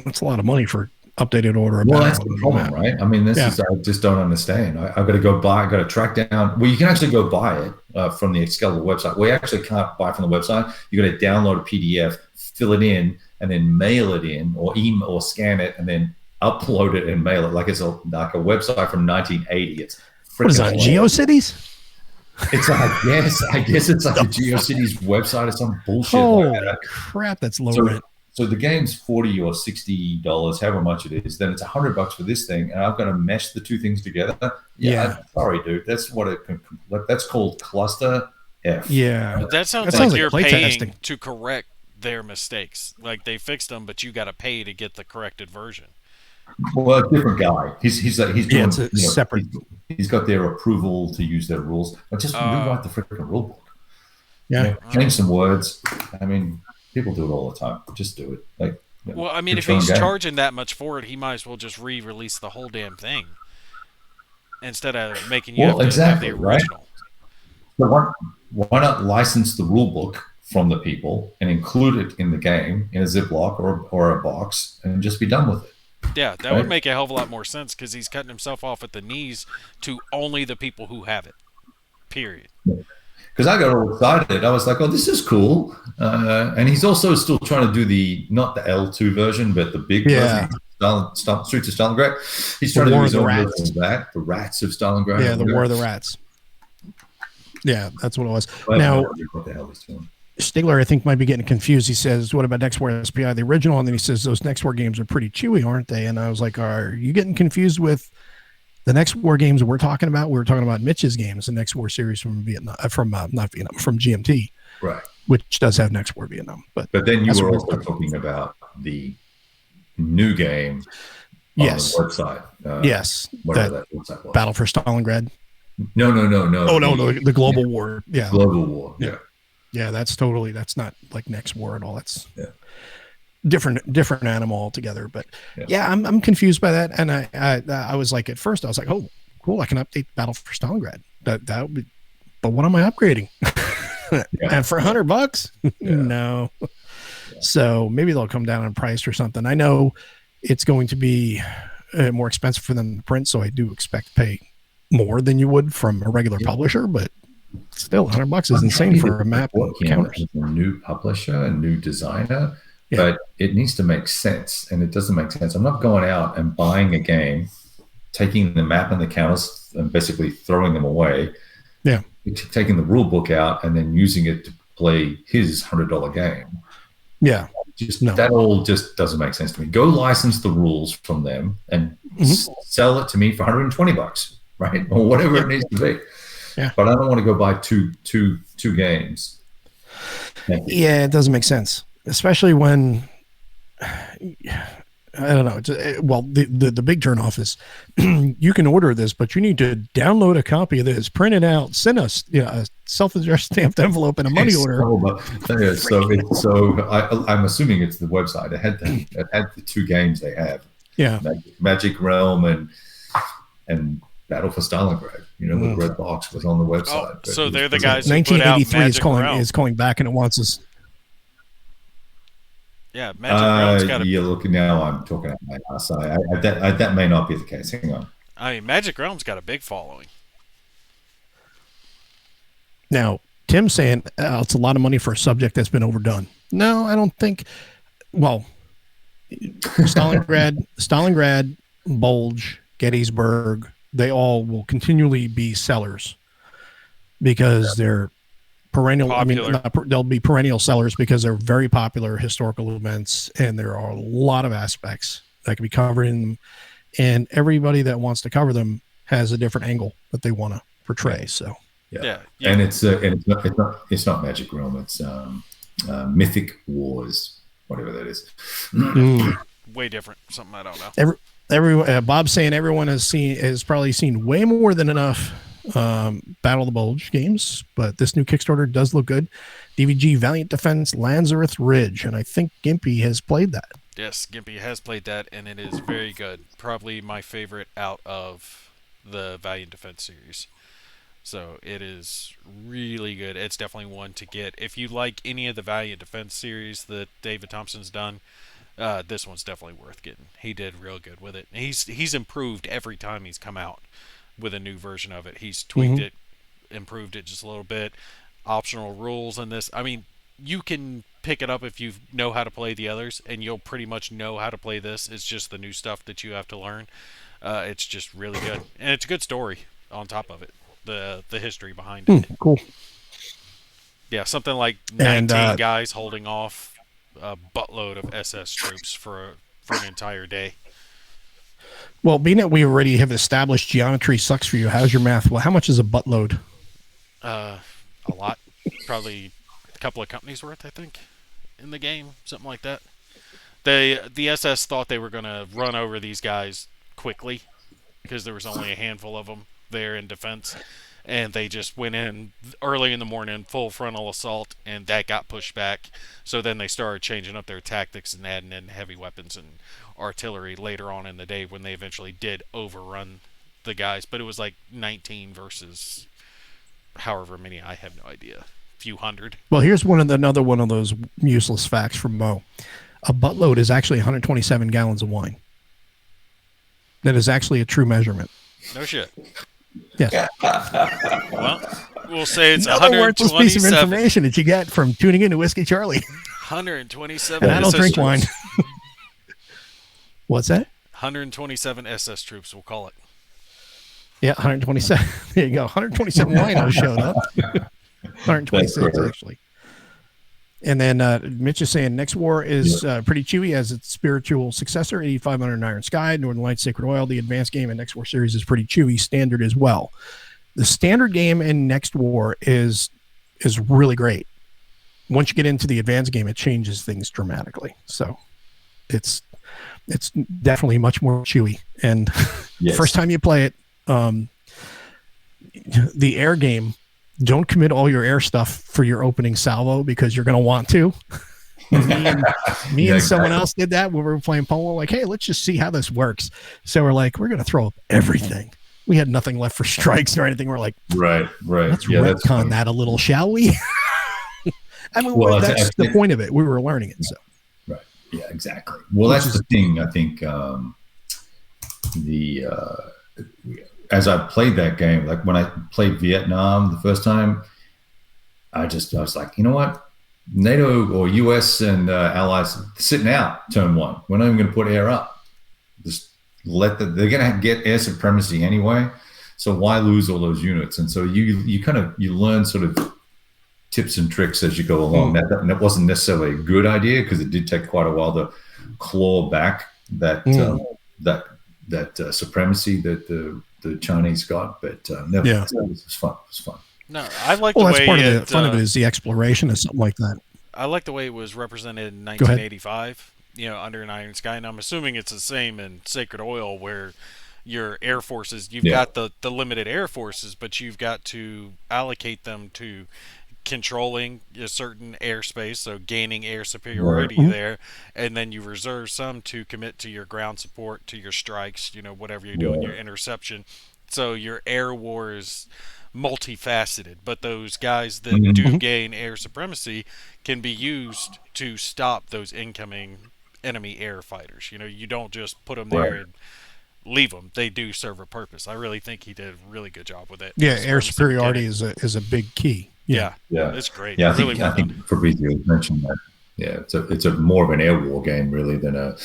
That's a lot of money for updated order of battle. Well, that's the problem, right? I mean, I just don't understand. I've got to track down. Well, you can actually go buy it from the Excalibur website. We actually can't buy from the website. You got to download a PDF, fill it in, and then mail it in, or email or scan it, and then upload it and mail it. Like it's like a website from 1980. It's what is that? GeoCities? It's I guess it's like a GeoCities website or some bullshit. Oh crap! That's low rent. So the game's $40 or $60, however much it is. Then it's $100 for this thing, and I've got to mesh the two things together. Yeah. Sorry, dude. That's that's called cluster F. Yeah. But that sounds like you're paying to correct their mistakes. Like they fixed them, but you got to pay to get the corrected version. Well, a different guy. He's doing separate. He's got their approval to use their rules. But just rewrite the freaking rule book. Yeah. Change some words. I mean. People do it all the time. Just do it. Well, I mean, if he's charging that much for it, he might as well just re-release the whole damn thing instead of making you have the original. Right? So why not license the rule book from the people and include it in the game in a Ziploc or a box and just be done with it? Yeah, that would make a hell of a lot more sense because he's cutting himself off at the knees to only the people who have it. Period. Because I got all excited. I was like, oh, this is cool. And he's also still trying to do not the L2 version, but the big version, Streets of Stalingrad. He's trying to do his own version of that, the Rats of Stalingrad. Yeah, the War of the Rats. Yeah, that's what it was. Now, what the hell he's doing? Stigler, I think, might be getting confused. He says, what about Next War SPI, the original? And then he says, those Next War games are pretty chewy, aren't they? And I was like, are you getting confused with the Next War games we're talking about? We were talking about Mitch's games, the Next War series from Vietnam, not Vietnam, from GMT. Right. Which does have Next War Vietnam. But then you were also talking about the new game on the website. Yes. Whatever that website was. Battle for Stalingrad. No. Oh, no, the Global War. Yeah. Global War. Yeah. Yeah, that's not like Next War at all. That's different animal altogether. But yeah, I'm confused by that. And I was like, at first I was like, oh, cool, I can update Battle for Stalingrad. That would be, but what am I upgrading? And for $100? No. Yeah. So maybe they'll come down in price or something. I know it's going to be more expensive for them to print, so I do expect to pay more than you would from a regular publisher, but still $100 is insane for a map and counters. A new publisher, a new designer, but it needs to make sense, and it doesn't make sense. I'm not going out and buying a game, taking the map and the counters and basically throwing them away. Yeah. Taking the rule book out and then using it to play his $100 game. Yeah. That all just doesn't make sense to me. Go license the rules from them and sell it to me for $120, right? Or whatever it needs to be. Yeah. But I don't want to go buy two games. Yeah, it doesn't make sense. Especially when I don't know. Well, the big turnoff is you can order this, but you need to download a copy of this, print it out, send us a self-addressed stamped envelope and a money order. So I'm assuming it's the website. It had the two games they have. Yeah, Magic Realm and Battle for Stalingrad. The red box was on the website. Oh, so they're the guys who put out 1983 is calling back and it wants us. Yeah, Magic Realm's got look, now I'm talking out my ass. That may not be the case. Hang on. I mean, Magic Realm's got a big following. Now, Tim's saying it's a lot of money for a subject that's been overdone. No, I don't think. Well, Stalingrad, Bulge, Gettysburg, they all will continually be sellers because they're perennial. Popular. I mean, they'll be perennial sellers because they're very popular historical events, and there are a lot of aspects that can be covered in them. And everybody that wants to cover them has a different angle that they want to portray. So, yeah. And it's not Magic Realm. It's Mythic Wars, whatever that is. Way different. Something I don't know. Bob's saying everyone has probably seen way more than enough Battle of the Bulge games, but this new Kickstarter does look good. DVG Valiant Defense Lanzareth Ridge, and I think Gimpy has played that. Yes, Gimpy has played that, and it is very good. Probably my favorite out of the Valiant Defense series. So it is really good. It's definitely one to get. If you like any of the Valiant Defense series that David Thompson's done, this one's definitely worth getting. He did real good with it. He's improved every time he's come out with a new version of it. He's tweaked it, improved it just a little bit. Optional rules in this. I mean, you can pick it up if you know how to play the others, and you'll pretty much know how to play this. It's just the new stuff that you have to learn. It's just really good, and it's a good story on top of it. The history behind it. Cool. Yeah, something like 19 guys holding off a buttload of SS troops for an entire day. Well, being that we already have established geometry sucks for you, how's your math? Well, how much is a buttload? A lot. Probably a couple of companies worth, I think, in the game. Something like that. The SS thought they were going to run over these guys quickly because there was only a handful of them there in defense. And they just went in early in the morning, full frontal assault, and that got pushed back. So then they started changing up their tactics and adding in heavy weapons and artillery later on in the day when they eventually did overrun the guys. But it was like 19 versus however many, I have no idea. A few hundred. Well, here's another one of those useless facts from Mo. A buttload is actually 127 gallons of wine. That is actually a true measurement. No shit. Yes. Well, We'll say it's Another worthless piece of 127. information that you get from tuning into Whiskey Charlie. 127 And I don't SS drink troops. wine. What's that? 127 SS troops, we'll call it. Yeah, 127. There you go. 127 winos showed up. 126 actually. And then Mitch is saying Next War is pretty chewy as its spiritual successor, 8500 Iron Sky, Northern Lights, Sacred Oil. The advanced game in Next War series is pretty chewy, standard as well. The standard game in Next War is really great. Once you get into the advanced game, it changes things dramatically. So it's definitely much more chewy. And the first time you play it, the air game, don't commit all your air stuff for your opening salvo because you're going to want to. Me and someone else did that when we were playing polo. Like, hey, let's just see how this works. So we're like, we're going to throw up everything. We had nothing left for strikes or anything. We're like, right. Let's retcon that a little, shall we? I mean, that's the point of it. We were learning it. So, right. Yeah, exactly. Well, that's the thing. I think as I played that game, like when I played Vietnam the first time, I was like, you know what? NATO or US and allies sitting out turn one. We're not even going to put air up. Just they're going to get air supremacy anyway. So why lose all those units? And so you learn sort of tips and tricks as you go along. That wasn't necessarily a good idea because it did take quite a while to claw back that supremacy that the Chinese got, but it was fun. It was fun. No, I like the way that's part of the fun of it is the exploration of something like that. I like the way it was represented in 1985. Under an Iron Sky, and I'm assuming it's the same in Sacred Oil, where your air forces, you've got the limited air forces, but you've got to allocate them to controlling a certain airspace, so gaining air superiority there, and then you reserve some to commit to your ground support, to your strikes, whatever you're doing, your interception. So your air war is multifaceted, but those guys that do gain air supremacy can be used to stop those incoming enemy air fighters. You don't just put them there and leave them. They do serve a purpose. I really think he did a really good job with it. Yeah, air superiority is a big key. Yeah, it's great. Yeah, I think Fabrizio mentioned that. Yeah, it's a more of an air war game really than a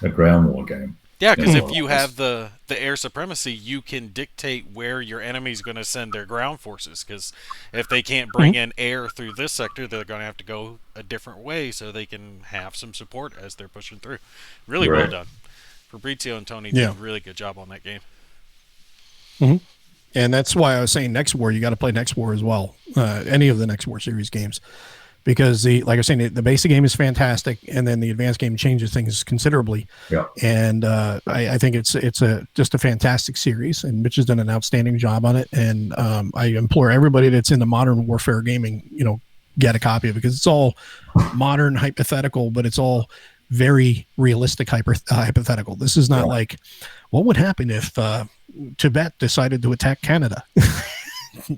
ground war game. Yeah, because if you have the air supremacy, you can dictate where your enemy's going to send their ground forces. Because if they can't bring in air through this sector, they're going to have to go a different way so they can have some support as they're pushing through. Really well done. Fabrizio and Tony did a really good job on that game. Mm-hmm. And that's why I was saying Next War, you got to play Next War as well. Any of the Next War series games. Because like I was saying, the basic game is fantastic, and then the advanced game changes things considerably. Yeah. And I think it's just a fantastic series, and Mitch has done an outstanding job on it. And I implore everybody that's into modern warfare gaming, get a copy of it, because it's all modern hypothetical, but it's all very realistic hypothetical. This is not like, what would happen if Tibet decided to attack Canada?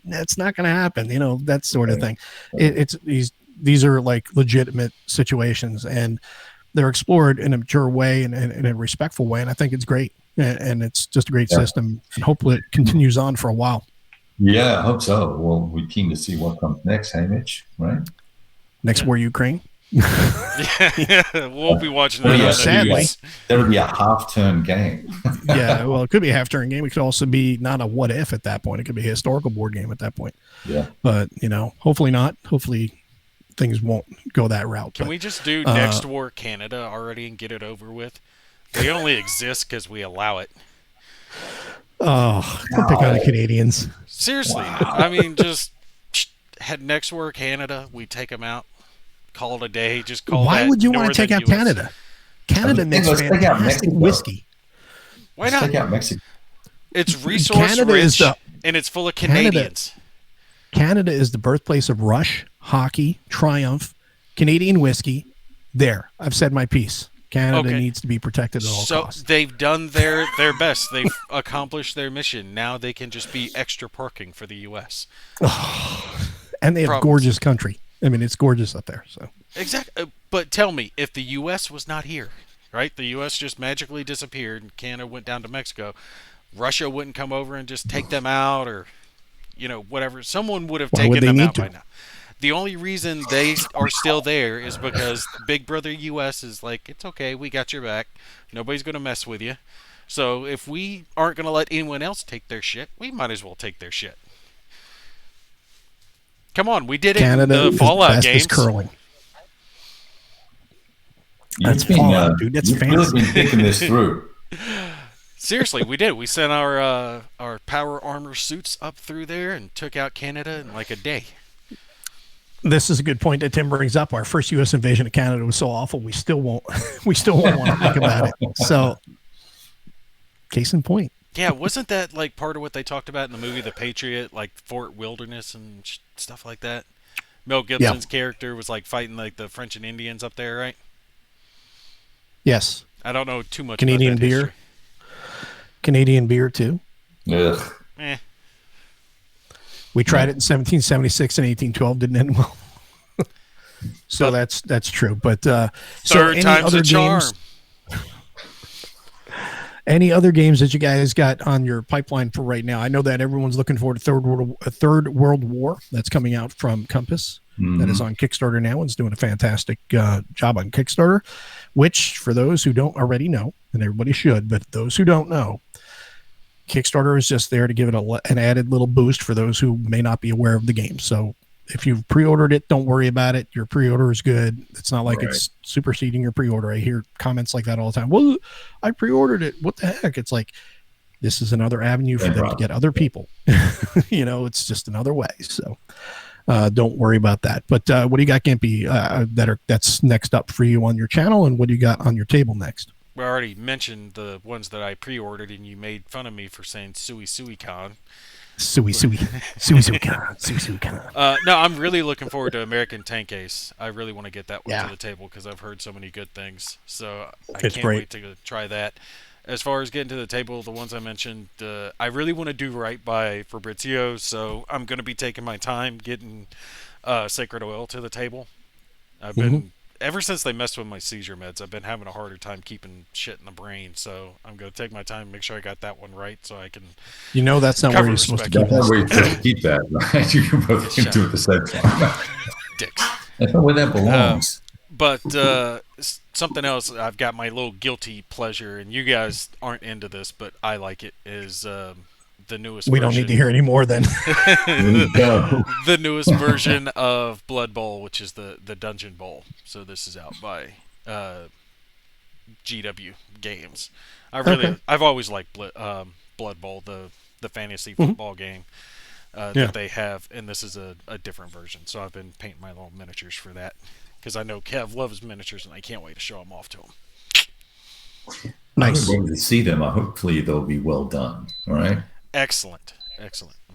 That's not going to happen, that sort of thing. These are like legitimate situations, and they're explored in a mature way and in a respectful way. And I think it's great. And it's just a great system, and hopefully it continues on for a while. Yeah, I hope so. Well, we're keen to see what comes next. Hey, Mitch, right? Next War, Ukraine. We'll be watching that. Sadly, that'll be a half-turn game. Yeah, well, it could be a half-turn game. It could also be not a what-if at that point. It could be a historical board game at that point. Yeah. But, hopefully not. Hopefully things won't go that route. Can we just do Next War Canada already and get it over with? They only exist because we allow it. Oh, don't pick on the Canadians. Seriously. Wow. I mean, just had Next War Canada, we take them out, call it a day. Just call. Why would you want to take out US? Canada? Canada makes fantastic whiskey. Why not? Take out Mexico. It's resource rich, and it's full of Canadians. Canada is the birthplace of Rush, hockey, Triumph, Canadian whiskey. There, I've said my piece. Canada needs to be protected at all costs. So they've done their best. They've accomplished their mission. Now they can just be extra parking for the U.S. And they have gorgeous country. I mean, it's gorgeous up there. So exactly. But tell me, if the U.S. was not here, right? The U.S. just magically disappeared, and Canada went down to Mexico. Russia wouldn't come over and just take them out, or whatever. Someone would have Why would taken they them need out to? by now. The only reason they are still there is because Big Brother US is like, it's okay, we got your back. Nobody's going to mess with you. So if we aren't going to let anyone else take their shit, we might as well take their shit. Come on, we did it Canada in the is Fallout best games. is curling. That's Fallout, dude. That's you've fantasy. really been thinking this through. Seriously, we did. We sent our power armor suits up through there and took out Canada in like a day. This is a good point that Tim brings up. Our first U.S. invasion of Canada was so awful. We still won't want to think about it. So, case in point. Yeah, wasn't that like part of what they talked about in the movie The Patriot, like Fort Wilderness and stuff like that? Mel Gibson's character was like fighting like the French and Indians up there, right? Yes. I don't know too much Canadian about that beer. history. Canadian beer too. Ugh. We tried it in 1776 and 1812. Didn't end well. So that's true. But so Third any time's other a charm. games? Any other games that you guys got on your pipeline for right now? I know that everyone's looking forward to Third World War that's coming out from Compass. That is on Kickstarter now and is doing a fantastic job on Kickstarter, which for those who don't already know, and everybody should, but those who don't know, Kickstarter is just there to give it an added little boost for those who may not be aware of the game. So if you've pre-ordered it, don't worry about it. Your pre-order is good. It's not like it's superseding your pre-order. I hear comments like that all the time. Well, I pre-ordered it. What the heck? It's like, this is another avenue for them to get other people. It's just another way. So don't worry about that. But what do you got, Gimpy, that's next up for you on your channel? And what do you got on your table next? We already mentioned the ones that I pre-ordered, and you made fun of me for saying Sui Sui Con. Sui Con. No, I'm really looking forward to American Tank Ace. I really want to get that one to the table because I've heard so many good things. So I can't wait to try that. As far as getting to the table, the ones I mentioned, I really want to do right by Fabrizio, so I'm going to be taking my time getting Sacred Oil to the table. I've been ever since they messed with my seizure meds, I've been having a harder time keeping shit in the brain. So I'm going to take my time, make sure I got that one right, so I can. That's not where you're supposed to keep it. That's not where you're supposed to keep that, right? You can both do it at the same time. Dicks. That's not where that belongs. But something else, I've got my little guilty pleasure, and you guys aren't into this, but I like it. Is the newest? We don't need to hear any more then. The newest version of Blood Bowl, which is the Dungeon Bowl. So this is out by GW Games. I've always liked Blood Bowl, the fantasy football game that they have, and this is a different version. So I've been painting my little miniatures for that because I know Kev loves miniatures, and I can't wait to show them off to him. Nice. I'm waiting to see them. Hopefully they'll be well done. All right. Excellent. I'm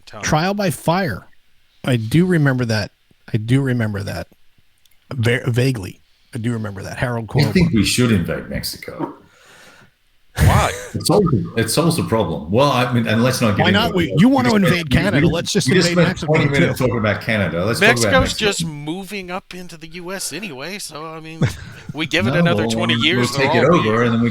telling you. Trial by Fire. I do remember that. Vaguely. I do remember that. Harold Corwin. I think we should invade Mexico. Why? It solves the problem. Well, I mean, and let's not get. Why not? You want to invade Canada? Let's just invade Mexico. 20 minutes talking about Canada. Mexico's just moving up into the U.S. anyway, so I mean, we give it another 20 years. We'll take it over, and then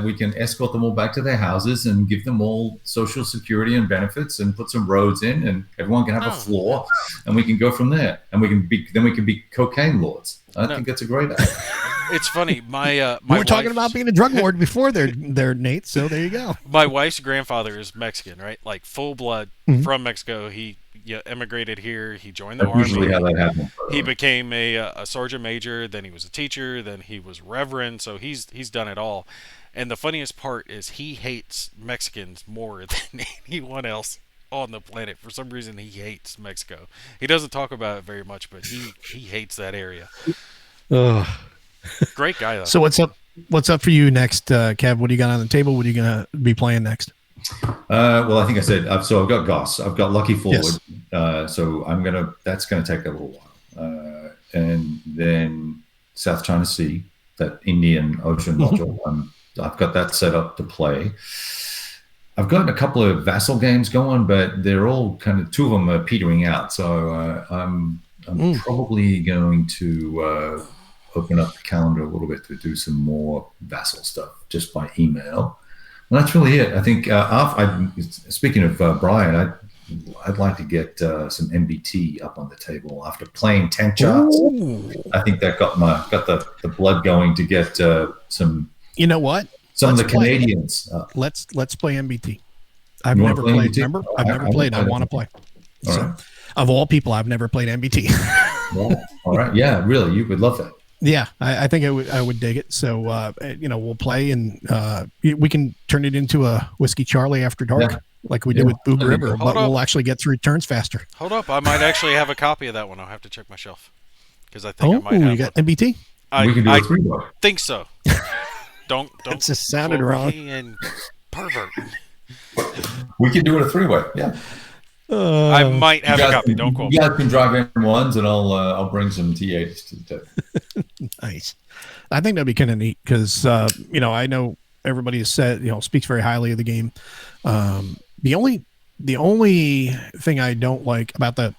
we can escort them all back to their houses and give them all social security and benefits, and put some roads in, and everyone can have a floor, and we can go from there, and we can be cocaine lords. I think that's a great idea. It's funny. My we were talking about being a drug lord before there, Nate. So there you go. My wife's grandfather is Mexican, right? Like full blood from Mexico. He immigrated here. He joined the army. Usually how that happens. He became a sergeant major. Then he was a teacher. Then he was reverend. So he's done it all. And the funniest part is he hates Mexicans more than anyone else on the planet. For some reason, he hates Mexico. He doesn't talk about it very much, but he hates that area. Great guy though. So what's up for you next, Kev? What do you got on the table? What are you gonna be playing next? Well, I think I said I've got Goss. I've got Lucky Forward. Yes. So that's gonna take a little while. And then South China Sea, that Indian Ocean module. I've got that set up to play. I've got a couple of vassal games going, but they're all two of them are petering out. So I'm probably going to open up the calendar a little bit to do some more vassal stuff just by email. And that's really it. I think speaking of Brian, I'd like to get some MBT up on the table after playing tank charts. Ooh. I think that got the blood going to get some. You know what? Some Let's of the play. Canadians. Let's play MBT. I've You wanna never play played. MBT? Remember, I've never played. I want to play. All So, right. of all people, I've never played MBT. Yeah. All right. Yeah, really, you would love that. Yeah, I think I would dig it. So we'll play, and we can turn it into a Whiskey Charlie After Dark, Yeah. like we did with Boog That'd be River, cool. but Hold up. we'll actually get through turns faster. Hold up, I might actually have a copy of that one. I'll have to check my shelf because I think I Oh, might have you got one. MBT? We can do I a 3-way. think so. Don't It just sounded quote wrong. me and pervert. We can do it a 3-way. Yeah. I might have a guys copy. can- Don't quote You me. guys can drive M1s, and I'll bring some T8s to the table. Nice. I think that'd be kind of neat because I know everybody has said speaks very highly of the game. The only thing I don't like about the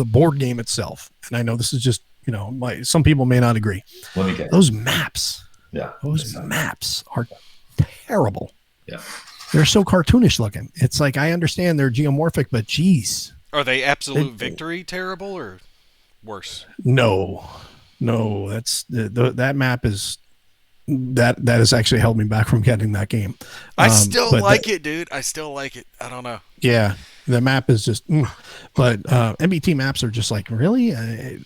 board game itself, and I know this is just some people may not agree. Let me get Those maps. Yeah. Those maps are terrible. Yeah. They're so cartoonish looking. It's like I understand they're geomorphic, but geez, Are they absolute victory terrible or worse? no. That's that map is that has actually held me back from getting that game. I still but like it, dude. I still like it. I don't know. Yeah, the map is just. But MBT maps are just like really. I would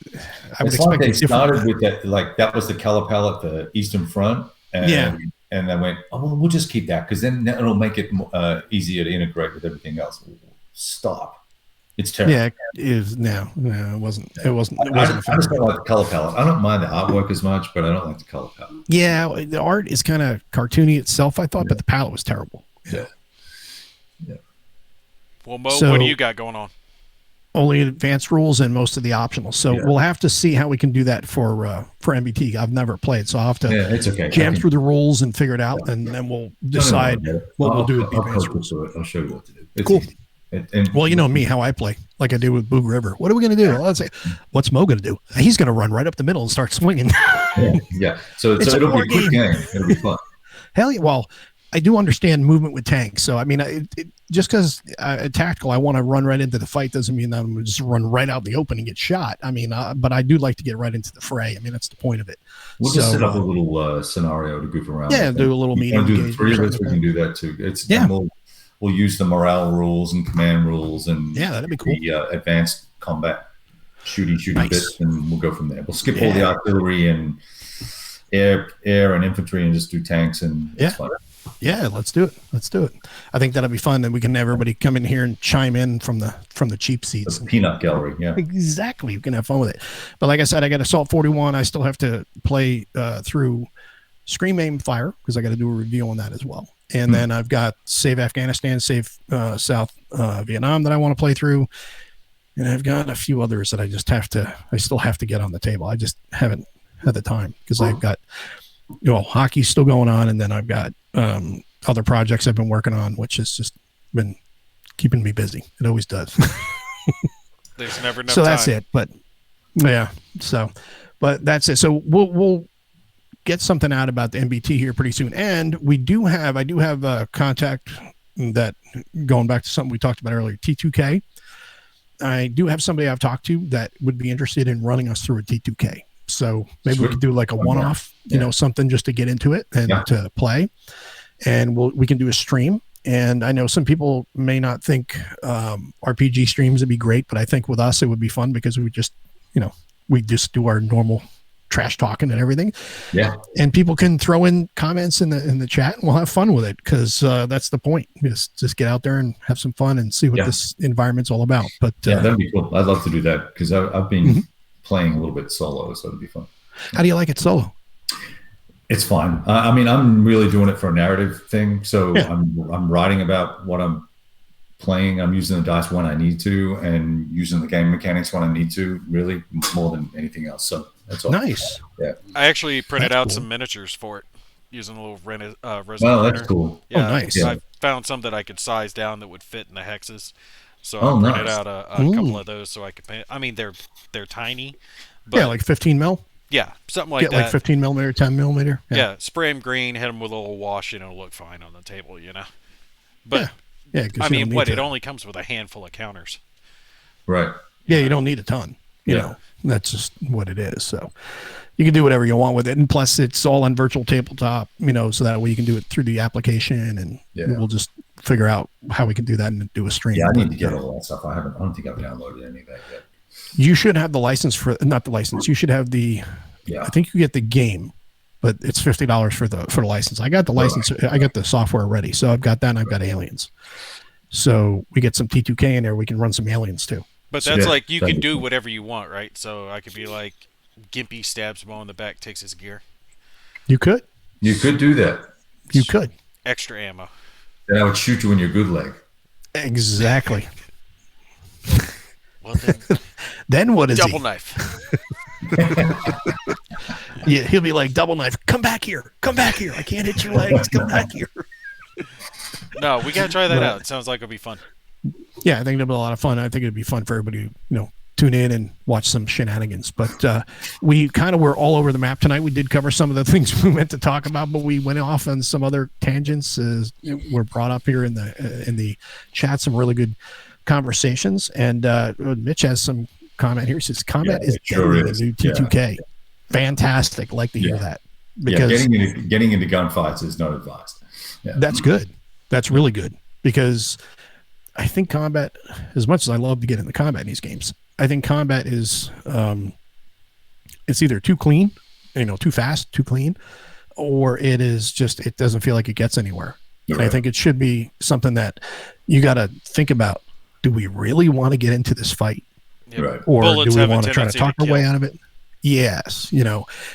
It's expect like they it different. started with that, like that was the color palette, the Eastern Front, and Yeah. and they went, oh, well, we'll just keep that because then it'll make it easier to integrate with everything else. Stop. It's terrible. Yeah, it is now. No, it wasn't. It wasn't. It I wasn't. just don't like the color palette. I don't mind the artwork as much, but I don't like the color palette. Yeah, the art is kind of cartoony itself, I thought, but the palette was terrible. Yeah. Well, Mo, So- what do you got going on? Only advanced rules and most of the optionals. So Yeah. we'll have to see how we can do that for MBT. I've never played, so I'll have to Yeah, it's okay. jam through the rules and figure it out, and then we'll decide what we'll do with the I'll advanced coach rules. you through it. I'll show you what to do. It's Cool. easy. And Well, you know me, how I play, like I do with Boog River. What are we going to do? Let's say, what's Mo going to do? He's going to run right up the middle and start swinging. yeah. So It's a it'll be war a quick game. game. It'll be fun. Hell yeah. Well, I do understand movement with tanks. So, I mean, just because tactical, I want to run right into the fight doesn't mean that I'm going to just run right out in the open and get shot. I mean, but I do like to get right into the fray. I mean, that's the point of it. We'll just set up a little scenario to goof around. Yeah, with. do a little You meeting. want to do the engagement three or of us? something We like can do that too. It's Yeah. and we'll use the morale rules and command rules and Yeah, that'd be cool. the advanced combat shooty Nice. bits, and we'll go from there. We'll skip all the artillery and air and infantry and just do tanks and Yeah. it's fun. Yeah, let's do it. I think that'll be fun. And we can have everybody come in here and chime in from the cheap seats. The peanut gallery. Yeah. Exactly. You can have fun with it. But like I said, I got Assault 41. I still have to play through Scream, Aim, Fire because I got to do a review on that as well. And then I've got Save Afghanistan, Save South Vietnam that I want to play through. And I've got a few others that I still have to get on the table. I just haven't had the time because I've got, hockey's still going on. And then I've got other projects I've been working on, which has just been keeping me busy. It always does. There's never enough So time. that's it. But yeah, but that's it. So we'll get something out about the MBT here pretty soon. And I do have a contact that, going back to something we talked about earlier, T2K. I do have somebody I've talked to that would be interested in running us through a T2K. So maybe we could do like a one-off, something just to get into it and to play. And we can do a stream. And I know some people may not think RPG streams would be great, but I think with us it would be fun because we just do our normal trash talking and everything. Yeah. And people can throw in comments in the chat and we'll have fun with it because that's the point. Just get out there and have some fun and see what this environment's all about. But that'd be cool. I'd love to do that because I've been playing a little bit solo, so it'd be fun. How do you like it solo? It's fine. I mean, I'm really doing it for a narrative thing. So I'm writing about what I'm playing. I'm using the dice when I need to and using the game mechanics when I need to, really more than anything else. So that's all. Nice. Yeah. I actually printed That's out cool. some miniatures for it using a little resin Well, printer. that's cool. Yeah, nice. I found some that I could size down that would fit in the hexes. So Oh, I printed nice. out a couple of those so I could paint. I mean, they're tiny, but Yeah, like 15 mil. yeah, something like Get that. like 15 millimeter, 10 millimeter. Yeah, spray them green, hit them with a little wash, and it'll look fine on the table, But Yeah, because I you don't mean, need what? to. It only comes with a handful of counters. Right. Yeah, you don't need a ton. You Yeah. know, that's just what it is. So you can do whatever you want with it. And plus, it's all on virtual tabletop, you know, so that way you can do it through the application, and we'll just figure out how we can do that and do a stream. Yeah, I need to get all that stuff. I don't think I've downloaded any of that yet. You should have the license for, not the license. You should have the, I think you get the game, but it's $50 for the license. I got the license. I got the software ready. So I've got that, and I've got Aliens. So we get some T2K in there. We can run some Aliens too. But that's like, you can do whatever you want, right? So I could be like, Gimpy stabs Mo in the back, takes his gear. You could. You could do that. You could. Extra ammo. Then I would shoot you in your good leg. Exactly. Well, then, then what is double he? Knife. Yeah, he'll be like, double knife. Come back here. Come back here. I can't hit your legs. Come back here. No, we gotta try that out. It sounds like it'll be fun. Yeah, I think it'll be a lot of fun. I think it'd be fun for everybody to, tune in and watch some shenanigans. But we kind of were all over the map tonight. We did cover some of the things we meant to talk about, but we went off on some other tangents. Were brought up here in the chat. Some really good conversations. And Mitch has some comment here. He says, "Combat is deadly in the new T2K." Fantastic. Like to hear that. Because getting into gunfights is not advised. Yeah. That's good. That's really good, because I think combat, as much as I love to get into combat in these games, I think combat is it's either too clean, too fast, too clean, or it is just, it doesn't feel like it gets anywhere. Right. And I think it should be something that you got to think about. Do we really want to get into this fight? Yeah. Right. Or Bullets do we have a want to try to tendency talk to our way kill. out of it? Yes,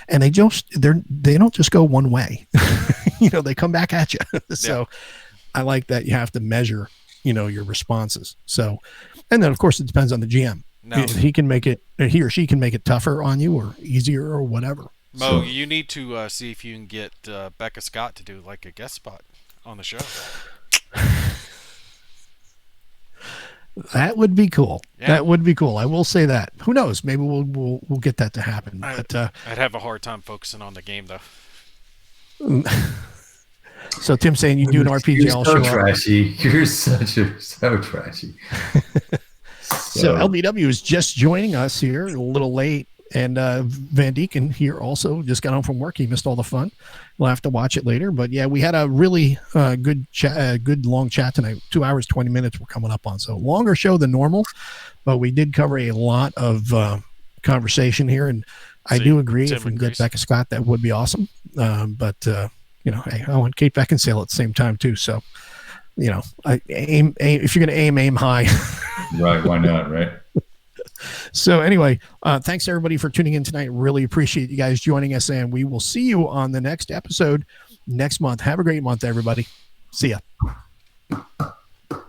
and they don't just go one way. They come back at you. So I like that you have to measure, your responses. So, and then of course it depends on the GM. No. He or she can make it tougher on you or easier or whatever. Mo, you need to see if you can get Becca Scott to do like a guest spot on the show. That would be cool. Yeah. That would be cool. I will say that. Who knows? Maybe we'll get that to happen. But I'd have a hard time focusing on the game though. So Tim's saying you do an RPG. You're I'll so show up. trashy. You're so trashy. So LBW is just joining us here, a little late, and Van Deeken here also just got home from work. He missed all the fun. We'll have to watch it later. But yeah, we had a really good long chat tonight. 2 hours 20 minutes we're coming up on, so longer show than normal, but we did cover a lot of conversation here, and I do agree. If we can get Becca Scott, that would be awesome. But hey, I want Kate Beckinsale at the same time too. So aim if you're going to aim high. Right, why not, right? So anyway, thanks everybody for tuning in tonight. Really appreciate you guys joining us, and we will see you on the next episode next month. Have a great month, everybody. See ya.